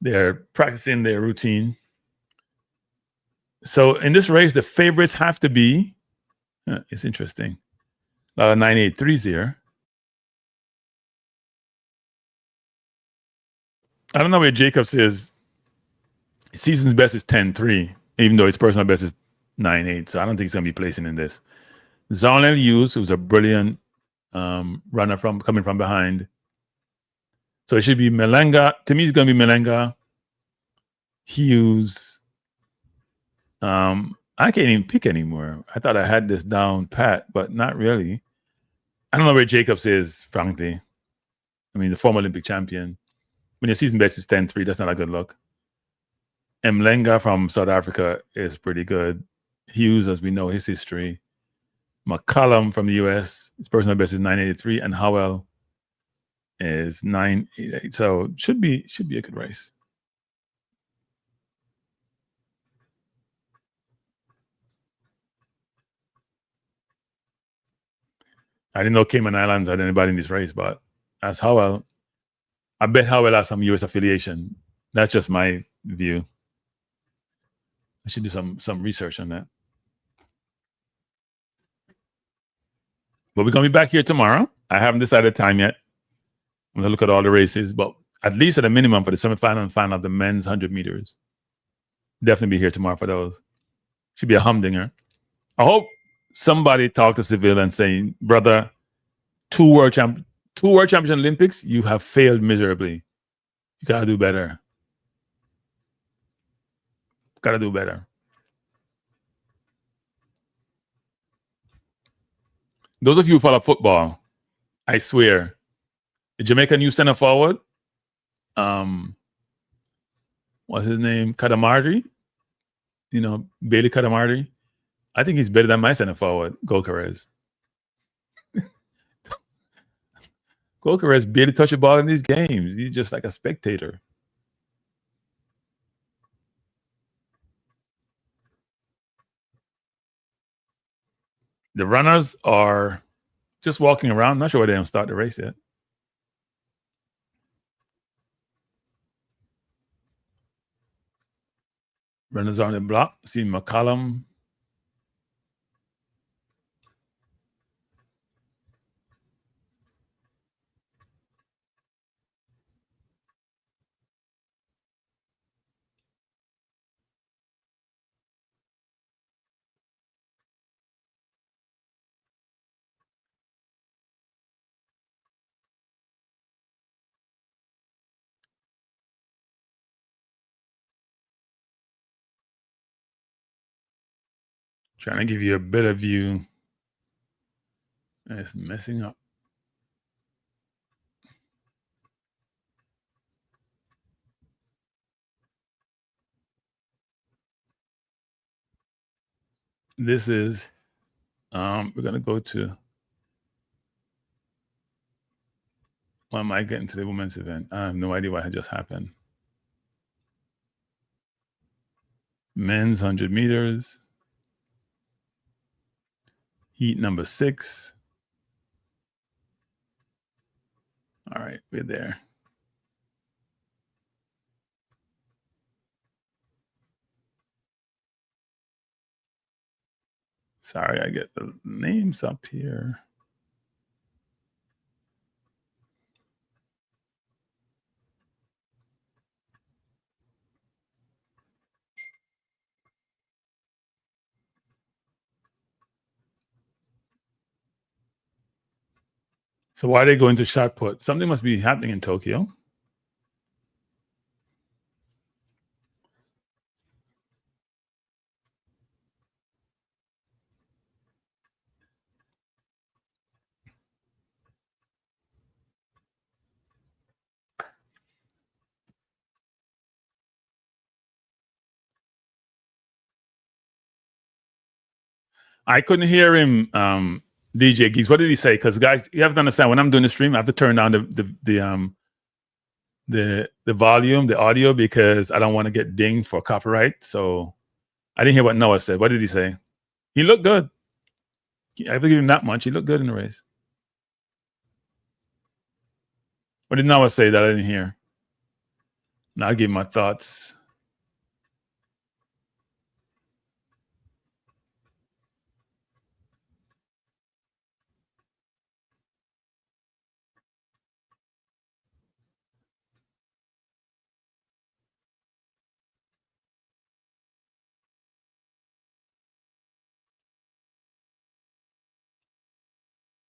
They're practicing their routine. So in this race, the favorites have to be, it's interesting, 983s here. I don't know where Jacobs is. Season's best is 10-3, even though his personal best is 9-8. So I don't think he's going to be placing in this. Zarnel Hughes, who's a brilliant runner coming from behind. So it should be Melenga. To me, it's going to be Melenga, Hughes. I can't even pick anymore. I thought I had this down pat, but not really. I don't know where Jacobs is, frankly. I mean, the former Olympic champion. When your season best is 10-3, that's not a good look. Mlenga from South Africa is pretty good. Hughes, as we know, his history. McCollum from the US, his personal best is 983, and Howell is 988. So should be a good race. I didn't know Cayman Islands had anybody in this race, but as Howell, I bet Howell has some US affiliation. That's just my view. I should do some research on that. But we're going to be back here tomorrow. I haven't decided time yet. I'm going to look at all the races, but at least at a minimum for the semifinal and final of the men's 100 meters. Definitely be here tomorrow for those. Should be a humdinger. I hope somebody talked to Seville and saying, brother, 2 world championship Olympics, you have failed miserably. You got to do better. Got to do better. Those of you who follow football, I swear, the Jamaican new center forward, what's his name? Kadamardi? Bailey Kadamardi. I think he's better than my center forward, Golcarez. Golcarez barely touched the ball in these games. He's just like a spectator. The runners are just walking around. I'm not sure why they don't start the race yet. Runners on the block. See McCollum. Trying to give you a better view. It's messing up. This is, we're going to go to, why am I getting to the women's event? I have no idea what had just happened. Men's 100 meters. Heat number 6. All right, we're there. Sorry, I get the names up here. So why are they going to shot put? Something must be happening in Tokyo. I couldn't hear him, DJ Geeks. What did he say? Because guys, you have to understand, when I'm doing the stream, I have to turn down the volume, the audio, because I don't want to get dinged for copyright. So I didn't hear what Noah said. What did he say? He looked good. I have to give him that much. He looked good in the race. What did Noah say that I didn't hear? Now I'll give my thoughts.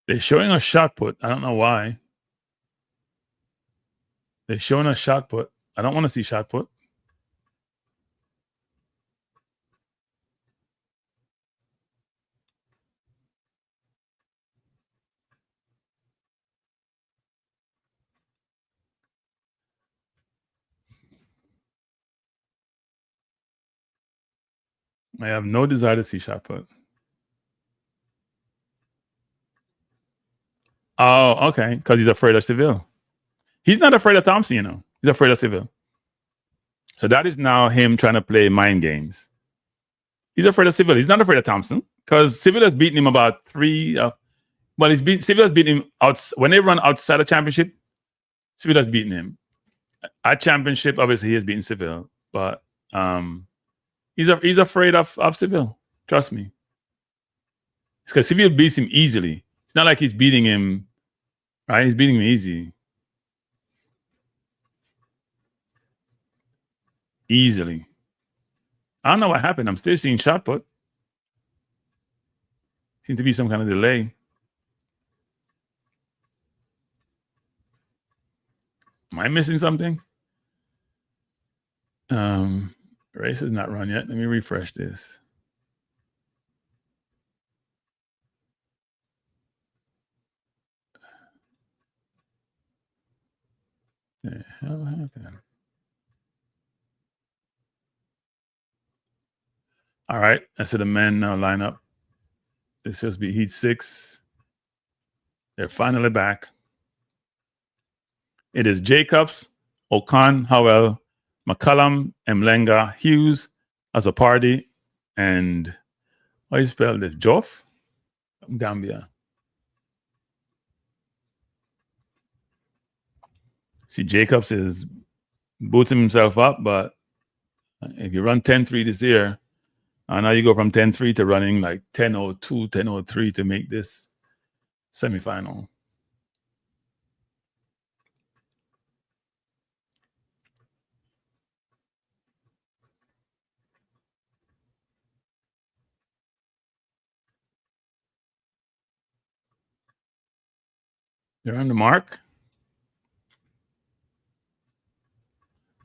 They're showing us shot put. I don't know why. They're showing us shot put. I don't want to see shot put. I have no desire to see shot put. Oh, okay. Because he's afraid of Seville. He's not afraid of Thompson, you know. He's afraid of Seville. So that is now him trying to play mind games. He's afraid of Seville. He's not afraid of Thompson because Seville has beaten him about 3. Seville has beaten him out when they run outside of championship. Seville has beaten him. At championship, obviously, he has beaten Seville, but he's afraid of Seville. Trust me. It's because Seville beats him easily. It's not like he's beating him, right? He's beating him easy. Easily. I don't know what happened. I'm still seeing shot put. Seems to be some kind of delay. Am I missing something? Race is not run yet. Let me refresh this. The hell happened? All right. I said the men now line up. It's supposed to be heat 6. They're finally back. It is Jacobs, Okan, Howell, McCullum, Mlenga, Hughes as a party, and how you spell this? Joff? Gambia. See, Jacobs is booting himself up, but if you run 10-3 this year, and now you go from 10-3 to running like 10-02, 10-03 to make this semifinal. They're on the mark.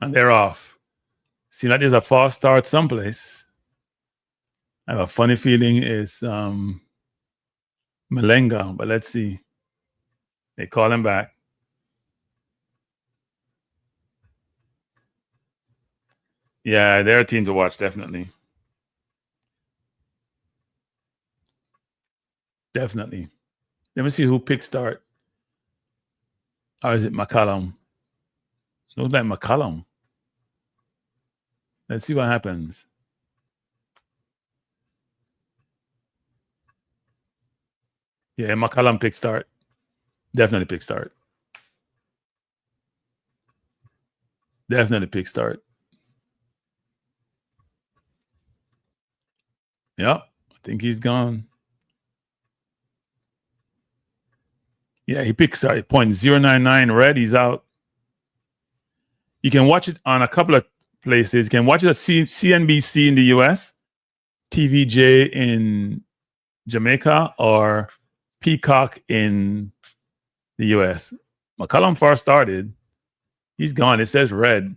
And they're off. See, that is a false start someplace. I have a funny feeling it's Malenga, but let's see. They call him back. Yeah, they're a team to watch, definitely. Definitely. Let me see who picked start. Or is it McCullum? Looks like McCullum. Let's see what happens. Yeah, McCallum pick start. Definitely pick start. Definitely pick start. Yep. I think he's gone. Yeah, he picks start. 0.099 red. He's out. You can watch it on a couple of places. You can watch it at CNBC in the US, TVJ in Jamaica, or Peacock in the US. McCallum first started. He's gone. It says red.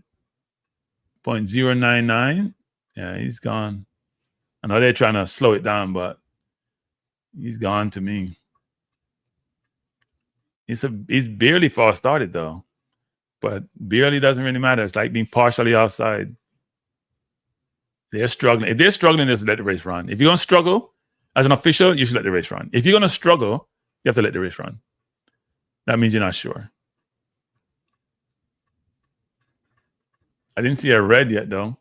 0.099. Yeah, he's gone. I know they're trying to slow it down, but he's gone to me. He's barely fast started though. But barely doesn't really matter. It's like being partially outside. They're struggling. If they're struggling, just let the race run. If you're going to struggle as an official, you should let the race run. If you're going to struggle, you have to let the race run. That means you're not sure. I didn't see a red yet, though.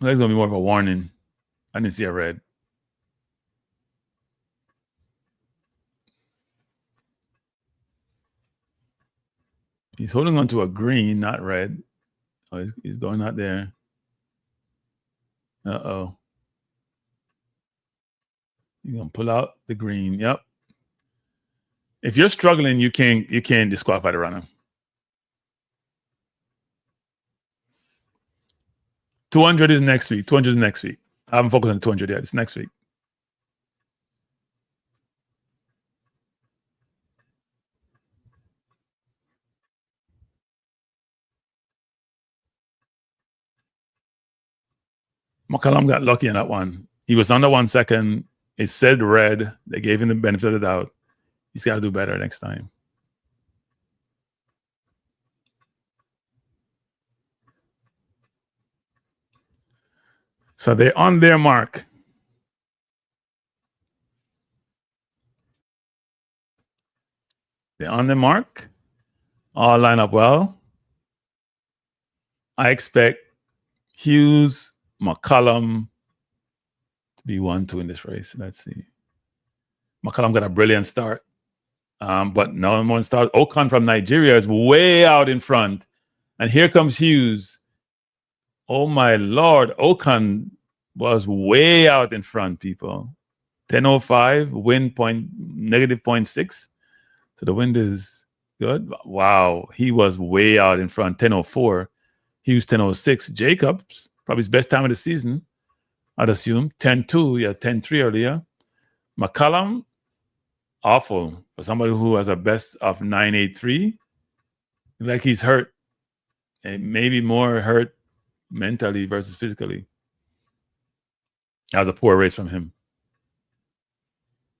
That's going to be more of a warning. I didn't see a red. He's holding on to a green, not red. Oh, he's going out there. Uh-oh. You're going to pull out the green. Yep. If you're struggling, you can't disqualify the runner. 200 is next week. 200 is next week. I haven't focused on 200 yet. It's next week. McCallum got lucky in that one. He was under 1 second. It said red. They gave him the benefit of the doubt. He's got to do better next time. So they're on their mark. They're on their mark. All line up well. I expect Hughes, McCallum to be 1-2 in this race. Let's see. McCallum got a brilliant start. But no one start. Ocon from Nigeria is way out in front. And here comes Hughes. Oh my Lord. Ocon was way out in front, people. 10.05, wind negative 0.6. So the wind is good. Wow. He was way out in front. 10.04. Hughes 10.06. Jacobs, probably his best time of the season, I'd assume. 10.2. Yeah, 10.3 earlier. McCallum, awful for somebody who has a best of 9.83. Like he's hurt, and maybe more hurt mentally versus physically. That was a poor race from him.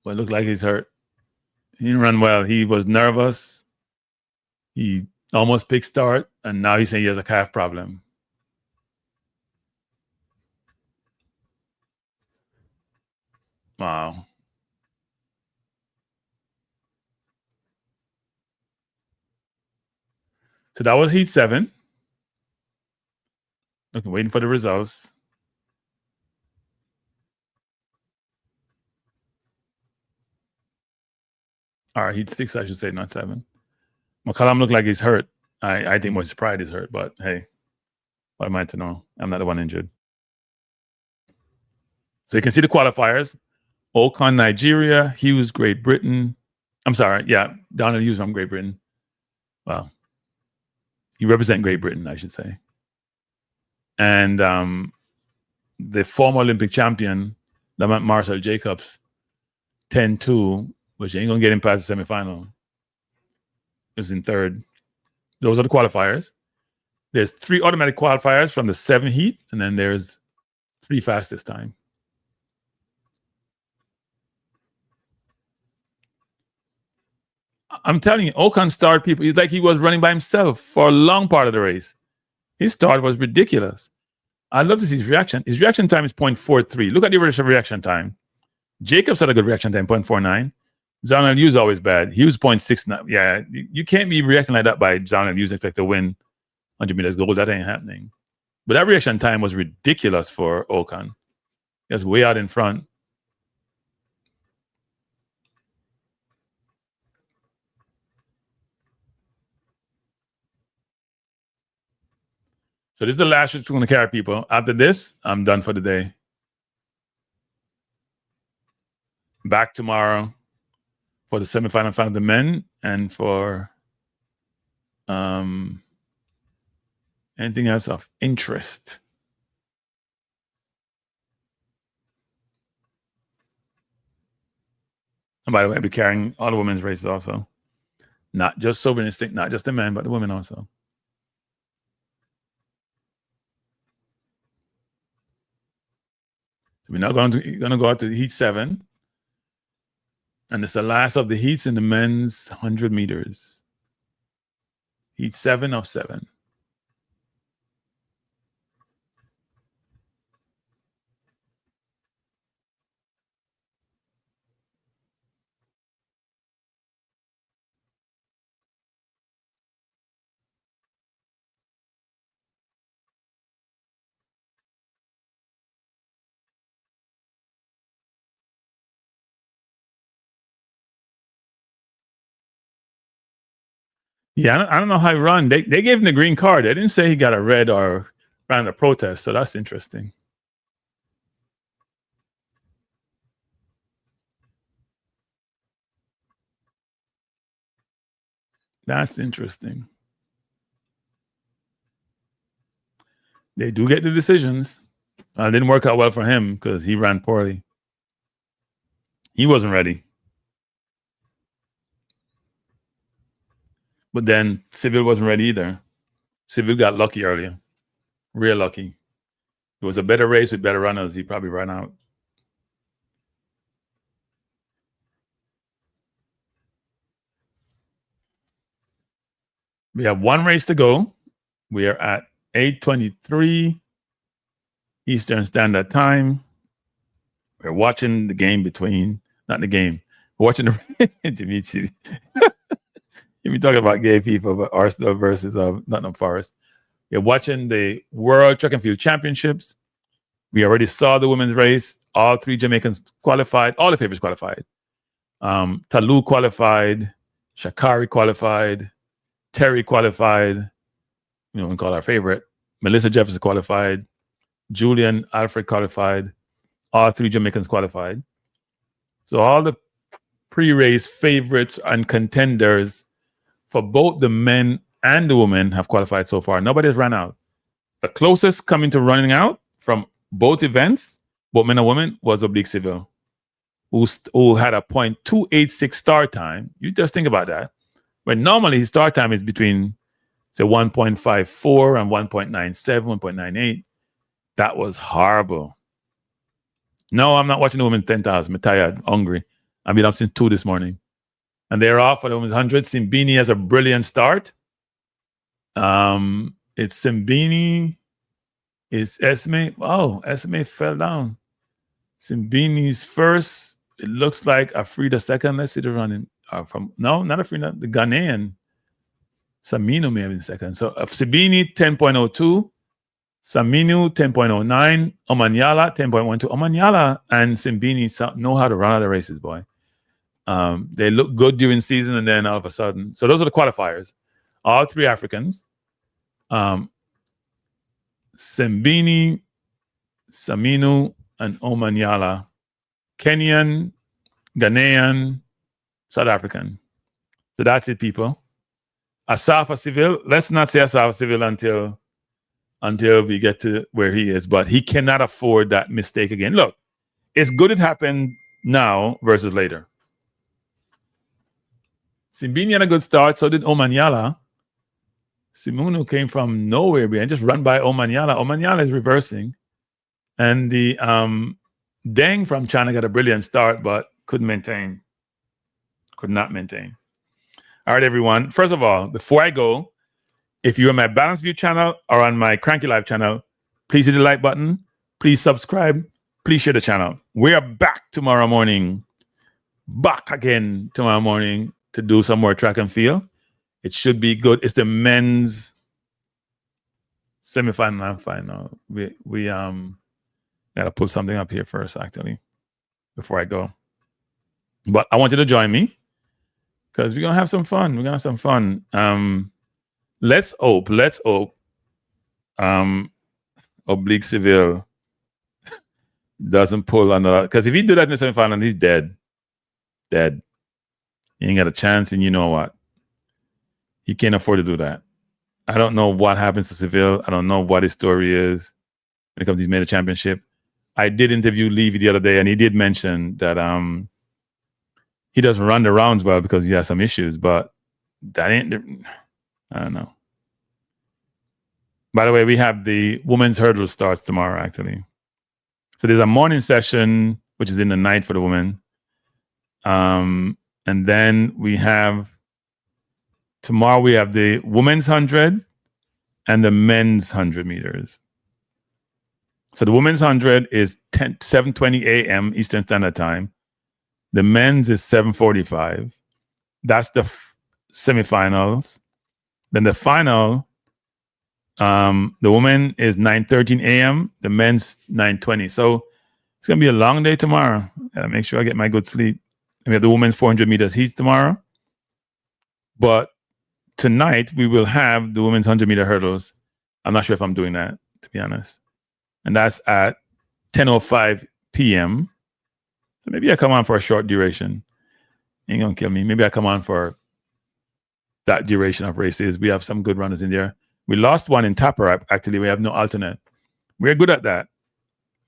But it looked like he's hurt. He didn't run well. He was nervous. He almost picked start, and now he's saying he has a calf problem. Wow. So that was heat 7. Okay, waiting for the results. All right, heat 6, I should say, not 7. McCallum looked like he's hurt. I think his pride is hurt, but hey, what am I to know? I'm not the one injured. So you can see the qualifiers. Ocon, Nigeria. Hughes, Great Britain. I'm sorry. Yeah, Donald Hughes from Great Britain. Well, you represent Great Britain, I should say. And the former Olympic champion, Lamont Marshall Jacobs, 10.2, which ain't going to get him past the semifinal. It was in 3rd. Those are the qualifiers. There's 3 automatic qualifiers from the 7 heat, and then there's 3 fastest time. I'm telling you, Ocon start people. He's like he was running by himself for a long part of the race. His start was ridiculous. I'd love to see his reaction. His reaction time is 0.43. Look at the reaction time. Jacobs had a good reaction time, 0.49. Zonal Hughes always bad. He was 0.69. Yeah, you can't be reacting like that by Zonal Hughes and expect to win 100 meters gold. That ain't happening. But that reaction time was ridiculous for Ocon. He was way out in front. So this is the last trip we're going to carry, people. After this, I'm done for the day. Back tomorrow for the semifinal final of the men and for anything else of interest. And by the way, I'll be carrying all the women's races also. Not just Sovereign Instinct, not just the men, but the women also. So we're now going to go out to Heat 7. And it's the last of the heats in the men's 100 meters. Heat 7 of 7. Yeah, I don't know how he run. They gave him the green card. They didn't say he got a red or ran a protest, so that's interesting. That's interesting. They do get the decisions. It didn't work out well for him because he ran poorly. He wasn't ready. But then Seville wasn't ready either. Seville got lucky earlier. Real lucky. It was a better race with better runners. He probably ran out. We have one race to go. We are at 8:23 Eastern Standard Time. We're watching the game between, not the game, we're watching the intermediate. You're talking about gay people, but Arsenal versus Nottingham Forest. We're watching the World Track and Field Championships. We already saw the women's race. All three Jamaicans qualified. All the favorites qualified. Talou qualified. Sha'carri qualified. Terry qualified. We can call our favorite. Melissa Jefferson qualified. Julien Alfred qualified. All three Jamaicans qualified. So all the pre-race favorites and contenders for both the men and the women have qualified so far. Nobody has run out. The closest coming to running out from both events, both men and women, was Oblique Seville, who had a .286 start time. You just think about that. When normally his start time is between, say, 1.54 and 1.97, 1.98. That was horrible. No, I'm not watching the women's 10,000. I'm tired, hungry. I've been up since 2 this morning. And they're off for the women's 100. Simbini has a brilliant start. It's Simbini. It's Esme. Oh, Esme fell down. Simbini's first. It looks like Afrida second. Let's see the running. No, not Afrida. The Ghanaian. Saminu may have been second. So Simbini 10.02. Saminu 10.09. Omanyala 10.12. Omanyala and Simbini know how to run out of races, boy. They look good during season, and then all of a sudden. So those are the qualifiers. All three Africans. Simbini, Saminu, and Omanyala. Kenyan, Ghanaian, South African. So that's it, people. Asafa Seville. Let's not say Asafa Seville until we get to where he is, but he cannot afford that mistake again. Look, it's good it happened now versus later. Simbini had a good start, so did Omanyala. Simunu came from nowhere and just run by Omanyala. Omanyala is reversing. And the Deng from China got a brilliant start, but couldn't maintain. Could not maintain. All right, everyone. First of all, before I go, if you're on my Balanced View channel or on my Cranky Live channel, please hit the like button. Please subscribe. Please share the channel. We are back tomorrow morning. Back again tomorrow morning to do some more track and field. It should be good. It's the men's semifinal and final. We gotta put something up here first, actually, before I go. But I want you to join me because we're gonna have some fun. We're gonna have some fun. Let's hope Oblique Seville doesn't pull on the, because if he do that in the semifinal, he's dead. Dead. He ain't got a chance, and you know what? He can't afford to do that. I don't know what happens to Seville. I don't know what his story is when it comes to he's made a championship. I did interview Levy the other day, and he did mention that he doesn't run the rounds well because he has some issues, but that ain't, I don't know. By the way, we have the women's hurdle starts tomorrow, actually. So there's a morning session, which is in the night for the women. And then we have, tomorrow we have the women's 100 and the men's 100 meters. So the women's 100 is 7:20 a.m. Eastern Standard Time. The men's is 7:45. That's the semifinals. Then the final, the women is 9:13 a.m. The men's 9:20. So it's gonna be a long day tomorrow. Gotta make sure I get my good sleep. And we have the women's 400 meters heats tomorrow. But tonight we will have the women's 100-meter hurdles. I'm not sure if I'm doing that, to be honest. And that's at 10:05 p.m. So maybe I come on for a short duration. Ain't gonna kill me. Maybe I come on for that duration of races. We have some good runners in there. We lost one in Tapper. Actually, we have no alternate. We're good at that,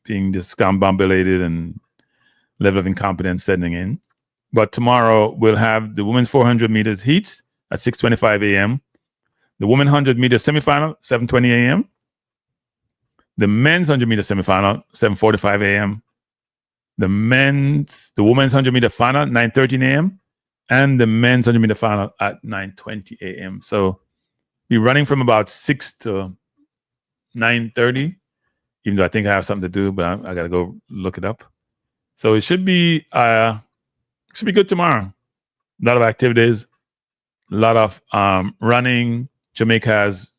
being discombobulated and level of incompetence setting in. But tomorrow we'll have the women's 400 meters heats at 6:25 a.m. The women's 100 meters semifinal, 7:20 a.m. The men's 100 meter semifinal, 7:45 a.m. The women's 100 meter final, 9:13 a.m. And the men's 100 meter final at 9:20 a.m. So we're running from about 6 to 9:30, even though I think I have something to do, but I got to go look it up. So it should be good tomorrow. A lot of activities, a lot of running. Jamaica has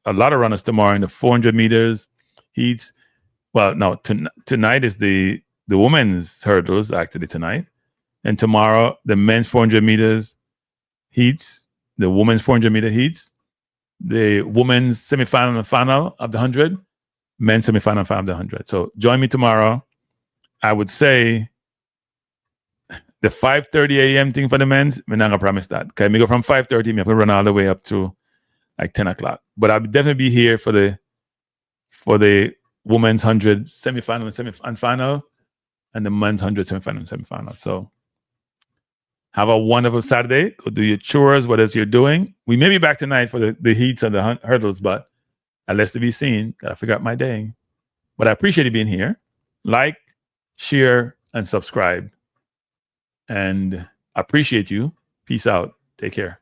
a lot of runners tomorrow in the 400 meters heats. Well, no, tonight is the women's hurdles, actually, tonight. And tomorrow, the men's 400 meters heats, the women's 400 meter heats, the women's semifinal and final of the 100, men's semifinal and final of the 100. So join me tomorrow. I would say the 5:30 a.m. thing for the men's, I'm not going to promise that. Okay, me go from 5:30, me have to run all the way up to like 10 o'clock. But I'll definitely be here for the women's 100 semifinal and final, and the men's 100 semifinal and semifinal. So have a wonderful Saturday. Go do your chores, whatever you're doing. We may be back tonight for the heats and the hurdles, but unless to be seen, gotta figure out my day. But I appreciate you being here. Like, share, and subscribe. And I appreciate you. Peace out. Take care.